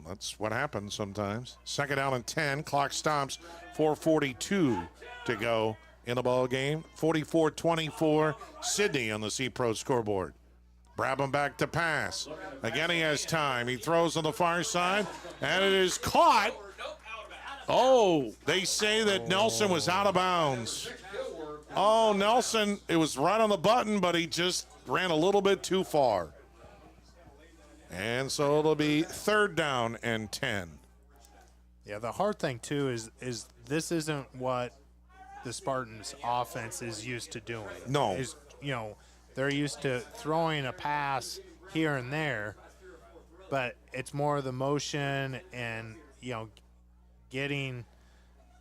Speaker 2: that's what happens sometimes. Second down and 10. Clock stops. 4:42 to go in the ball game. 44-24. Sidney on the C-Pro scoreboard. Brabham back to pass. Again, he has time. He throws on the far side, and it is caught. Oh, they say that Nelson was out of bounds. Oh, Nelson, it was right on the button, but he just ran a little bit too far. And so it'll be 3rd down and 10.
Speaker 1: Yeah, the hard thing, too, is this isn't what the Spartans' offense is used to doing.
Speaker 2: No.
Speaker 1: They're used to throwing a pass here and there, but it's more of the motion and, getting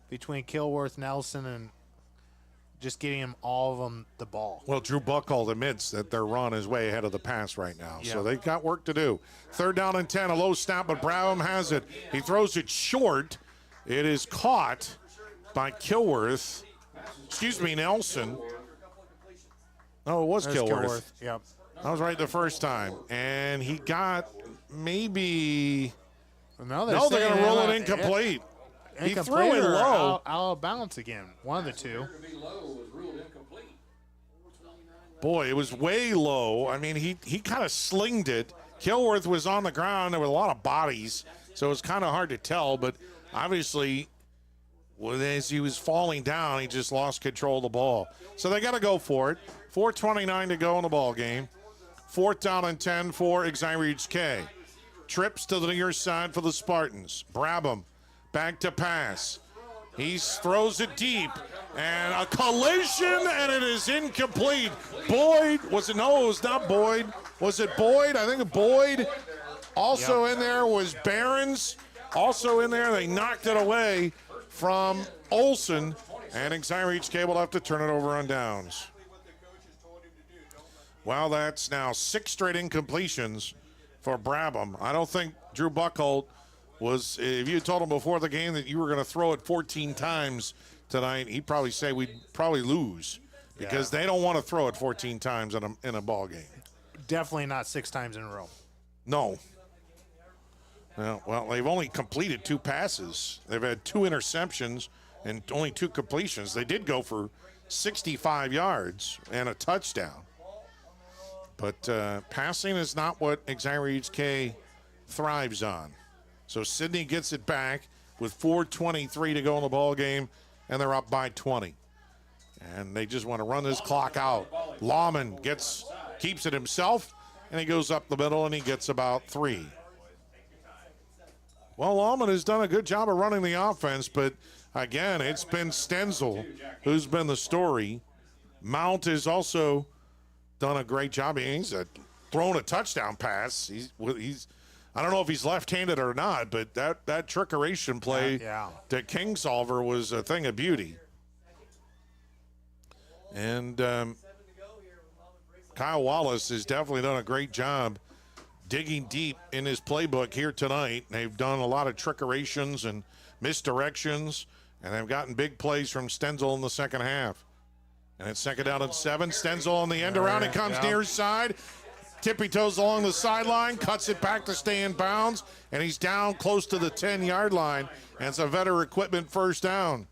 Speaker 1: between Kilworth, Nelson, and just getting all of them the ball.
Speaker 2: Well, Drew Buckhold admits that their run is way ahead of the pass right now, so they've got work to do. 3rd down and 10, a low snap, but Brabham has it. He throws it short. It is caught by Nelson. Oh, it was Kilworth.
Speaker 1: Yep.
Speaker 2: I was right the first time. And he got maybe...
Speaker 1: No,
Speaker 2: they're going to roll it incomplete. He threw it low.
Speaker 1: Out of balance again. One of the two.
Speaker 2: Boy, it was way low. I mean, he kind of slinged it. Kilworth was on the ground. There were a lot of bodies, so it was kind of hard to tell. But obviously, as he was falling down, he just lost control of the ball. So they got to go for it. 4:29 to go in the ball game. 4th down and 10 for Exira EHK. Trips to the near side for the Spartans. Brabham back to pass. He throws it deep, and a collision, and it is incomplete. Boyd, was it? No, it was not Boyd. Was it Boyd? I think Boyd. Also in there was Barons. Also in there, they knocked it away from Olson, and Exira EHK will have to turn it over on downs. Well, that's now 6 straight incompletions for Brabham. I don't think Drew Buckhold was, if you told him before the game that you were going to throw it 14 times tonight, he'd probably say we'd probably lose because they don't want to throw it 14 times in a ball game.
Speaker 1: Definitely not 6 times in a row.
Speaker 2: No. Well, they've only completed 2 passes. They've had 2 interceptions and only 2 completions. They did go for 65 yards and a touchdown. But passing is not what Exira EHK thrives on. So Sidney gets it back with 4:23 to go in the ball game, and they're up by 20. And they just want to run this clock out. Lawman keeps it himself, and he goes up the middle, and he gets about 3. Well, Lawman has done a good job of running the offense, but again, it's been Stenzel who's been the story. Mount has also done a great job. He's thrown a touchdown pass. He's I don't know if he's left-handed or not, but that trickeration play to Kingsolver was a thing of beauty. And Kyle Wallace has definitely done a great job digging deep in his playbook here tonight. They've done a lot of trickerations and misdirections, and they've gotten big plays from Stenzel in the second half. And it's 2nd down and 7. Stenzel on the end around. He comes near side. Tippy toes along the sideline, cuts it back to stay in bounds, and he's down close to the 10-yard line. And it's a Vetter Equipment first down.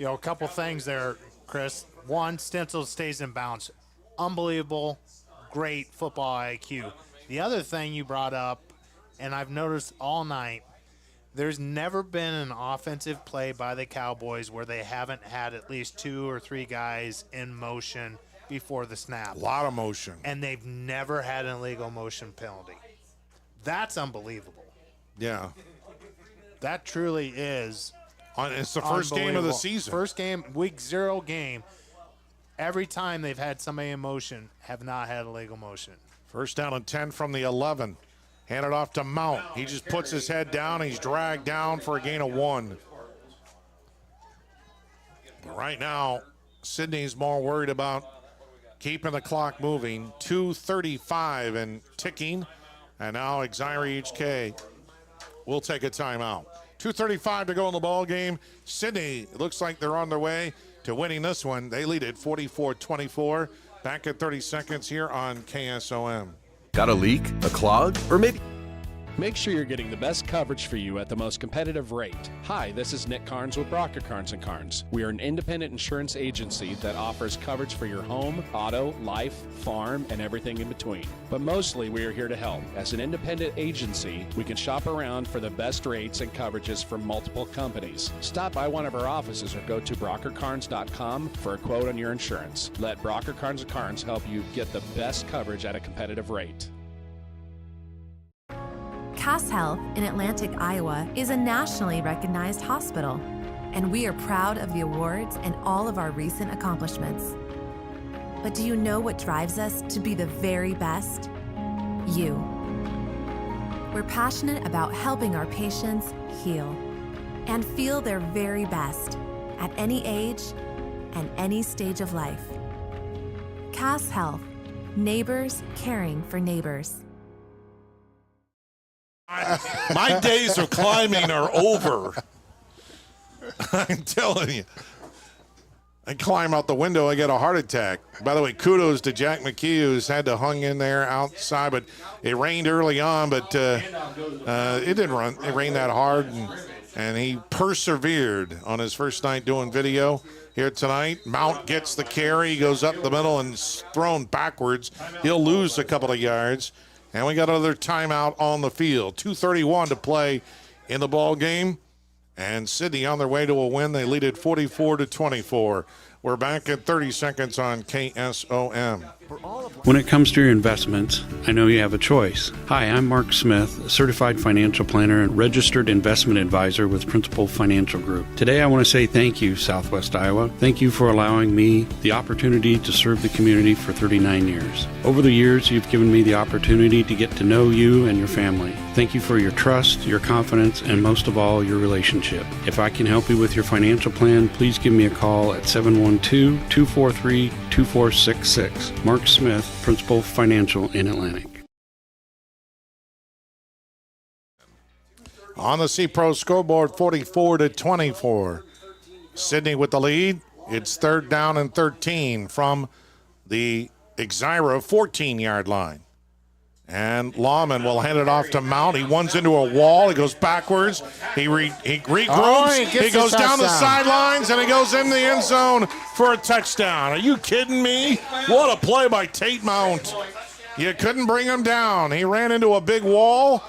Speaker 1: A couple things there, Chris. One, Stenzel stays in bounds. Unbelievable, great football IQ. The other thing you brought up, and I've noticed all night, there's never been an offensive play by the Cowboys where they haven't had at least 2 or 3 guys in motion before the snap.
Speaker 2: A lot of motion.
Speaker 1: And they've never had an illegal motion penalty. That's unbelievable.
Speaker 2: Yeah.
Speaker 1: That truly is
Speaker 2: It's the first game of the season.
Speaker 1: First game, week 0 game. Every time they've had somebody in motion, have not had a legal motion.
Speaker 2: First down and 10 from the 11. Handed off to Mount. He just puts his head down. He's dragged down for a gain of 1. But right now, Sidney's more worried about keeping the clock moving. 2:35 and ticking. And now Exira EHK will take a timeout. 2:35 to go in the ball game. Sidney, it looks like they're on their way to winning this one. They lead it 44-24. Back at 30 seconds here on KSOM.
Speaker 6: Got a leak, a clog, or maybe...
Speaker 8: Make sure you're getting the best coverage for you at the most competitive rate. Hi, this is Nick Carnes with Brocker Carnes & Carnes. We are an independent insurance agency that offers coverage for your home, auto, life, farm, and everything in between. But mostly we are here to help. As an independent agency, we can shop around for the best rates and coverages from multiple companies. Stop by one of our offices or go to brockercarnes.com for a quote on your insurance. Let Brocker Carnes & Carnes help you get the best coverage at a competitive rate.
Speaker 9: Cass Health in Atlantic, Iowa is a nationally recognized hospital, and we are proud of the awards and all of our recent accomplishments. But do you know what drives us to be the very best? You. We're passionate about helping our patients heal and feel their very best at any age and any stage of life. Cass Health, neighbors caring for neighbors.
Speaker 2: My days of climbing are over. I'm telling you. I climb out the window, I get a heart attack. By the way, kudos to Jack McKee, who's had to hung in there outside, but it rained early on, but it didn't rain that hard, and he persevered on his first night doing video here tonight. Mount gets the carry, goes up the middle and is thrown backwards. He'll lose a couple of yards. And we got another timeout on the field. 2:31 to play in the ball game. And Sidney on their way to a win. They lead it 44-24. We're back at 30 seconds on KSOM.
Speaker 11: When it comes to your investments, I know you have a choice. Hi, I'm Mark Smith, a certified financial planner and registered investment advisor with Principal Financial Group. Today I want to say thank you, Southwest Iowa. Thank you for allowing me the opportunity to serve the community for 39 years. Over the years, you've given me the opportunity to get to know you and your family. Thank you for your trust, your confidence, and most of all, your relationship. If I can help you with your financial plan, please give me a call at 712-243-2466. Mark Smith, Principal Financial in Atlantic.
Speaker 2: On the C-Pro scoreboard, 44-24. Sidney with the lead. It's 3rd down and 13 from the Exira 14-yard line. And Lawman will hand it off to Mount. He runs into a wall. He goes backwards. He regroups. He goes down the sidelines, and he goes in the end zone for a touchdown. Are you kidding me? What a play by Tate Mount. You couldn't bring him down. He ran into a big wall.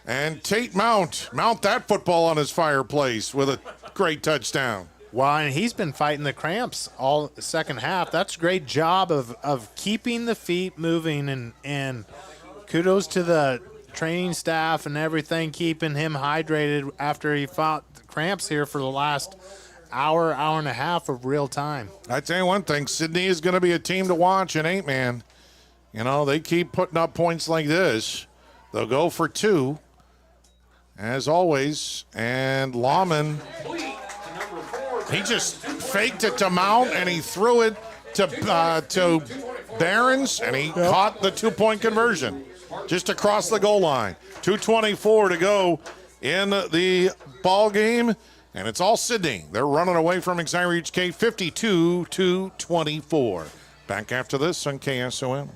Speaker 2: And Tate Mount that football on his fireplace with a great touchdown.
Speaker 1: Well, and he's been fighting the cramps all the second half. That's a great job of keeping the feet moving, and kudos to the training staff and everything, keeping him hydrated after he fought the cramps here for the last hour and a half of real time.
Speaker 2: I tell you one thing, Sidney is going to be a team to watch in 8, man. You know, they keep putting up points like this. They'll go for 2, as always, and Lawman, he just faked it to Mount, and he threw it to Barons, and he caught the 2-point conversion just across the goal line. 2:24 to go in the ball game, and it's all Sidney. They're running away from Exira EHK 52-24. Back after this on KSOM.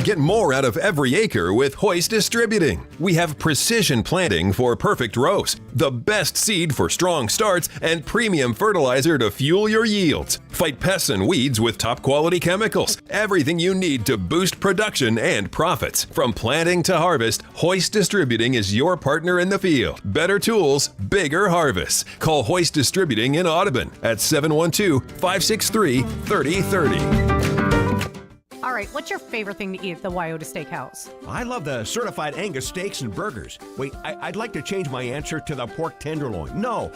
Speaker 14: Get more out of every acre with Hoist Distributing. We have precision planting for perfect rows, the best seed for strong starts, and premium fertilizer to fuel your yields. Fight pests and weeds with top quality chemicals. Everything you need to boost production and profits. From planting to harvest, Hoist Distributing is your partner in the field. Better tools, bigger harvests. Call Hoist Distributing in Audubon at 712-563-3030.
Speaker 15: All right, what's your favorite thing to eat at the Wyoda Steakhouse?
Speaker 16: I love the certified Angus steaks and burgers. Wait, I'd like to change my answer to the pork tenderloin. No,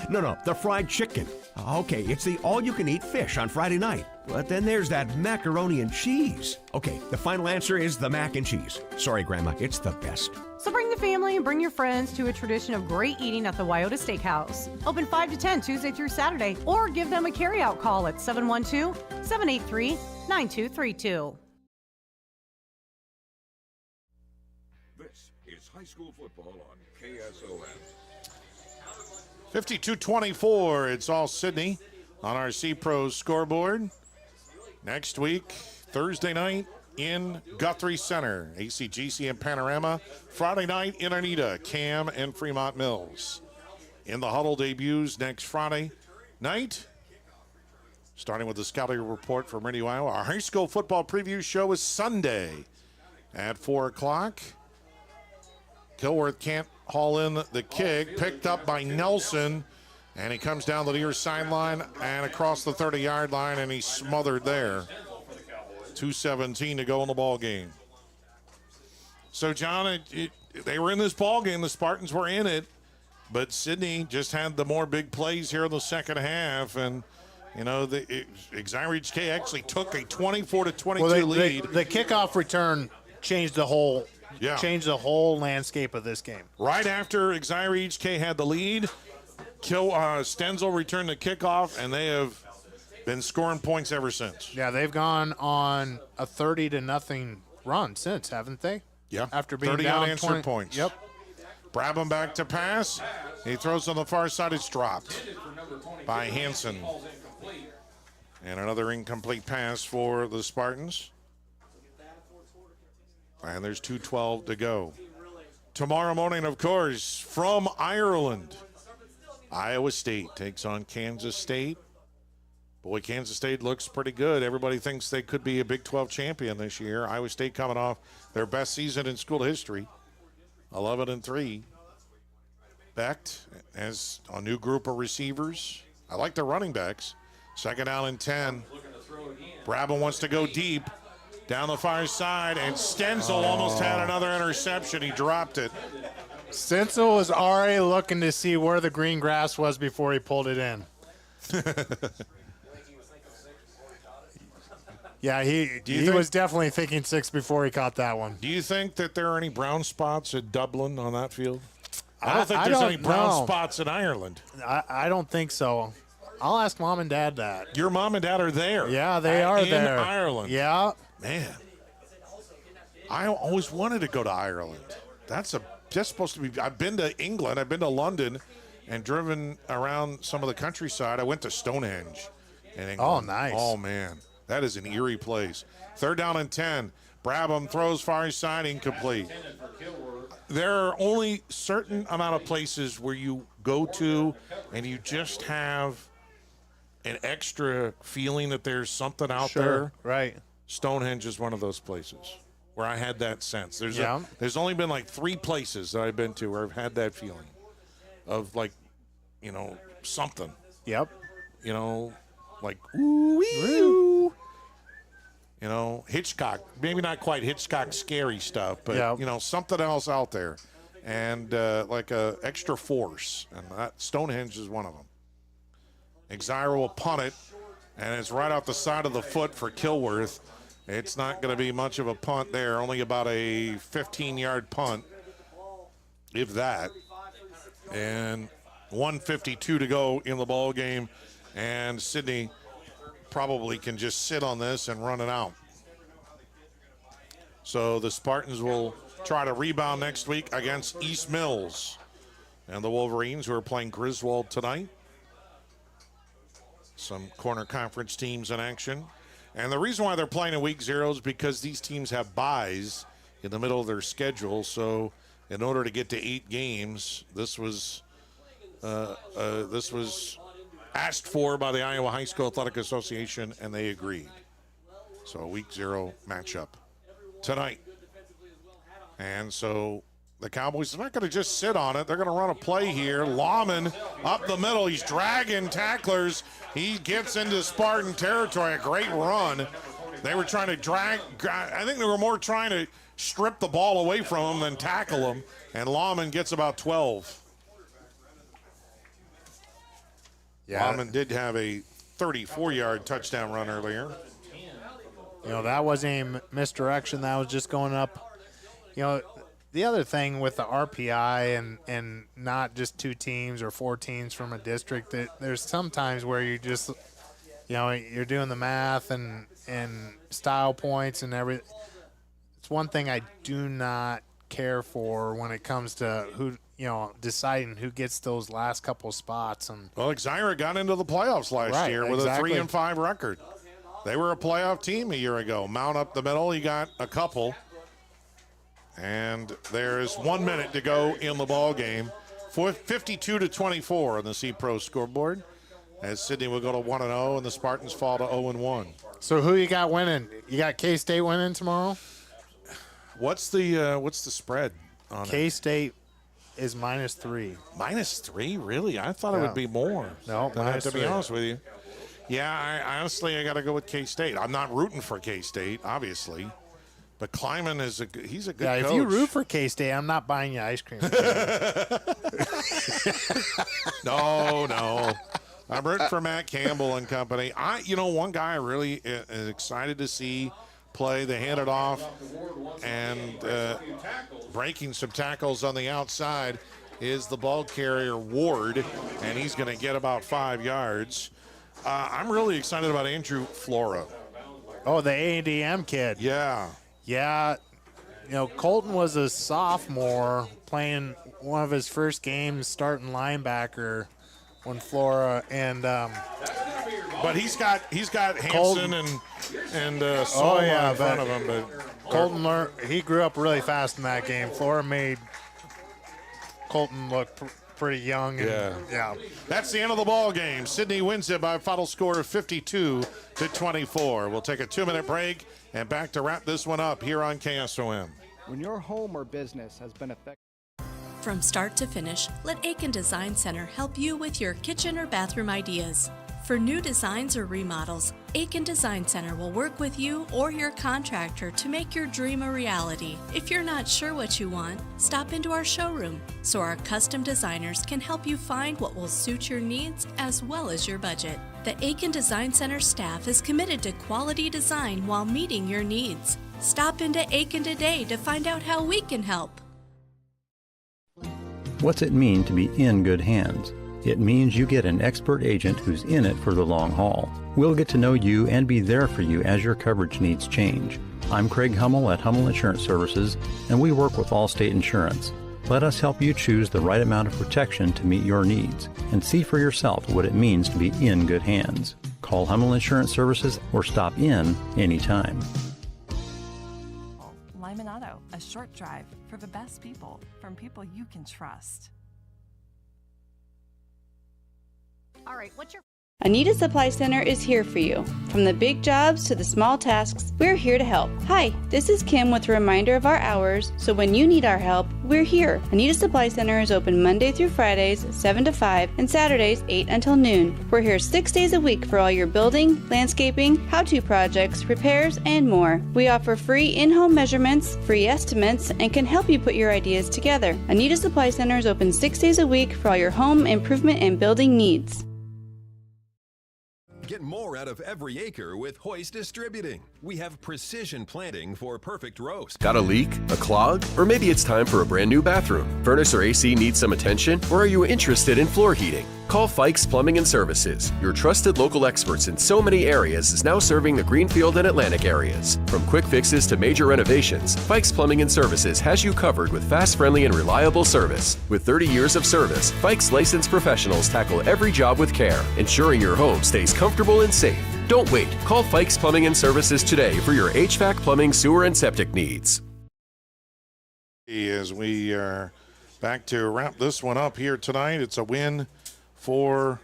Speaker 16: the fried chicken. Okay, it's the all-you-can-eat fish on Friday night. But then there's that macaroni and cheese. Okay, the final answer is the mac and cheese. Sorry, Grandma, it's the best.
Speaker 15: So bring the family and bring your friends to a tradition of great eating at the Wyoda Steakhouse. Open 5 to 10 Tuesday through Saturday, or give them a carryout call at 712-783-9232.
Speaker 13: This is high school football on KSOM.
Speaker 2: 52-24, it's all Sidney on our C-Pros scoreboard. Next week, Thursday night in Guthrie Center, ACGC and Panorama. Friday night in Arnita, Cam and Fremont Mills. In the Huddle debuts next Friday night. Starting with the scouting report from Radio Iowa. Our high school football preview show is Sunday at 4 o'clock. Kilworth can't haul in the kick, picked up by Nelson, and he comes down the near sideline and across the 30-yard line, and he's smothered there. 2:17 to go in the ball game. So, John, they were in this ball game. The Spartans were in it, but Sidney just had the more big plays here in the second half, and you know, Exira EHK actually took a 24-22 lead.
Speaker 1: The kickoff return changed the whole landscape of this game.
Speaker 2: Right after Exira EHK had the lead, Stenzel returned the kickoff, and they have been scoring points ever since.
Speaker 1: Yeah, they've gone on a 30-0 run since, haven't they?
Speaker 2: Yeah.
Speaker 1: After being
Speaker 2: 30
Speaker 1: down
Speaker 2: unanswered
Speaker 1: 20
Speaker 2: points.
Speaker 1: Yep.
Speaker 2: Brabham back to pass. He throws on the far side. It's dropped by Hansen. And another incomplete pass for the Spartans. And there's 2:12 to go. Tomorrow morning, of course, from Ireland, Iowa State takes on Kansas State. Boy, Kansas State looks pretty good. Everybody thinks they could be a Big 12 champion this year. Iowa State coming off their best season in school history, 11-3. Becht has a new group of receivers. I like the running backs. Second down and 10. Brabham wants to go deep. Down the far side, and Stenzel almost had another interception. He dropped it.
Speaker 1: Stenzel was already looking to see where the green grass was before he pulled it in. Yeah, he was definitely thinking 6 before he caught that one.
Speaker 2: Do you think that there are any brown spots at Dublin on that field? I don't think there's any brown spots in Ireland.
Speaker 1: I don't think so. I'll ask Mom and Dad that.
Speaker 2: Your mom and dad are there.
Speaker 1: Yeah, they are there.
Speaker 2: In Ireland.
Speaker 1: Yeah.
Speaker 2: Man, I always wanted to go to Ireland. That's supposed to be. I've been to England. I've been to London, and driven around some of the countryside. I went to Stonehenge in England.
Speaker 1: Oh, nice.
Speaker 2: Oh man, that is an eerie place. Third down and 10. Brabham throws far side, incomplete. There are only certain amount of places where you go to, and you just have an extra feeling that there's something out there.
Speaker 1: Right.
Speaker 2: Stonehenge is one of those places where I had that sense. There's only been like 3 places that I've been to where I've had that feeling of like, you know, something.
Speaker 1: Yep.
Speaker 2: You know, like ooh. You know, Hitchcock. Maybe not quite Hitchcock scary stuff, but you know, something else out there, and like a extra force. And that Stonehenge is one of them. Exira will punt it, and it's right off the side of the foot for Kilworth. It's not going to be much of a punt there, only about a 15-yard punt, if that. And 1:52 to go in the ball game, and Sidney probably can just sit on this and run it out. So the Spartans will try to rebound next week against East Mills and the Wolverines, who are playing Griswold tonight. Some corner conference teams in action. And the reason why they're playing in week 0 is because these teams have byes in the middle of their schedule. So in order to get to 8 games, this was asked for by the Iowa High School Athletic Association, and they agreed. So a week 0 matchup tonight. And so the Cowboys are not going to just sit on it. They're going to run a play here. Lawman up the middle. He's dragging tacklers. He gets into Spartan territory. A great run. They were trying to drag. I think they were more trying to strip the ball away from him than tackle him. And Lawman gets about 12.
Speaker 1: Yeah.
Speaker 2: Lawman did have a 34-yard touchdown run earlier.
Speaker 1: You know, that wasn't even misdirection. That was just going up. You know, the other thing with the RPI and not just 2 teams or 4 teams from a district, there's some times where you just, you know, you're doing the math and style points and everything. It's one thing I do not care for when it comes to who, you know, deciding who gets those last couple spots. And
Speaker 2: well, Exira got into the playoffs last year with a 3-5 record. They were a playoff team a year ago. Mount up the middle, you got a couple. And there's 1 minute to go in the ball game. 52-24 on the C-Pro scoreboard. As Sidney will go to 1-0 and the Spartans fall to 0-1.
Speaker 1: So who you got winning? You got K-State winning tomorrow?
Speaker 2: What's the spread on it?
Speaker 1: K-State is -3.
Speaker 2: -3? Really? I thought it would be more.
Speaker 1: No,
Speaker 2: to be honest with you. Yeah, I honestly got to go with K-State. I'm not rooting for K-State, obviously. But Kleiman he's a good coach.
Speaker 1: Yeah, if you root for K-State, I'm not buying you ice cream.
Speaker 2: No. I'm rooting for Matt Campbell and company. One guy I really is excited to see play. They hand it off and breaking some tackles on the outside is the ball carrier Ward, and he's going to get about 5 yards. I'm really excited about Andrew Flora.
Speaker 1: Oh, the A&M kid.
Speaker 2: Yeah.
Speaker 1: Yeah. You know, Colton was a sophomore playing one of his first games starting linebacker when Flora and
Speaker 2: but he's got Hanson and Soma in front of him. But
Speaker 1: Colton he grew up really fast in that game. Flora made Colton look pretty young. And, yeah.
Speaker 2: That's the end of the ball game. Sidney wins it by a final score of 52-24. We'll take a 2-minute break and back to wrap this one up here on KSOM.
Speaker 12: When your home or business has been affected.
Speaker 17: From start to finish, let Aiken Design Center help you with your kitchen or bathroom ideas. For new designs or remodels, Aiken Design Center will work with you or your contractor to make your dream a reality. If you're not sure what you want, stop into our showroom so our custom designers can help you find what will suit your needs as well as your budget. The Aiken Design Center staff is committed to quality design while meeting your needs. Stop into Aiken today to find out how we can help.
Speaker 3: What's it mean to be in good hands? It means you get an expert agent who's in it for the long haul. We'll get to know you and be there for you as your coverage needs change. I'm Craig Hummel at Hummel Insurance Services, and we work with Allstate Insurance. Let us help you choose the right amount of protection to meet your needs and see for yourself what it means to be in good hands. Call Hummel Insurance Services or stop in anytime.
Speaker 20: Lyman Auto, a short drive for the best people from people you can trust.
Speaker 15: All right, what's your...
Speaker 4: Anita Supply Center is here for you. From the big jobs to the small tasks, we're here to help. Hi, this is Kim with a reminder of our hours, so when you need our help, we're here. Anita Supply Center is open Monday through Fridays, 7 to 5, and Saturdays, 8 until noon. We're here 6 days a week for all your building, landscaping, how-to projects, repairs, and more. We offer free in-home measurements, free estimates, and can help you put your ideas together. Anita Supply Center is open 6 days a week for all your home improvement and building needs.
Speaker 14: Get more out of every acre with Hoist Distributing. We have precision planting for perfect roast.
Speaker 6: Got a leak? A clog? Or maybe it's time for a brand new bathroom. Furnace or AC needs some attention? Or are you interested in floor heating? Call Fikes Plumbing and Services. Your trusted local experts in so many areas is now serving the Greenfield and Atlantic areas. From quick fixes to major renovations, Fikes Plumbing and Services has you covered with fast, friendly, and reliable service. With 30 years of service, Fikes licensed professionals tackle every job with care, ensuring your home stays comfortable and safe. Don't wait. Call Fikes Plumbing and Services today for your HVAC, plumbing, sewer, and septic needs.
Speaker 2: As we are back to wrap this one up here tonight, it's a win for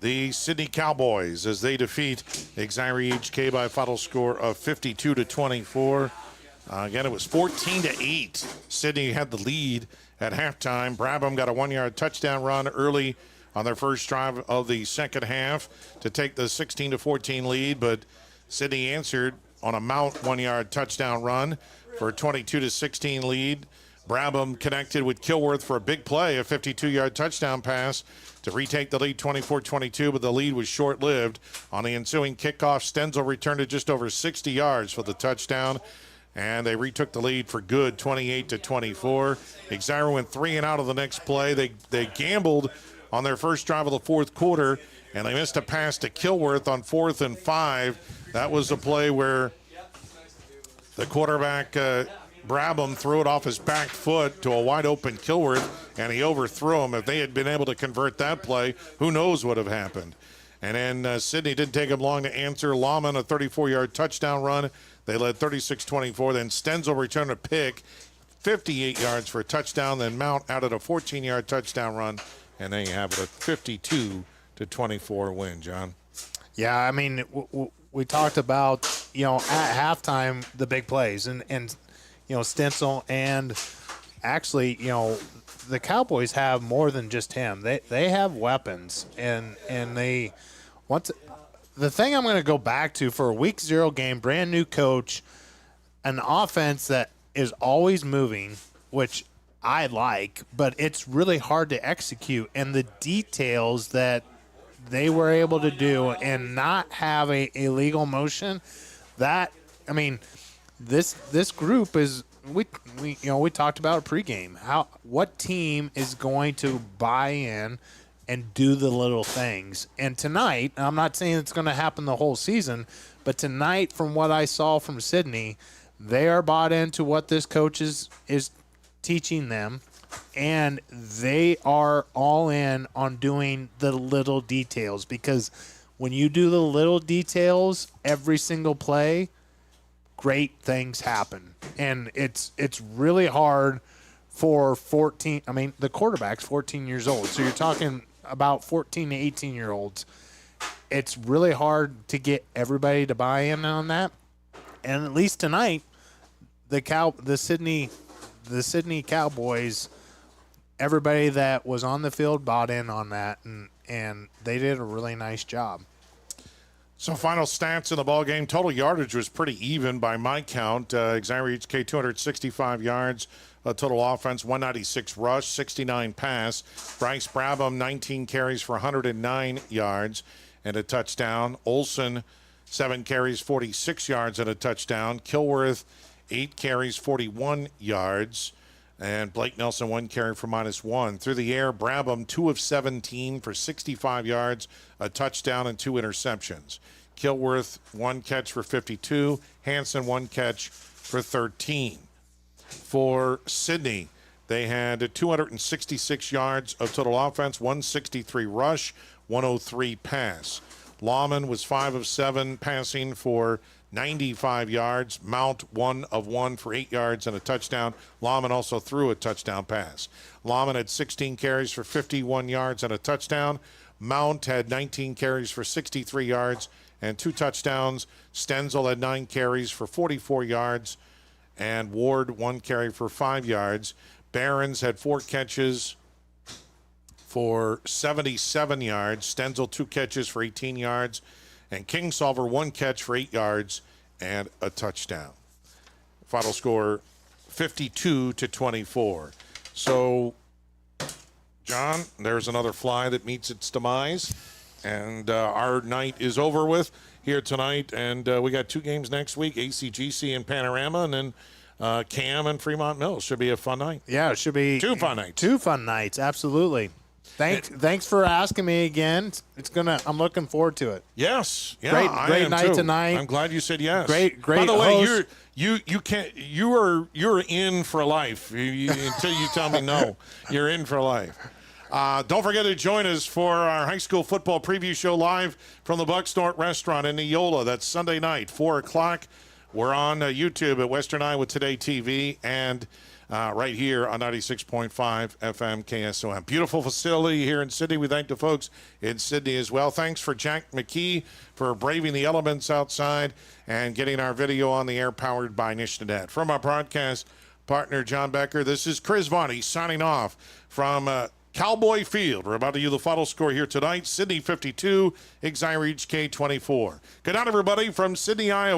Speaker 2: the Sidney Cowboys as they defeat Exira EHK by a final score of 52-24. Again, it was 14-8. Sidney had the lead at halftime. Brabham got a 1-yard touchdown run early on their first drive of the second half to take the 16-14 lead, but Sidney answered on a Mount 1-yard touchdown run for a 22-16 lead. Brabham connected with Kilworth for a big play, a 52-yard touchdown pass to retake the lead 24-22, but the lead was short-lived. On the ensuing kickoff, Stenzel returned it just over 60 yards for the touchdown, and they retook the lead for good, 28-24. Exira went 3 and out of the next play. They gambled on their first drive of the fourth quarter, and they missed a pass to Kilworth on 4th and 5. That was a play where the quarterback, Brabham, threw it off his back foot to a wide-open Kilworth, and he overthrew him. If they had been able to convert that play, who knows what would have happened. And then Sidney didn't take him long to answer. Lawman, a 34-yard touchdown run. They led 36-24. Then Stenzel returned a pick, 58 yards for a touchdown. Then Mount added a 14-yard touchdown run, and there you have it, a 52-24 win, John.
Speaker 1: Yeah, I mean, we talked about, at halftime, the big plays. And Stenzel, and actually, the Cowboys have more than just him. They have weapons, and they once the thing I'm going to go back to for a week 0 game, brand new coach, an offense that is always moving, which I like, but it's really hard to execute, and the details that they were able to do and not have a illegal motion, that, I mean, this group is, we talked about it pregame. What team is going to buy in and do the little things? And tonight, I'm not saying it's going to happen the whole season, but tonight, from what I saw from Sidney, they are bought into what this coach is teaching them, and they are all in on doing the little details, because when you do the little details every single play, great things happen. And it's really hard for the quarterback's 14 years old. So you're talking about 14 to 18-year-olds. It's really hard to get everybody to buy in on that. And at least tonight, the Sidney Cowboys, everybody that was on the field bought in on that, and they did a really nice job.
Speaker 2: So final stats in the ball game. Total yardage was pretty even by my count. Exira EHK 265 yards. Total offense 196 rush, 69 pass. Bryce Brabham 19 carries for 109 yards and a touchdown. Olson 7 carries, 46 yards and a touchdown. Kilworth 8 carries, 41 yards. And Blake Nelson 1 carry for -1. Through the air, Brabham 2 of 17 for 65 yards, a touchdown and 2 interceptions. Kilworth 1 catch for 52. Hansen 1 catch for 13. For Sidney, they had 266 yards of total offense, 163 rush, 103 pass. Lawman was 5 of 7 passing for 95 yards. Mount 1 of 1 for 8 yards and a touchdown. Lawman also threw a touchdown pass. Lawman had 16 carries for 51 yards and a touchdown. Mount had 19 carries for 63 yards and 2 touchdowns. Stenzel had 9 carries for 44 yards, and Ward 1 carry for 5 yards. Barons had 4 catches for 77 yards. Stenzel 2 catches for 18 yards. And Kingsolver 1 catch for 8 yards and a touchdown. Final score 52-24. So, John, there's another fly that meets its demise. And our night is over with here tonight. And we got 2 games next week, ACGC and Panorama, and then Cam and Fremont Mills. Should be a fun night.
Speaker 1: Yeah, it should be
Speaker 2: 2 fun nights.
Speaker 1: 2 fun nights, absolutely. Thanks for asking me again. I'm looking forward to it.
Speaker 2: Yes, yeah,
Speaker 1: great night
Speaker 2: too.
Speaker 1: tonight.
Speaker 2: I'm glad you said yes.
Speaker 1: Great.
Speaker 2: By the way,
Speaker 1: host.
Speaker 2: you're in for life until you tell me no. You're in for life. Don't forget to join us for our high school football preview show live from the Bucksnort Restaurant in Neola. That's Sunday night, 4:00. We're on YouTube at Western Iowa Today TV and right here on 96.5 FM KSOM. Beautiful facility here in Sidney. We thank the folks in Sidney as well. Thanks for Jack McKee for braving the elements outside and getting our video on the air, powered by Nishnadet. From our broadcast partner, John Becker, this is Chris Vonnie signing off from Cowboy Field. We're about to give the final score here tonight. Sidney 52, Exira EHK 24. Good night, everybody, from Sidney, Iowa.